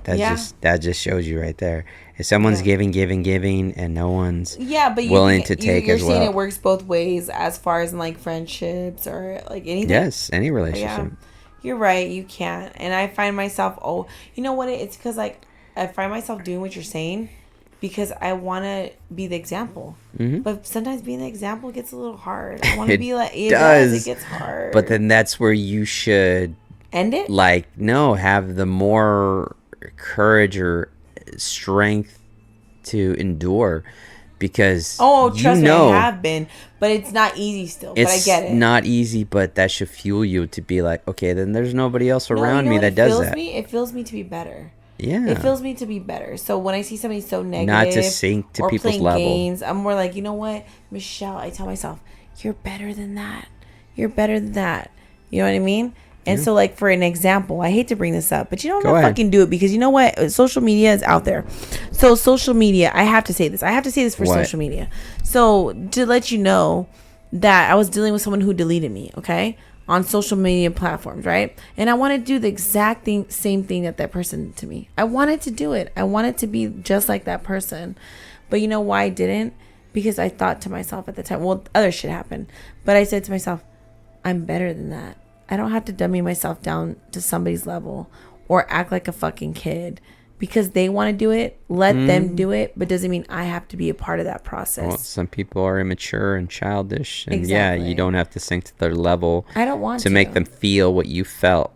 That just shows you right there. If someone's giving, and no one's willing to take as well. You're saying it works both ways, as far as in like friendships or like anything. Yes, any relationship. Yeah. You're right. You can't. And I find myself, you know what? It's because like I find myself doing what you're saying because I want to be the example. Mm-hmm. But sometimes being the example gets a little hard. I want to be like, it gets hard. But then that's where you should end it. Like, no, have the more courage or strength to endure, because trust me, I have been, but it's not easy still. But I get it. It's not easy, but that should fuel you to be like, okay, then there's nobody else around me that does that. It feels me to be better. Yeah, it feels me to be better. So when I see somebody so negative, not to sink to people's level, games, I'm more like, you know what, Michelle, I tell myself, you're better than that. You're better than that. You know what I mean? And so, like, for an example, I hate to bring this up, but I'm going to fucking do it, because you know what? Social media is out there. So social media, I have to say this. I have to say this for social media. So to let you know that I was dealing with someone who deleted me, okay, on social media platforms, right? And I wanted to do the exact same thing that person did to me. I wanted to do it. I wanted to be just like that person. But you know why I didn't? Because I thought to myself at the time, well, other shit happened. But I said to myself, I'm better than that. I don't have to dummy myself down to somebody's level or act like a fucking kid because they want to do it. Let them do it, but doesn't mean I have to be a part of that process. Well, some people are immature and childish, and Exactly. yeah, you don't have to sink to their level. I don't want to make them feel what you felt.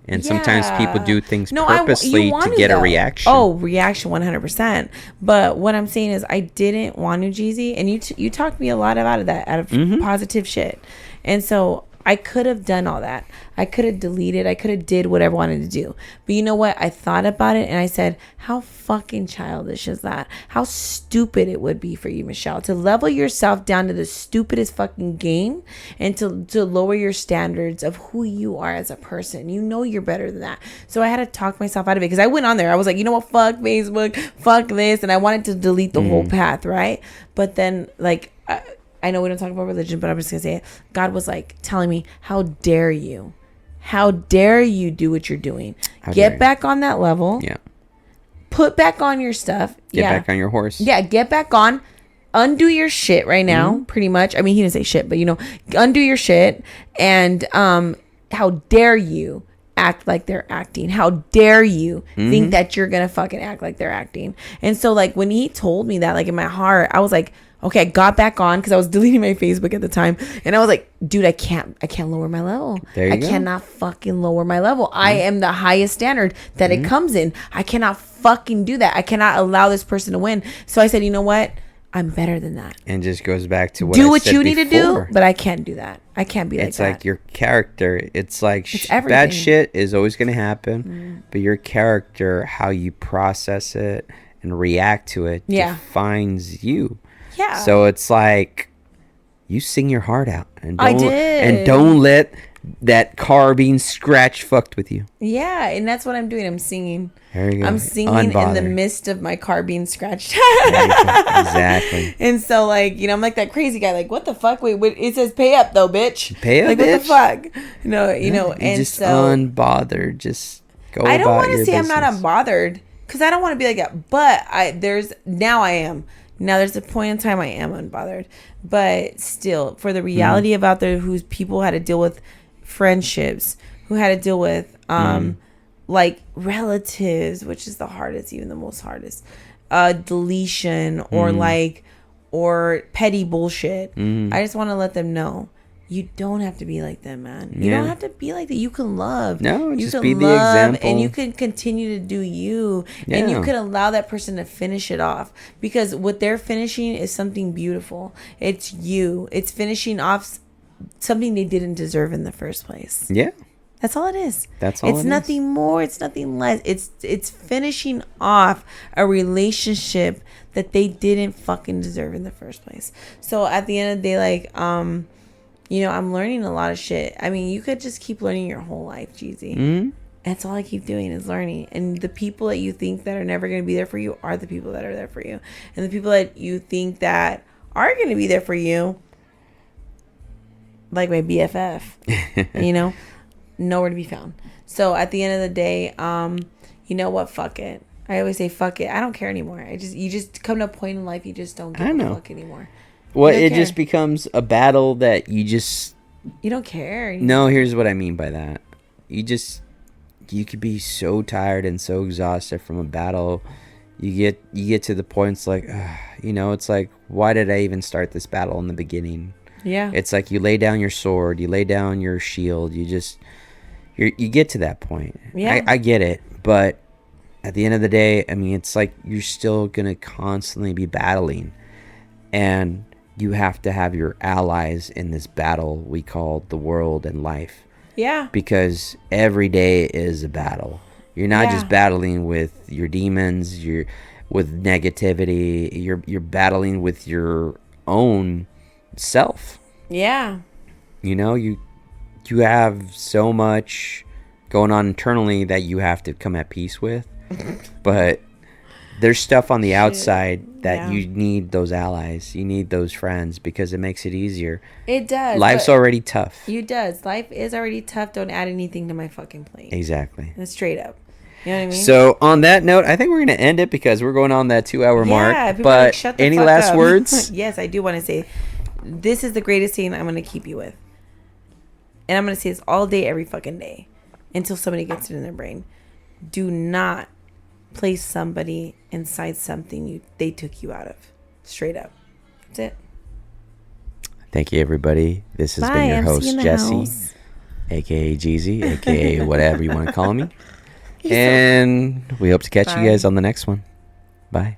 And sometimes people do things No, purposely to get a reaction. Oh, reaction 100%. But what I'm saying is I didn't want to, Jeezy. And you talked me a lot out of that, out of positive shit. And so I could have done all that. I could have deleted. I could have did whatever I wanted to do. But you know what? I thought about it and I said, how fucking childish is that? How stupid it would be for you, Michelle, to level yourself down to the stupidest fucking game and to lower your standards of who you are as a person. You know you're better than that. So I had to talk myself out of it because I went on there. I was like, you know what? Fuck Facebook. Fuck this. And I wanted to delete the whole path, right? But then, like... I know we don't talk about religion, but I'm just going to say it. God was like telling me, how dare you? How dare you do what you're doing? Get back on that level. Yeah. Put back on your stuff. Get back on your horse. Yeah, get back on. Undo your shit right now, pretty much. I mean, he didn't say shit, but undo your shit. And how dare you act like they're acting? How dare you think that you're going to fucking act like they're acting? And so, like, when he told me that, like, in my heart, I was like, okay, I got back on because I was deleting my Facebook at the time. And I was like, dude, I can't lower my level. I cannot fucking lower my level. I am the highest standard that it comes in. I cannot fucking do that. I cannot allow this person to win. So I said, you know what? I'm better than that. And just goes back to what do I what said you need to before. do, but I can't do that. I can't be like that. It's like your character. It's like It's bad shit is always going to happen, but your character, how you process it and react to it, defines you. Yeah. So it's like you sing your heart out, and I did, and don't let that car being scratched fucked with you. Yeah, and that's what I'm doing. I'm singing. There you go. I'm singing in the midst of my car being scratched. Exactly. And so, like, I'm like that crazy guy. Like, what the fuck? Wait, it says pay up though, bitch. Pay up, like, bitch. What the fuck? And just so unbothered. Just go. I don't want to say I'm not unbothered because I don't want to be like that. But I am. Now there's a point in time I am unbothered, but still, for the reality of out there whose people had to deal with friendships, who had to deal with like relatives, which is the hardest, even the most hardest, deletion or petty bullshit. I just want to let them know. You don't have to be like them, man. You don't have to be like that. You can love. No, you just can be the love, example. and you can continue to do you. Yeah. And you can allow that person to finish it off. Because what they're finishing is something beautiful. It's you. It's finishing off something they didn't deserve in the first place. Yeah. That's all it is. That's all it's nothing more. It's nothing less. It's finishing off a relationship that they didn't fucking deserve in the first place. So at the end of the day, like, I'm learning a lot of shit. I mean, you could just keep learning your whole life, Jeezy. That's all I keep doing is learning. And the people that you think that are never going to be there for you are the people that are there for you. And the people that you think that are going to be there for you, like my BFF, nowhere to be found. So at the end of the day, you know what? Fuck it. I always say fuck it. I don't care anymore. You just come to a point in life you just don't give a fuck anymore. Well, it just becomes a battle that you don't care. No, here's what I mean by that. You could be so tired and so exhausted from a battle. You get to the point, it's like, it's like, why did I even start this battle in the beginning? Yeah. It's like you lay down your sword, you lay down your shield, you get to that point. Yeah. I get it, but at the end of the day, I mean, it's like you're still gonna constantly be battling, and you have to have your allies in this battle we call the world and life. Yeah. Because every day is a battle. You're not just battling with your demons, with negativity. You're battling with your own self. Yeah. You have so much going on internally that you have to come at peace with. But there's stuff on the outside that you need those allies. You need those friends because it makes it easier. It does. Life's already tough. It does. Life is already tough. Don't add anything to my fucking plate. Exactly. That's straight up. You know what I mean? So on that note, I think we're going to end it because we're going on that 2-hour mark. But shut the any fuck last up. words? Yes, I do want to say this is the greatest thing I'm going to keep you with. And I'm going to say this all day, every fucking day until somebody gets it in their brain. Do not place somebody inside something they took you out of. Straight up. That's it. Thank you, everybody. This has been your host, Jesse, a.k.a. Jeezy, a.k.a. whatever you want to call me. And we hope to catch you guys on the next one. Bye.